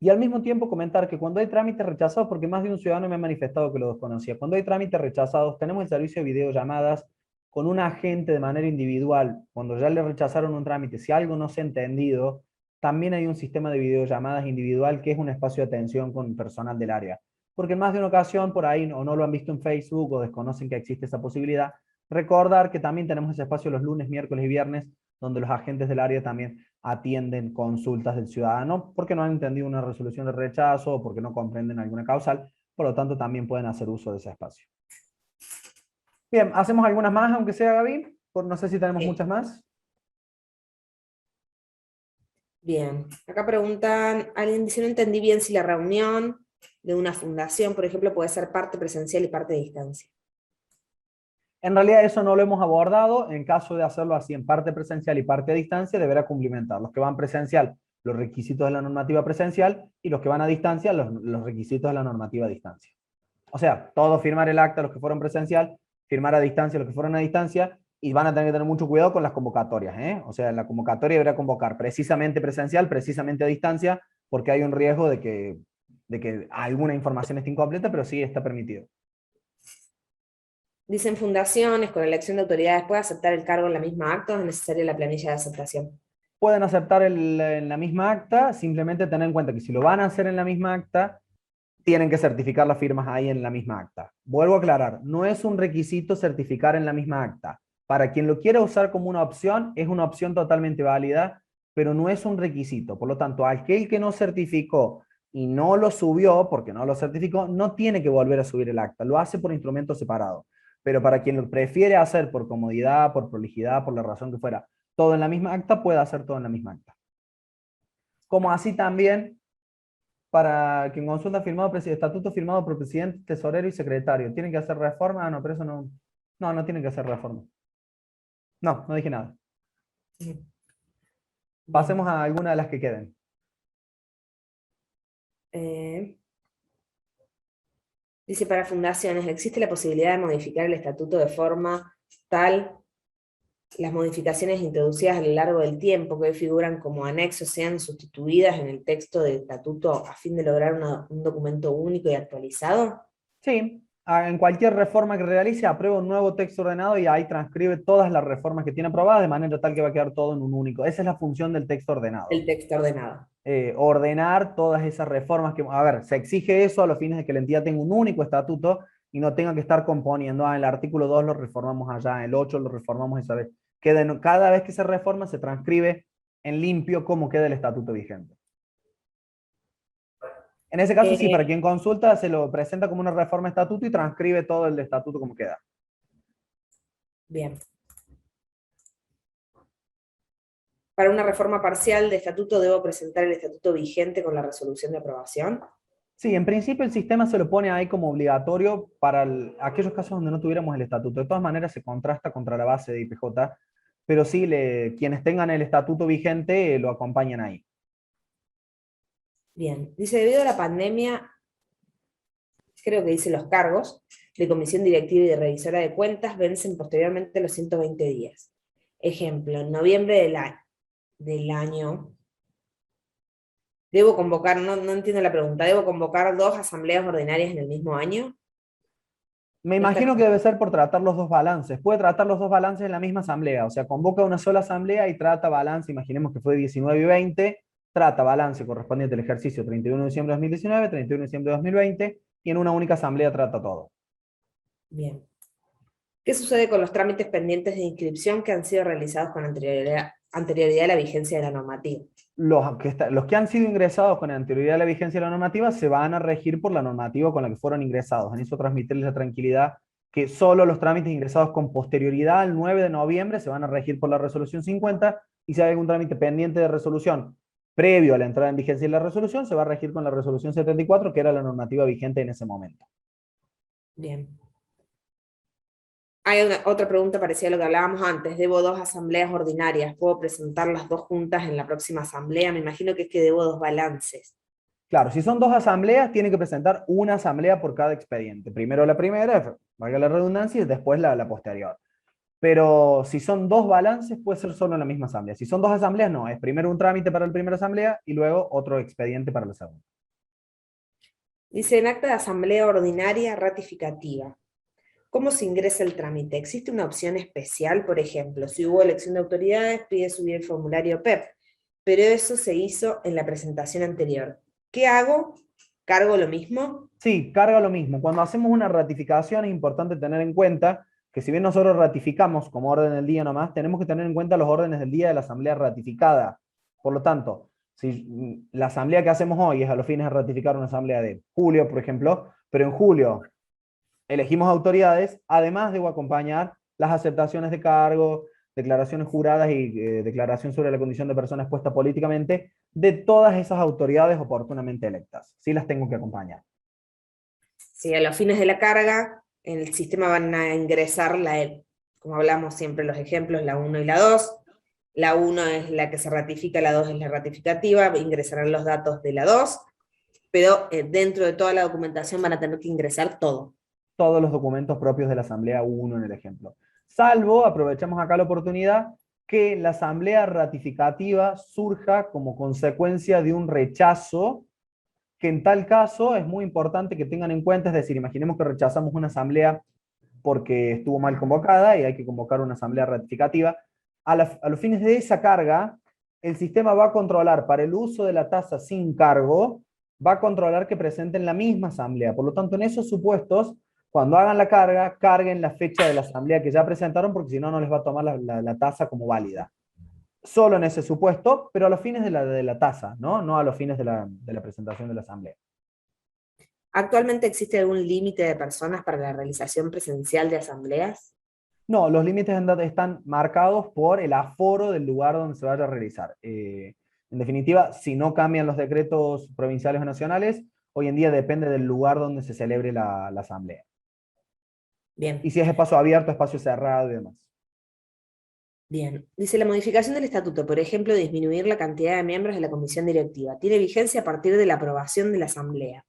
y al mismo tiempo comentar que cuando hay trámites rechazados, porque más de un ciudadano me ha manifestado que lo desconocía, cuando hay trámites rechazados, tenemos el servicio de videollamadas con un agente de manera individual. Cuando ya le rechazaron un trámite, si algo no se ha entendido, también hay un sistema de videollamadas individual que es un espacio de atención con personal del área. porque en más de una ocasión por ahí o no lo han visto en Facebook o desconocen que existe esa posibilidad. Recordar que también tenemos ese espacio los lunes, miércoles y viernes, donde los agentes del área también atienden consultas del ciudadano, porque no han entendido una resolución de rechazo o porque no comprenden alguna causal, por lo tanto también pueden hacer uso de ese espacio. Bien, ¿hacemos algunas más, aunque sea, Gaby? No sé si tenemos muchas más. Bien, acá preguntan, alguien dice, no entendí bien si la reunión de una fundación, por ejemplo, puede ser parte presencial y parte de distancia. En realidad eso no lo hemos abordado. En caso de hacerlo así en parte presencial y parte a distancia, deberá cumplimentar los que van presencial los requisitos de la normativa presencial y los que van a distancia los requisitos de la normativa a distancia. O sea, todos firmar el acta los que fueron presencial, firmar a distancia los que fueron a distancia, y van a tener que tener mucho cuidado con las convocatorias, ¿eh? O sea, la convocatoria deberá convocar precisamente presencial, precisamente a distancia, porque hay un riesgo de que alguna información esté incompleta, pero sí está permitido. Dicen fundaciones, con elección de autoridades, ¿puede aceptar el cargo en la misma acta o es necesaria la planilla de aceptación? Pueden aceptar en la misma acta, simplemente tener en cuenta que si lo van a hacer en la misma acta, tienen que certificar las firmas ahí en la misma acta. Vuelvo a aclarar, no es un requisito certificar en la misma acta. Para quien lo quiera usar como una opción, es una opción totalmente válida, pero no es un requisito. Por lo tanto, aquel que no certificó y no lo subió, porque no lo certificó, no tiene que volver a subir el acta. Lo hace por instrumento separado. Pero para quien lo prefiere hacer por comodidad, por prolijidad, por la razón que fuera, todo en la misma acta, puede hacer todo en la misma acta. Como así también, para quien consulta firmado, estatuto firmado por presidente, tesorero y secretario. ¿Tienen que hacer reforma? Ah, no, pero eso no. No, no tienen que hacer reforma. No, no dije nada. Pasemos a alguna de las que queden. Dice, para fundaciones, ¿existe la posibilidad de modificar el estatuto de forma tal las modificaciones introducidas a lo largo del tiempo que hoy figuran como anexos sean sustituidas en el texto del estatuto a fin de lograr un documento único y actualizado? Sí, en cualquier reforma que realice, aprueba un nuevo texto ordenado y ahí transcribe todas las reformas que tiene aprobadas de manera tal que va a quedar todo en un único. Esa es la función del texto ordenado. El texto ordenado. Ordenar todas esas reformas que, a ver, se exige eso a los fines de que la entidad tenga un único estatuto y no tenga que estar componiendo, en el artículo 2 lo reformamos allá, en el 8 lo reformamos esa vez. Cada vez que se reforma se transcribe en limpio cómo queda el estatuto vigente. En ese caso, sí, para quien consulta se lo presenta como una reforma de estatuto y transcribe todo el estatuto como queda. Bien. Para una reforma parcial de estatuto, ¿debo presentar el estatuto vigente con la resolución de aprobación? Sí, en principio el sistema se lo pone ahí como obligatorio para aquellos casos donde no tuviéramos el estatuto. De todas maneras se contrasta contra la base de IPJ, pero sí, quienes tengan el estatuto vigente lo acompañan ahí. Bien, dice, debido a la pandemia, creo que dice los cargos de comisión directiva y de revisora de cuentas vencen posteriormente los 120 días. Ejemplo, en noviembre del año, ¿debo convocar, no entiendo la pregunta, ¿debo convocar 2 asambleas ordinarias en el mismo año? Me imagino que debe ser por tratar los dos balances. Puede tratar los dos balances en la misma asamblea, o sea, convoca una sola asamblea y trata balance, imaginemos que fue 19 y 20, trata balance correspondiente al ejercicio 31 de diciembre de 2019, 31 de diciembre de 2020, y en una única asamblea trata todo. Bien. ¿Qué sucede con los trámites pendientes de inscripción que han sido realizados con anterioridad a la vigencia de la normativa? Los que han sido ingresados con anterioridad a la vigencia de la normativa se van a regir por la normativa con la que fueron ingresados. En eso transmitirles la tranquilidad que solo los trámites ingresados con posterioridad al 9 de noviembre se van a regir por la resolución 50, y si hay algún trámite pendiente de resolución previo a la entrada en vigencia de la resolución, se va a regir con la resolución 74, que era la normativa vigente en ese momento. Bien. Hay otra pregunta parecida a lo que hablábamos antes. ¿Debo 2 asambleas ordinarias? ¿Puedo presentar las 2 juntas en la próxima asamblea? Me imagino que es que debo 2 balances. Claro, si son 2 asambleas, tiene que presentar una asamblea por cada expediente. Primero la primera, valga la redundancia, y después la posterior. Pero si son 2 balances, puede ser solo en la misma asamblea. Si son 2 asambleas, no. Es primero un trámite para la primera asamblea y luego otro expediente para la segunda. Dice, en acta de asamblea ordinaria ratificativa, ¿cómo se ingresa el trámite? ¿Existe una opción especial? Por ejemplo, si hubo elección de autoridades, pide subir el formulario PEP, pero eso se hizo en la presentación anterior. ¿Qué hago ¿Cargo lo mismo? Sí, carga lo mismo. Cuando hacemos una ratificación es importante tener en cuenta que si bien nosotros ratificamos como orden del día nomás, tenemos que tener en cuenta los órdenes del día de la asamblea ratificada. Por lo tanto, si la asamblea que hacemos hoy es a los fines de ratificar una asamblea de julio, por ejemplo, pero en julio elegimos autoridades, además debo acompañar las aceptaciones de cargo, declaraciones juradas y declaración sobre la condición de persona expuesta políticamente de todas esas autoridades oportunamente electas. Sí las tengo que acompañar. Si a los fines de la carga, en el sistema van a ingresar, como hablamos siempre los ejemplos, la 1 y la 2. La 1 es la que se ratifica, la 2 es la ratificativa, ingresarán los datos de la 2, pero dentro de toda la documentación van a tener que ingresar todo. Todos los documentos propios de la Asamblea 1 en el ejemplo. Salvo, aprovechamos acá la oportunidad, que la Asamblea ratificativa surja como consecuencia de un rechazo, que en tal caso es muy importante que tengan en cuenta, es decir, imaginemos que rechazamos una Asamblea porque estuvo mal convocada y hay que convocar una Asamblea ratificativa. A los fines de esa carga, el sistema va a controlar para el uso de la tasa sin cargo, va a controlar que presenten la misma Asamblea. Por lo tanto, en esos supuestos, cuando hagan la carga, carguen la fecha de la asamblea que ya presentaron, porque si no, no les va a tomar la tasa como válida. Solo en ese supuesto, pero a los fines de la tasa, ¿no? No a los fines de la presentación de la asamblea. ¿Actualmente existe algún límite de personas para la realización presencial de asambleas? No, los límites están marcados por el aforo del lugar donde se vaya a realizar. En definitiva, si no cambian los decretos provinciales o nacionales, hoy en día depende del lugar donde se celebre la asamblea. Bien. Y si es espacio abierto, espacio cerrado y demás. Bien. Dice, la modificación del estatuto, por ejemplo, disminuir la cantidad de miembros de la comisión directiva, tiene vigencia a partir de la aprobación de la asamblea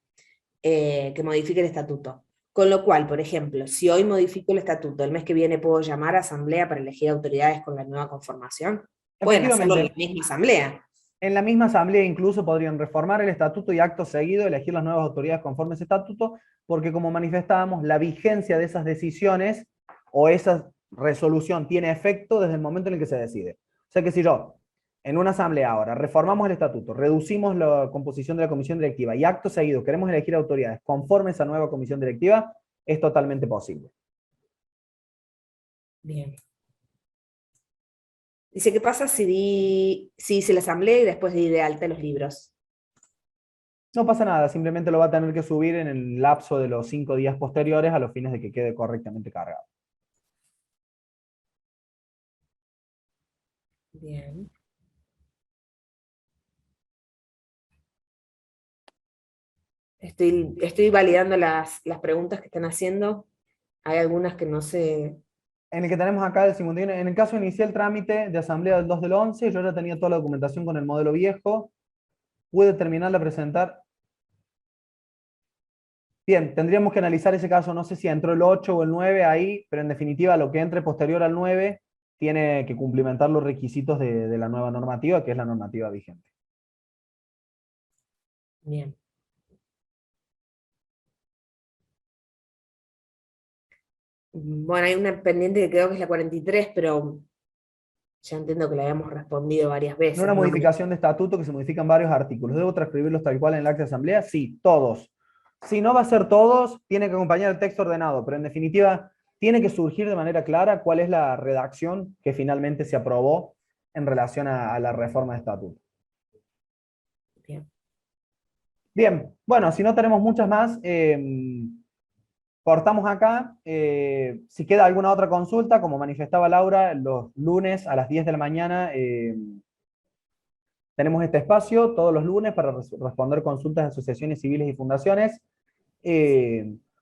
que modifique el estatuto. Con lo cual, por ejemplo, si hoy modifico el estatuto, el mes que viene puedo llamar a asamblea para elegir autoridades con la nueva conformación. Pueden hacerlo en la misma asamblea. En la misma asamblea incluso podrían reformar el estatuto y acto seguido elegir las nuevas autoridades conforme a ese estatuto, porque como manifestábamos, la vigencia de esas decisiones o esa resolución tiene efecto desde el momento en el que se decide. O sea que si yo, en una asamblea ahora, reformamos el estatuto, reducimos la composición de la comisión directiva y acto seguido queremos elegir autoridades conforme a esa nueva comisión directiva, es totalmente posible. Bien. Dice, ¿qué pasa si hice la asamblea y después di de alta los libros? No pasa nada, simplemente lo va a tener que subir en el lapso de los 5 días posteriores a los fines de que quede correctamente cargado. Bien. Estoy validando las preguntas que están haciendo. Hay algunas que no sé. En el que tenemos acá el 51, en el caso inicial trámite de asamblea del 2 del 11, yo ya tenía toda la documentación con el modelo viejo, pude terminarla a presentar. Bien, tendríamos que analizar ese caso, no sé si entró el 8 o el 9 ahí, pero en definitiva lo que entre posterior al 9 tiene que cumplimentar los requisitos de la nueva normativa, que es la normativa vigente. Bien. Bueno, hay una pendiente que creo que es la 43, pero ya entiendo que la habíamos respondido varias veces. ¿No una modificación de estatuto que se modifican varios artículos? ¿Debo transcribirlos tal cual en el acta de asamblea? Sí, todos. Si no va a ser todos, tiene que acompañar el texto ordenado, pero en definitiva tiene que surgir de manera clara cuál es la redacción que finalmente se aprobó en relación a la reforma de estatuto. Bien. Bien, bueno, si no tenemos muchas más, cortamos acá. Si queda alguna otra consulta, como manifestaba Laura, los lunes a las 10 de la mañana tenemos este espacio, todos los lunes, para responder consultas de asociaciones civiles y fundaciones.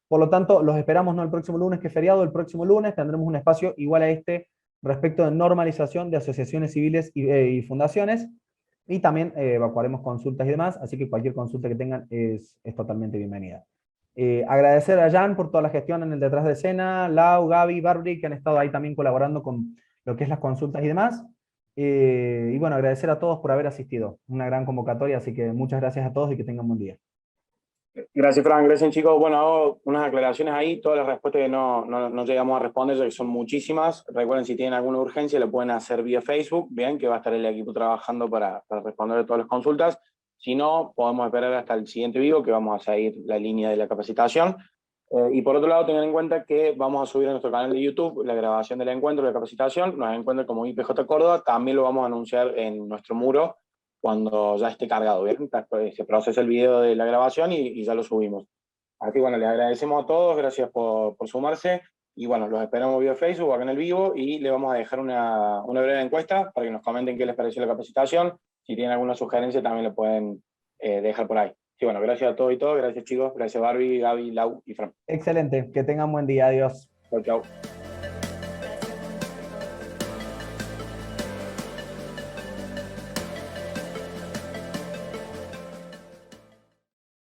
Por lo tanto, los esperamos no el próximo lunes, que es feriado, el próximo lunes tendremos un espacio igual a este respecto de normalización de asociaciones civiles y fundaciones. Y también evacuaremos consultas y demás, así que cualquier consulta que tengan es totalmente bienvenida. Agradecer a Jan por toda la gestión en el detrás de escena, Lau, Gaby, Barbary, que han estado ahí también colaborando con lo que es las consultas y demás. Y bueno, agradecer a todos por haber asistido. Una gran convocatoria, así que muchas gracias a todos y que tengan buen día. Gracias, Fran. Gracias, chicos. Bueno, hago unas aclaraciones ahí. Todas las respuestas que no llegamos a responder, ya que son muchísimas. Recuerden, si tienen alguna urgencia, lo pueden hacer vía Facebook, bien, que va a estar el equipo trabajando para responder todas las consultas. Si no, podemos esperar hasta el siguiente vivo, que vamos a seguir la línea de la capacitación. Y por otro lado, tengan en cuenta que vamos a subir a nuestro canal de YouTube la grabación del encuentro de capacitación. Nos encuentran como IPJ Córdoba. También lo vamos a anunciar en nuestro muro cuando ya esté cargado. ¿Bien? Se procesa el video de la grabación y ya lo subimos. Así que bueno, les agradecemos a todos. Gracias por sumarse. Y bueno, los esperamos vía Facebook, acá en el vivo. Y le vamos a dejar una breve encuesta para que nos comenten qué les pareció la capacitación. Si tienen alguna sugerencia, también lo pueden dejar por ahí. Sí, bueno, gracias a todos y todos. Gracias, chicos. Gracias, Barbie, Gaby, Lau y Fran. Excelente, que tengan buen día, adiós. Chau, chau.